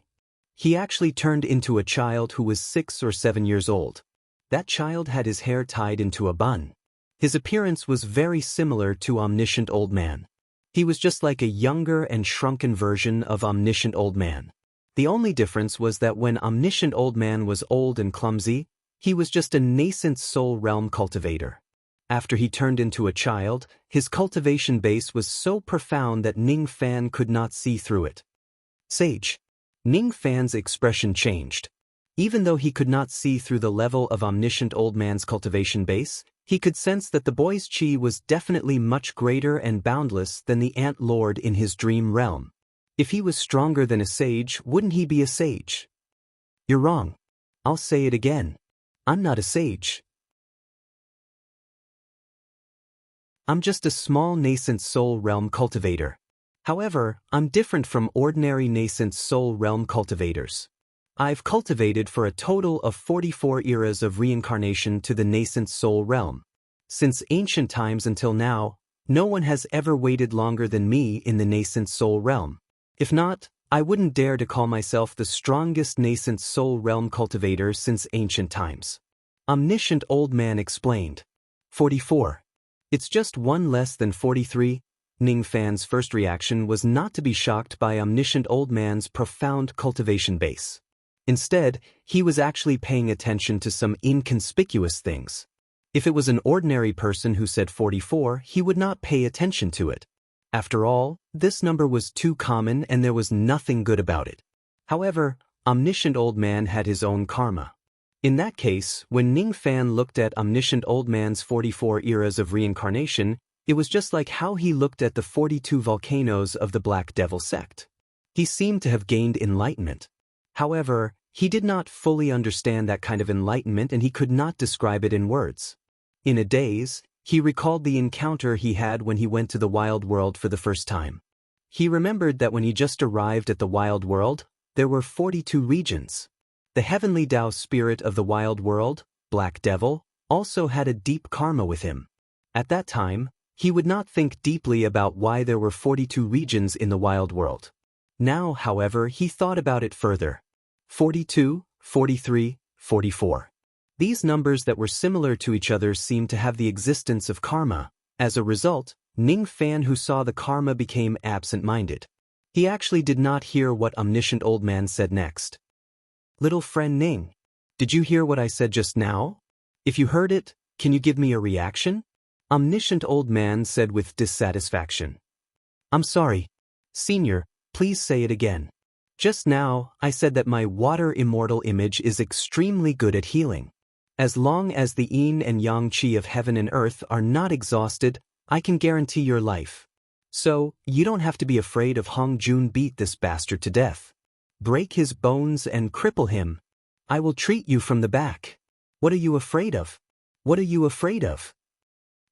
He actually turned into a child who was 6 or 7 years old. That child had his hair tied into a bun. His appearance was very similar to Omniscient Old Man. He was just like a younger and shrunken version of Omniscient Old Man. The only difference was that when Omniscient Old Man was old and clumsy, he was just a nascent soul realm cultivator. After he turned into a child, his cultivation base was so profound that Ning Fan could not see through it. Sage. Ning Fan's expression changed. Even though he could not see through the level of Omniscient Old Man's cultivation base, he could sense that the boy's chi was definitely much greater and boundless than the Ant Lord in his dream realm. If he was stronger than a sage, wouldn't he be a sage? You're wrong. I'll say it again. I'm not a sage. I'm just a small nascent soul realm cultivator. However, I'm different from ordinary nascent soul realm cultivators. I've cultivated for a total of 44 eras of reincarnation to the nascent soul realm. Since ancient times until now, no one has ever waited longer than me in the nascent soul realm. If not, I wouldn't dare to call myself the strongest nascent soul realm cultivator since ancient times. Omniscient Old Man explained. 44. It's just one less than 43. Ning Fan's first reaction was not to be shocked by Omniscient Old Man's profound cultivation base. Instead, he was actually paying attention to some inconspicuous things. If it was an ordinary person who said 44, he would not pay attention to it. After all, this number was too common and there was nothing good about it. However, Omniscient Old Man had his own karma. In that case, when Ning Fan looked at Omniscient Old Man's 44 eras of reincarnation, it was just like how he looked at the 42 volcanoes of the Black Devil sect. He seemed to have gained enlightenment. However, he did not fully understand that kind of enlightenment and he could not describe it in words. In a daze, he recalled the encounter he had when he went to the wild world for the first time. He remembered that when he just arrived at the wild world, there were 42 regions. The heavenly Tao spirit of the wild world, Black Devil, also had a deep karma with him. At that time, he would not think deeply about why there were 42 regions in the wild world. Now, however, he thought about it further. 42, 43, 44. These numbers that were similar to each other seemed to have the existence of karma. As a result, Ning Fan, who saw the karma, became absent-minded. He actually did not hear what Omniscient Old Man said next. Little friend Ning, did you hear what I said just now? If you heard it, can you give me a reaction? Omniscient Old Man said with dissatisfaction. I'm sorry. Senior, please say it again. Just now, I said that my water immortal image is extremely good at healing. As long as the yin and yang qi of heaven and earth are not exhausted, I can guarantee your life. So, you don't have to be afraid of Hong Jun beat this bastard to death. Break his bones and cripple him. I will treat you from the back. What are you afraid of? What are you afraid of?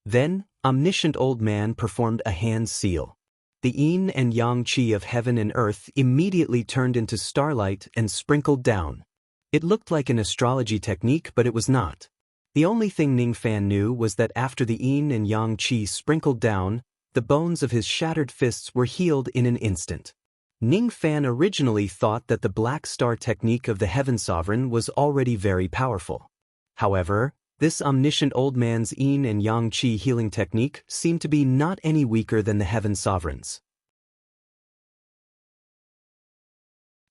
Then, Omniscient Old Man performed a hand seal. The yin and yang qi of heaven and earth immediately turned into starlight and sprinkled down. It looked like an astrology technique, but it was not. The only thing Ning Fan knew was that after the yin and yang qi sprinkled down, the bones of his shattered fists were healed in an instant. Ning Fan originally thought that the Black Star technique of the Heaven Sovereign was already very powerful. However, this Omniscient Old Man's yin and yang qi healing technique seemed to be not any weaker than the Heaven Sovereign's.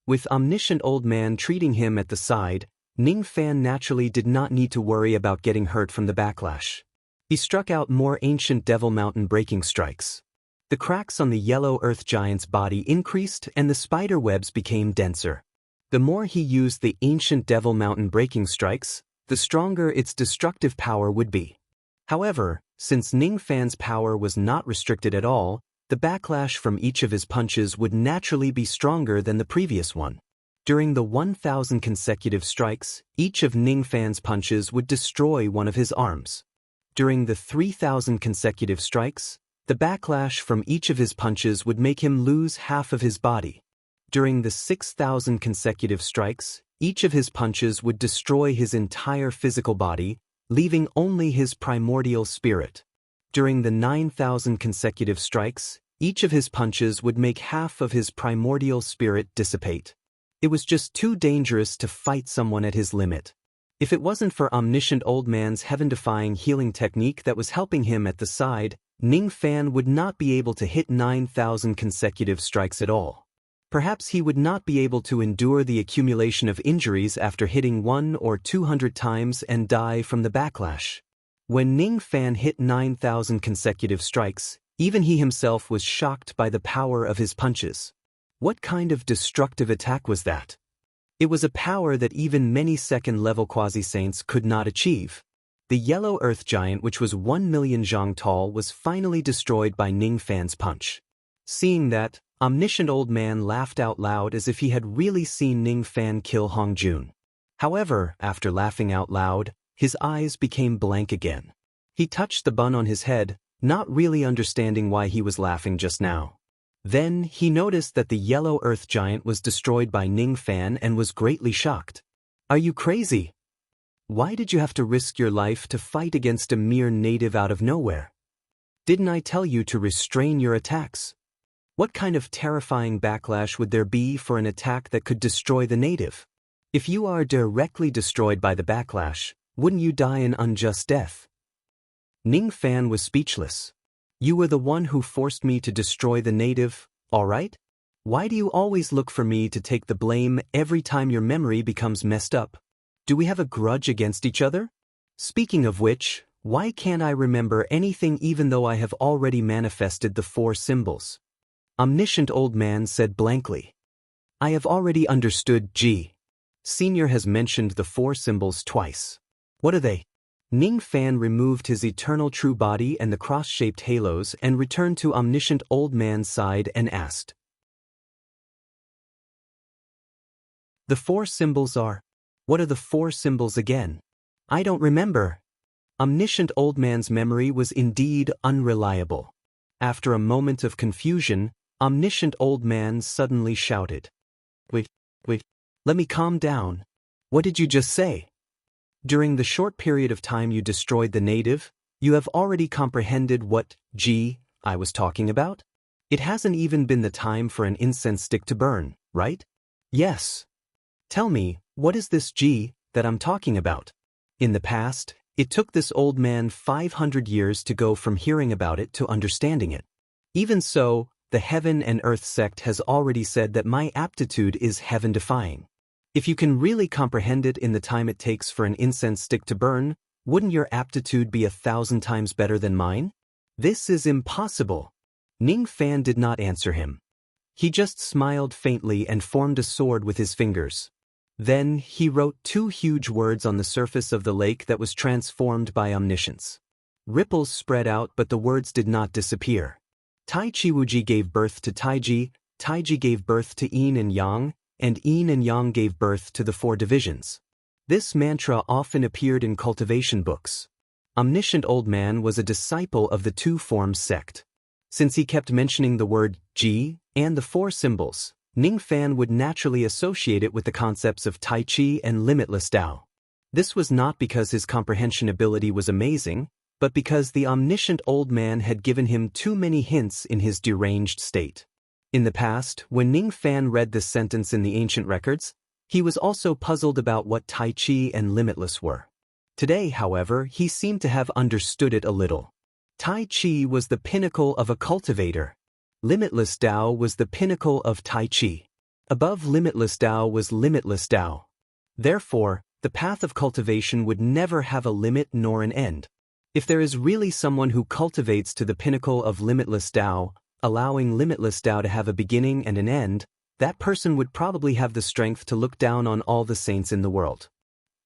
With Omniscient Old Man treating him at the side, Ning Fan naturally did not need to worry about getting hurt from the backlash. He struck out more ancient Devil Mountain breaking strikes. The cracks on the yellow earth giant's body increased and the spider webs became denser. The more he used the ancient Devil Mountain breaking strikes, the stronger its destructive power would be. However, since Ning Fan's power was not restricted at all, the backlash from each of his punches would naturally be stronger than the previous one. During the 1,000 consecutive strikes, each of Ning Fan's punches would destroy one of his arms. During the 3,000 consecutive strikes, the backlash from each of his punches would make him lose half of his body. During the 6,000 consecutive strikes, each of his punches would destroy his entire physical body, leaving only his primordial spirit. During the 9,000 consecutive strikes, each of his punches would make half of his primordial spirit dissipate. It was just too dangerous to fight someone at his limit. If it wasn't for Omniscient Old Man's heaven-defying healing technique that was helping him at the side, Ning Fan would not be able to hit 9,000 consecutive strikes at all. Perhaps he would not be able to endure the accumulation of injuries after hitting 100 or 200 times and die from the backlash. When Ning Fan hit 9,000 consecutive strikes, even he himself was shocked by the power of his punches. What kind of destructive attack was that? It was a power that even many second-level quasi-saints could not achieve. The yellow earth giant, which was 1 million zhang tall, was finally destroyed by Ning Fan's punch. Seeing that, Omniscient Old Man laughed out loud as if he had really seen Ning Fan kill Hong Jun. However, after laughing out loud, his eyes became blank again. He touched the bun on his head, not really understanding why he was laughing just now. Then, he noticed that the yellow earth giant was destroyed by Ning Fan and was greatly shocked. Are you crazy? Why did you have to risk your life to fight against a mere native out of nowhere? Didn't I tell you to restrain your attacks? What kind of terrifying backlash would there be for an attack that could destroy the native? If you are directly destroyed by the backlash, wouldn't you die an unjust death? Ning Fan was speechless. You were the one who forced me to destroy the native, all right? Why do you always look for me to take the blame every time your memory becomes messed up? Do we have a grudge against each other? Speaking of which, why can't I remember anything even though I have already manifested the 4 symbols? Omniscient old man said blankly. I have already understood G. Senior has mentioned the 4 symbols twice. What are they? Ning Fan removed his eternal true body and the cross-shaped halos and returned to omniscient old man's side and asked. The 4 symbols are. What are the 4 symbols again? I don't remember. Omniscient old man's memory was indeed unreliable. After a moment of confusion, omniscient old man suddenly shouted. Wait, let me calm down. What did you just say? During the short period of time you destroyed the native, you have already comprehended what G I was talking about? It hasn't even been the time for an incense stick to burn, right? Yes. Tell me, what is this G that I'm talking about? In the past, it took this old man 500 years to go from hearing about it to understanding it. Even so, the Heaven and Earth sect has already said that my aptitude is heaven-defying. If you can really comprehend it in the time it takes for an incense stick to burn, wouldn't your aptitude be 1,000 times better than mine? This is impossible. Ning Fan did not answer him. He just smiled faintly and formed a sword with his fingers. Then he wrote 2 huge words on the surface of the lake that was transformed by omniscience. Ripples spread out, but the words did not disappear. Tai Chi Wuji gave birth to Taiji, Taiji gave birth to Yin and Yang gave birth to the 4 divisions. This mantra often appeared in cultivation books. Omniscient Old Man was a disciple of the 2 forms sect. Since he kept mentioning the word Ji and the 4 symbols, Ning Fan would naturally associate it with the concepts of Tai Chi and limitless Tao. This was not because his comprehension ability was amazing, but because the omniscient old man had given him too many hints in his deranged state. In the past, when Ning Fan read this sentence in the ancient records, he was also puzzled about what Tai Chi and limitless were. Today, however, he seemed to have understood it a little. Tai Chi was the pinnacle of a cultivator. Limitless Tao was the pinnacle of Tai Chi. Above limitless Tao was limitless Tao. Therefore, the path of cultivation would never have a limit nor an end. If there is really someone who cultivates to the pinnacle of limitless Tao, allowing limitless Tao to have a beginning and an end, that person would probably have the strength to look down on all the saints in the world.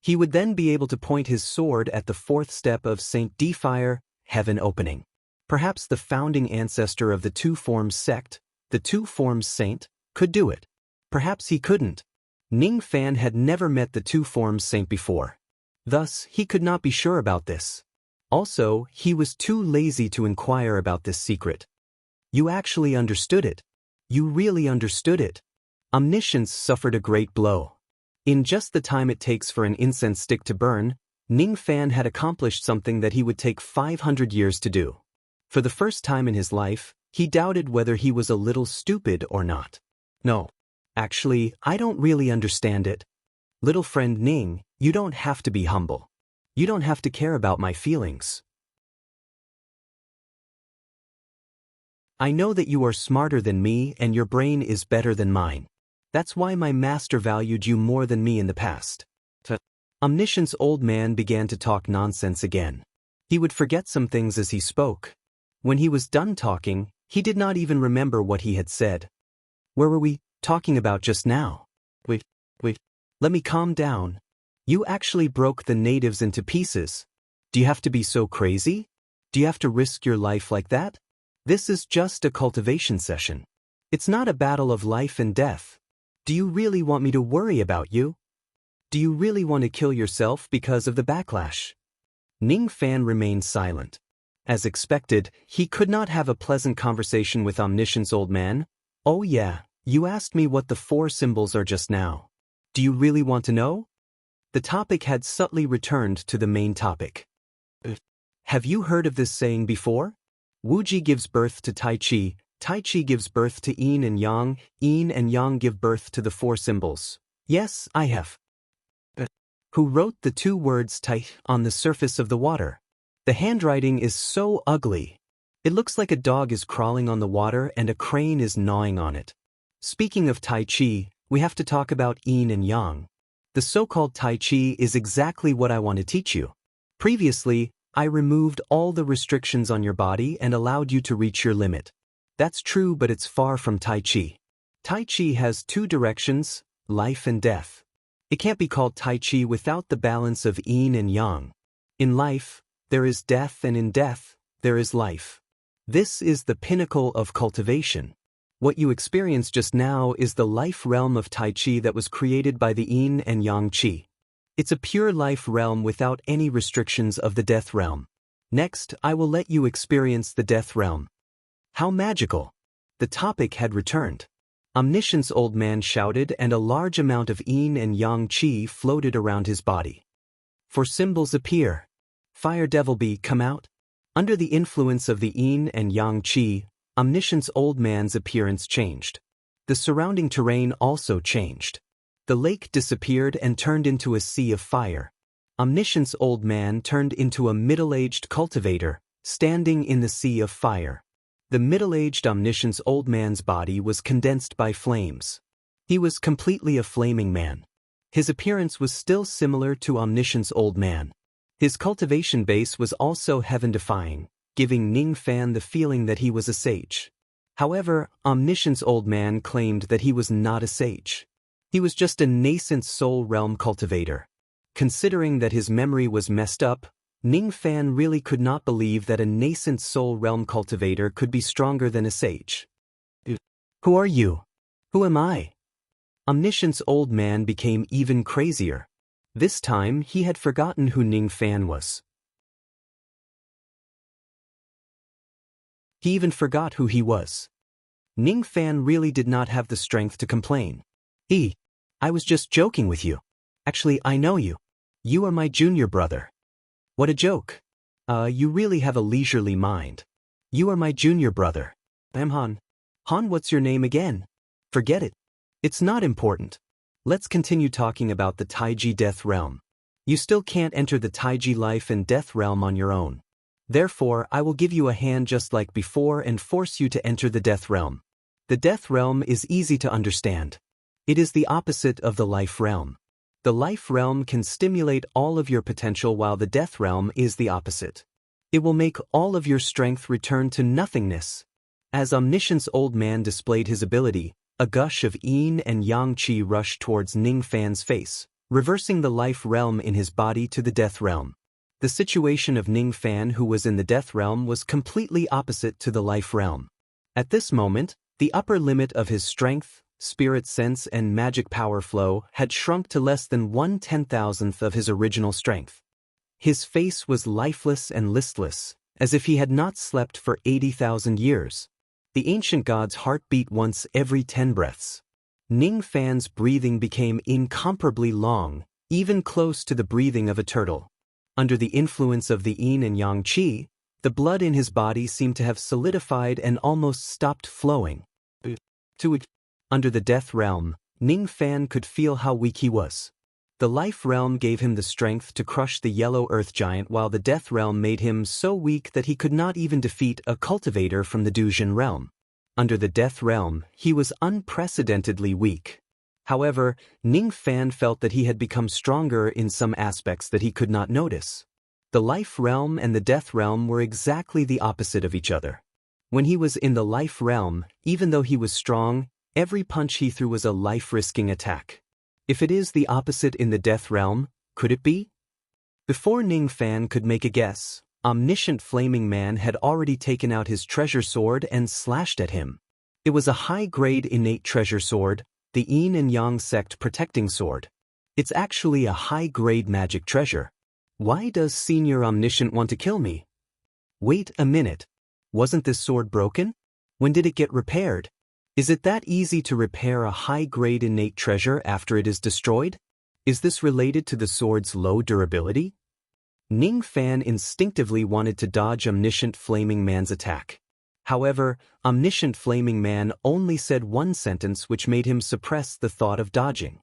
He would then be able to point his sword at the 4th step of Saint Defire, heaven opening. Perhaps the founding ancestor of the 2 forms sect, the 2 forms saint, could do it. Perhaps he couldn't. Ning Fan had never met the 2 forms saint before. Thus, he could not be sure about this. Also, he was too lazy to inquire about this secret. You actually understood it. You really understood it. Omniscience suffered a great blow. In just the time it takes for an incense stick to burn, Ning Fan had accomplished something that he would take 500 years to do. For the first time in his life, he doubted whether he was a little stupid or not. No. Actually, I don't really understand it. Little friend Ning, you don't have to be humble. You don't have to care about my feelings. I know that you are smarter than me and your brain is better than mine. That's why my master valued you more than me in the past. Omniscience old man began to talk nonsense again. He would forget some things as he spoke. When he was done talking, he did not even remember what he had said. Where were we talking about just now? Wait, let me calm down. You actually broke the natives into pieces. Do you have to be so crazy? Do you have to risk your life like that? This is just a cultivation session. It's not a battle of life and death. Do you really want me to worry about you? Do you really want to kill yourself because of the backlash? Ning Fan remained silent. As expected, he could not have a pleasant conversation with Omniscience old man. Oh yeah, you asked me what the 4 symbols are just now. Do you really want to know? The topic had subtly returned to the main topic. Have you heard of this saying before? Wuji gives birth to Tai Chi, Tai Chi gives birth to yin and yang give birth to the four symbols. Yes, I have. Who wrote the two words Tai on the surface of the water? The handwriting is so ugly. It looks like a dog is crawling on the water and a crane is gnawing on it. Speaking of Tai Chi, we have to talk about yin and yang. The so-called Tai Chi is exactly what I want to teach you. Previously, I removed all the restrictions on your body and allowed you to reach your limit. That's true, but it's far from Tai Chi. Tai Chi has two directions, life and death. It can't be called Tai Chi without the balance of yin and yang. In life, there is death, and in death, there is life. This is the pinnacle of cultivation. What you experience just now is the life realm of Tai Chi that was created by the yin and yang Chi. It's a pure life realm without any restrictions of the death realm. Next, I will let you experience the death realm. How magical! The topic had returned. Omniscience old man shouted, and a large amount of yin and yang Chi floated around his body. For symbols appear. Fire devil be come out. Under the influence of the yin and yang Chi, Omniscience old man's appearance changed. The surrounding terrain also changed. The lake disappeared and turned into a sea of fire. Omniscience old man turned into a middle-aged cultivator, standing in the sea of fire. The middle-aged omniscience old man's body was condensed by flames. He was completely a flaming man. His appearance was still similar to omniscience old man. His cultivation base was also heaven-defying, giving Ning Fan the feeling that he was a sage. However, omniscience old man claimed that he was not a sage. He was just a nascent soul realm cultivator. Considering that his memory was messed up, Ning Fan really could not believe that a nascent soul realm cultivator could be stronger than a sage. Who are you? Who am I? Omniscience old man became even crazier. This time he had forgotten who Ning Fan was. He even forgot who he was. Ning Fan really did not have the strength to complain. I was just joking with you. Actually, I know you. You are my junior brother. What a joke. You really have a leisurely mind. You are my junior brother. I'm Han. Han, what's your name again? Forget it. It's not important. Let's continue talking about the Taiji death realm. You still can't enter the Taiji life and death realm on your own. Therefore, I will give you a hand just like before and force you to enter the death realm. The death realm is easy to understand. It is the opposite of the life realm. The life realm can stimulate all of your potential while the death realm is the opposite. It will make all of your strength return to nothingness. As Omniscience old man displayed his ability, a gush of yin and yang Chi rushed towards Ning Fan's face, reversing the life realm in his body to the death realm. The situation of Ning Fan, who was in the death realm, was completely opposite to the life realm. At this moment, the upper limit of his strength, spirit sense and magic power flow had shrunk to less than 1/10,000th of his original strength. His face was lifeless and listless, as if he had not slept for 80,000 years. The ancient god's heart beat once every 10 breaths. Ning Fan's breathing became incomparably long, even close to the breathing of a turtle. Under the influence of the yin and yang Chi, the blood in his body seemed to have solidified and almost stopped flowing. Under the death realm, Ning Fan could feel how weak he was. The life realm gave him the strength to crush the yellow earth giant, while the death realm made him so weak that he could not even defeat a cultivator from the Dujin realm. Under the death realm, he was unprecedentedly weak. However, Ning Fan felt that he had become stronger in some aspects that he could not notice. The life realm and the death realm were exactly the opposite of each other. When he was in the life realm, even though he was strong, every punch he threw was a life-risking attack. If it is the opposite in the death realm, could it be? Before Ning Fan could make a guess, Omniscient Flaming Man had already taken out his treasure sword and slashed at him. It was a high-grade innate treasure sword, the Yin and Yang sect protecting sword. It's actually a high-grade magic treasure. Why does Senior Omniscient want to kill me? Wait a minute. Wasn't this sword broken? When did it get repaired? Is it that easy to repair a high-grade innate treasure after it is destroyed? Is this related to the sword's low durability? Ning Fan instinctively wanted to dodge Omniscient Flaming Man's attack. However, omniscient flaming man only said one sentence which made him suppress the thought of dodging.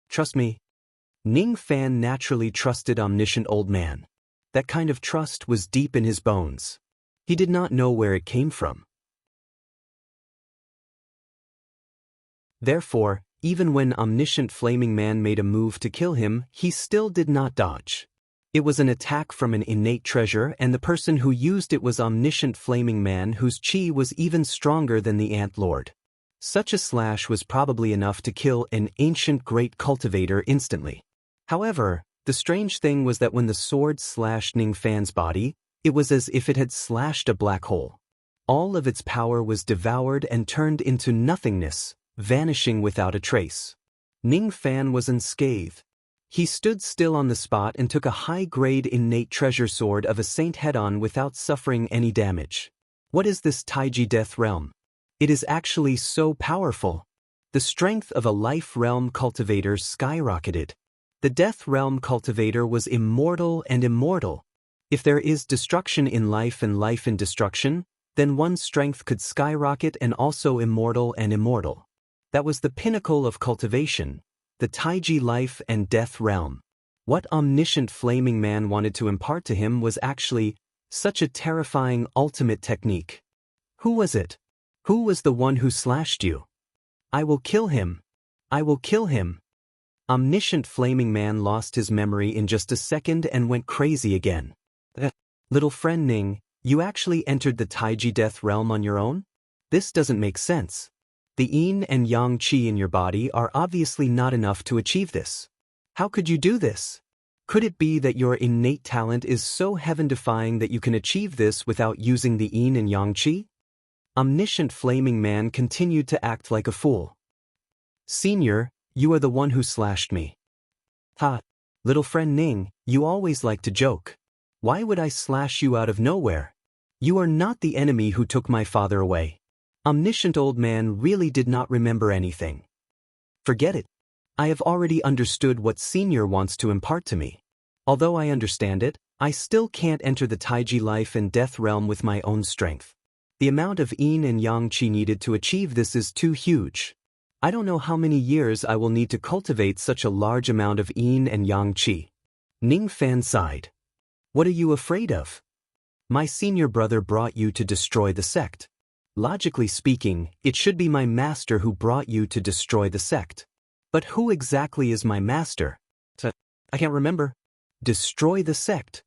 Trust me. Ning Fan naturally trusted omniscient old man. That kind of trust was deep in his bones. He did not know where it came from. Therefore, even when omniscient flaming man made a move to kill him, he still did not dodge. It was an attack from an innate treasure, and the person who used it was omniscient flaming man whose chi was even stronger than the Ant Lord. Such a slash was probably enough to kill an ancient great cultivator instantly. However, the strange thing was that when the sword slashed Ning Fan's body, it was as if it had slashed a black hole. All of its power was devoured and turned into nothingness, vanishing without a trace. Ning Fan was unscathed. He stood still on the spot and took a high-grade innate treasure sword of a saint head-on without suffering any damage. What is this Taiji Death Realm? It is actually so powerful. The strength of a life realm cultivator skyrocketed. The Death Realm cultivator was immortal and immortal. If there is destruction in life and life in destruction, then one's strength could skyrocket and also immortal and immortal. That was the pinnacle of cultivation. The Taiji life and death realm. What omniscient flaming man wanted to impart to him was actually such a terrifying ultimate technique. Who was it? Who was the one who slashed you? I will kill him. I will kill him. Omniscient flaming man lost his memory in just a second and went crazy again. Little friend Ning, you actually entered the Taiji death realm on your own? This doesn't make sense. The yin and yang qi in your body are obviously not enough to achieve this. How could you do this? Could it be that your innate talent is so heaven-defying that you can achieve this without using the yin and yang qi? Omniscient flaming man continued to act like a fool. Senior, you are the one who slashed me. Ha! Little friend Ning, you always like to joke. Why would I slash you out of nowhere? You are not the enemy who took my father away. Omniscient old man really did not remember anything. Forget it. I have already understood what Senior wants to impart to me. Although I understand it, I still can't enter the Taiji life and death realm with my own strength. The amount of yin and yang qi needed to achieve this is too huge. I don't know how many years I will need to cultivate such a large amount of yin and yang qi. Ning Fan sighed. What are you afraid of? My senior brother brought you to destroy the sect. Logically speaking, it should be my master who brought you to destroy the sect. But who exactly is my master? I can't remember. Destroy the sect.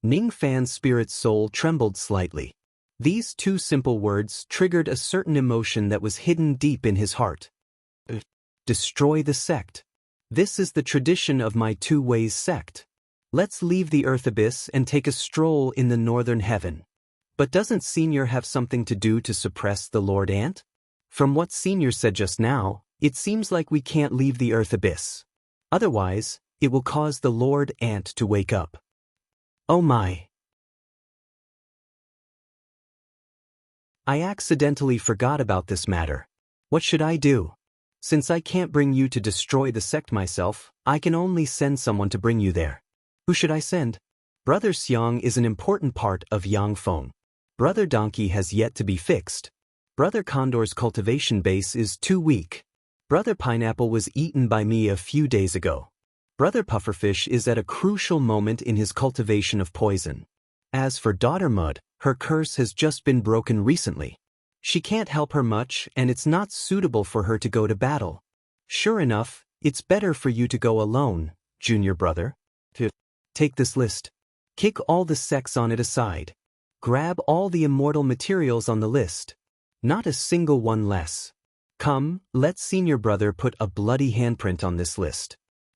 Ning Fan's spirit's soul trembled slightly. These two simple words triggered a certain emotion that was hidden deep in his heart. Destroy the sect. This is the tradition of my two ways sect. Let's leave the earth abyss and take a stroll in the northern heaven. But doesn't Senior have something to do to suppress the Lord Ant? From what Senior said just now, it seems like we can't leave the earth abyss. Otherwise, it will cause the Lord Ant to wake up. Oh my! I accidentally forgot about this matter. What should I do? Since I can't bring you to destroy the sect myself, I can only send someone to bring you there. Who should I send? Brother Xiang is an important part of Yang Feng. Brother Donkey has yet to be fixed. Brother Condor's cultivation base is too weak. Brother Pineapple was eaten by me a few days ago. Brother Pufferfish is at a crucial moment in his cultivation of poison. As for Daughter Mud, her curse has just been broken recently. She can't help her much, and it's not suitable for her to go to battle. Sure enough, it's better for you to go alone, junior brother. Take this list. Kick all the sects on it aside. Grab all the immortal materials on the list. Not a single one less. Come, let senior brother put a bloody handprint on this list.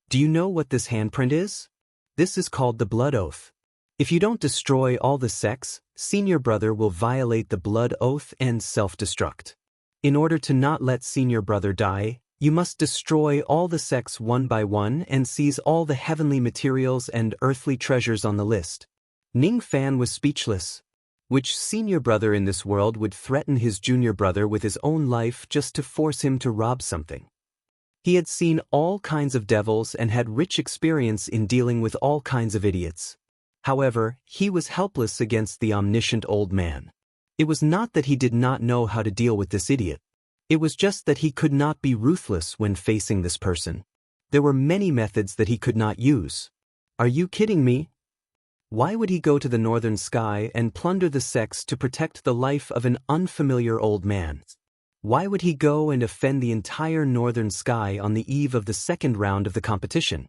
Do you know what this handprint is? This is called the blood oath. If you don't destroy all the sects, senior brother will violate the blood oath and self-destruct. In order to not let senior brother die, you must destroy all the sects one by one and seize all the heavenly materials and earthly treasures on the list. Ning Fan was speechless. Which senior brother in this world would threaten his junior brother with his own life just to force him to rob something? He had seen all kinds of devils and had rich experience in dealing with all kinds of idiots. However, he was helpless against the omniscient old man. It was not that he did not know how to deal with this idiot. It was just that he could not be ruthless when facing this person. There were many methods that he could not use. Are you kidding me? Why would he go to the northern sky and plunder the sects to protect the life of an unfamiliar old man? Why would he go and offend the entire northern sky on the eve of the second round of the competition?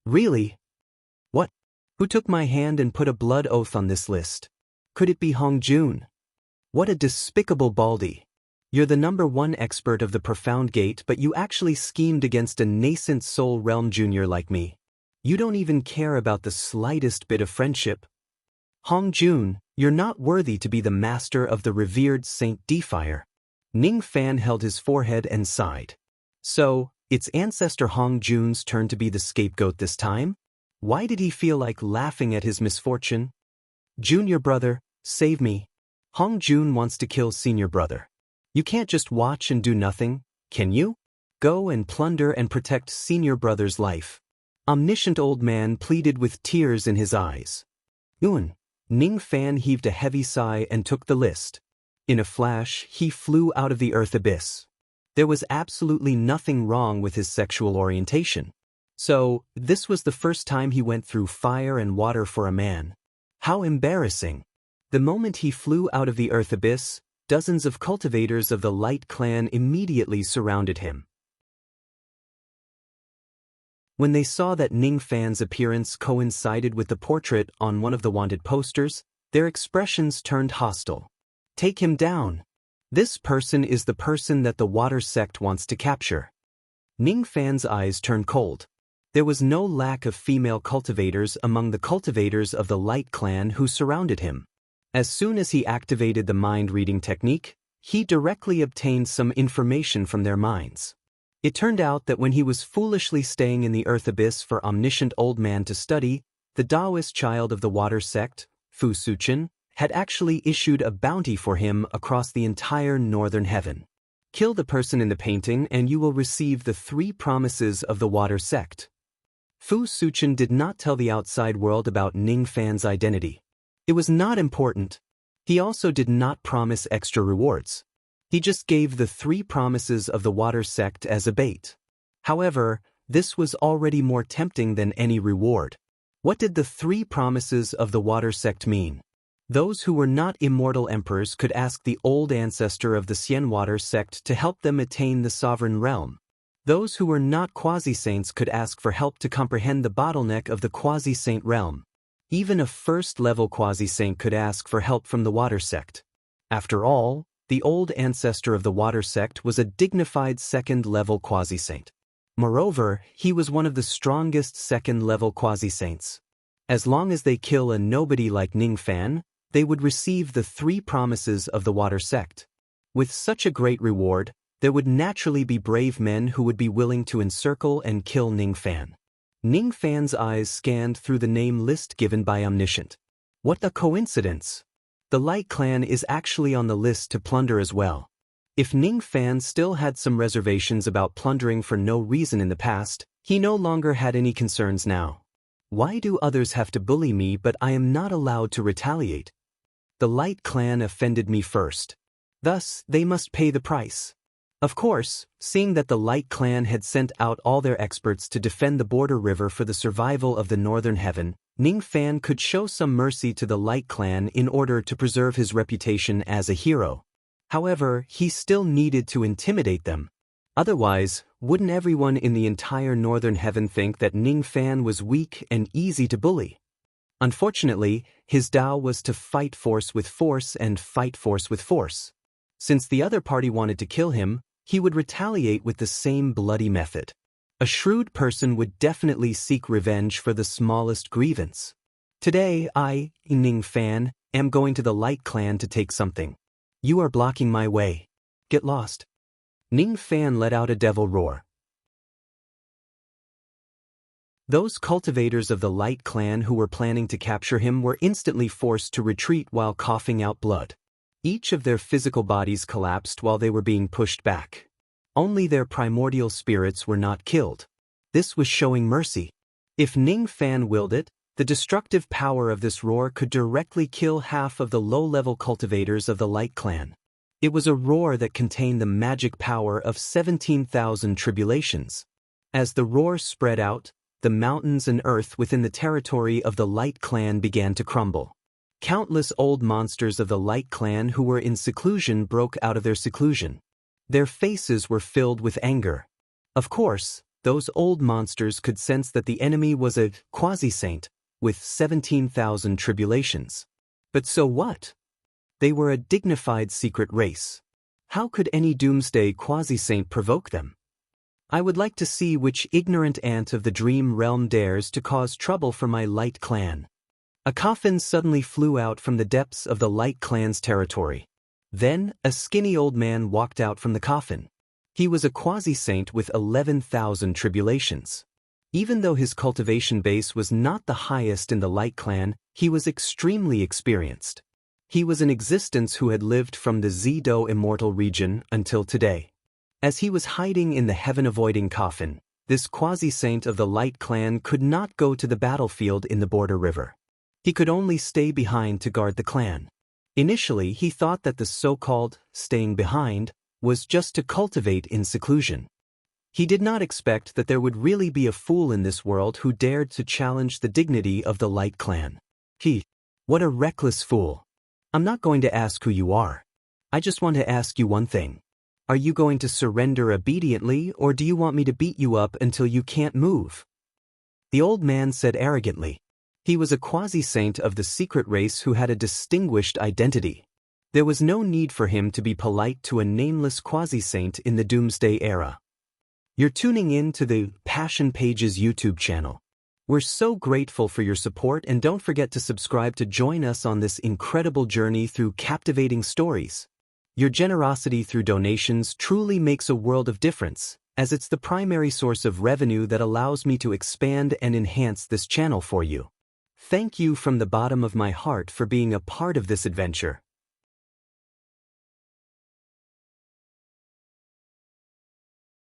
Really? What? Who took my hand and put a blood oath on this list? Could it be Hong Jun? What a despicable baldy. You're the #1 expert of the profound gate, but you actually schemed against a nascent soul realm junior like me. You don't even care about the slightest bit of friendship. Hong Jun, you're not worthy to be the master of the revered Saint Defier. Ning Fan held his forehead and sighed. So, it's ancestor Hong Jun's turn to be the scapegoat this time? Why did he feel like laughing at his misfortune? Junior brother, save me. Hong Jun wants to kill senior brother. You can't just watch and do nothing, can you? Go and plunder and protect senior brother's life. Omniscient old man pleaded with tears in his eyes. Ning Fan heaved a heavy sigh and took the list. In a flash, he flew out of the earth abyss. There was absolutely nothing wrong with his sexual orientation. So, this was the first time he went through fire and water for a man. How embarrassing. The moment he flew out of the earth abyss, dozens of cultivators of the Light Clan immediately surrounded him. When they saw that Ning Fan's appearance coincided with the portrait on one of the wanted posters, their expressions turned hostile. Take him down. This person is the person that the water sect wants to capture. Ning Fan's eyes turned cold. There was no lack of female cultivators among the cultivators of the Light Clan who surrounded him. As soon as he activated the mind-reading technique, he directly obtained some information from their minds. It turned out that when he was foolishly staying in the earth abyss for omniscient old man to study, the Taoist child of the water sect, Fu Suchen, had actually issued a bounty for him across the entire northern heaven. Kill the person in the painting and you will receive the 3 promises of the water sect. Fu Suchen did not tell the outside world about Ning Fan's identity. It was not important. He also did not promise extra rewards. He just gave the 3 promises of the water sect as a bait. However, this was already more tempting than any reward. What did the 3 promises of the water sect mean? Those who were not immortal emperors could ask the old ancestor of the Xianwater sect to help them attain the sovereign realm. Those who were not quasi-saints could ask for help to comprehend the bottleneck of the quasi-saint realm. Even a first-level quasi-saint could ask for help from the water sect. After all, the old ancestor of the water sect was a dignified second-level quasi-saint. Moreover, he was one of the strongest second-level quasi-saints. As long as they kill a nobody like Ning Fan, they would receive the 3 promises of the water sect. With such a great reward, there would naturally be brave men who would be willing to encircle and kill Ning Fan. Ning Fan's eyes scanned through the name list given by Omniscient. What a coincidence! The Light Clan is actually on the list to plunder as well. If Ning Fan still had some reservations about plundering for no reason in the past, he no longer had any concerns now. Why do others have to bully me but I am not allowed to retaliate? The Light Clan offended me first. Thus, they must pay the price. Of course, seeing that the Light Clan had sent out all their experts to defend the border river for the survival of the Northern Heaven, Ning Fan could show some mercy to the Light Clan in order to preserve his reputation as a hero. However, he still needed to intimidate them. Otherwise, wouldn't everyone in the entire Northern Heaven think that Ning Fan was weak and easy to bully? Unfortunately, his Tao was to fight force with force and fight force with force. Since the other party wanted to kill him, he would retaliate with the same bloody method. A shrewd person would definitely seek revenge for the smallest grievance. Today I, Ning Fan, am going to the Light Clan to take something. You are blocking my way. Get lost. Ning Fan let out a devil roar. Those cultivators of the Light Clan who were planning to capture him were instantly forced to retreat while coughing out blood. Each of their physical bodies collapsed while they were being pushed back. Only their primordial spirits were not killed. This was showing mercy. If Ning Fan willed it, The destructive power of this roar could directly kill half of the low-level cultivators of the Light Clan. It was a roar that contained the magic power of 17,000 tribulations. As the roar spread out, the mountains and earth within the territory of the Light Clan began to crumble. Countless old monsters of the Light Clan who were in seclusion broke out of their seclusion. Their faces were filled with anger. Of course, those old monsters could sense that the enemy was a quasi-saint with 17,000 tribulations. But so what? They were a dignified secret race. How could any doomsday quasi-saint provoke them? I would like to see which ignorant ant of the dream realm dares to cause trouble for my Light Clan. A coffin suddenly flew out from the depths of the Light Clan's territory. Then, a skinny old man walked out from the coffin. He was a quasi-saint with 11,000 tribulations. Even though his cultivation base was not the highest in the Light Clan, he was extremely experienced. He was an existence who had lived from the Zido immortal region until today. As he was hiding in the heaven-avoiding coffin, this quasi-saint of the Light Clan could not go to the battlefield in the Border River. He could only stay behind to guard the clan. Initially, he thought that the so-called staying behind was just to cultivate in seclusion. He did not expect that there would really be a fool in this world who dared to challenge the dignity of the Light Clan. What a reckless fool. I'm not going to ask who you are. I just want to ask you one thing. Are you going to surrender obediently, or do you want me to beat you up until you can't move? The old man said arrogantly. He was a quasi-saint of the secret race who had a distinguished identity. There was no need for him to be polite to a nameless quasi-saint in the Doomsday era. You're tuning in to the Passion Pages YouTube channel. We're so grateful for your support, and don't forget to subscribe to join us on this incredible journey through captivating stories. Your generosity through donations truly makes a world of difference, as it's the primary source of revenue that allows me to expand and enhance this channel for you. Thank you from the bottom of my heart for being a part of this adventure.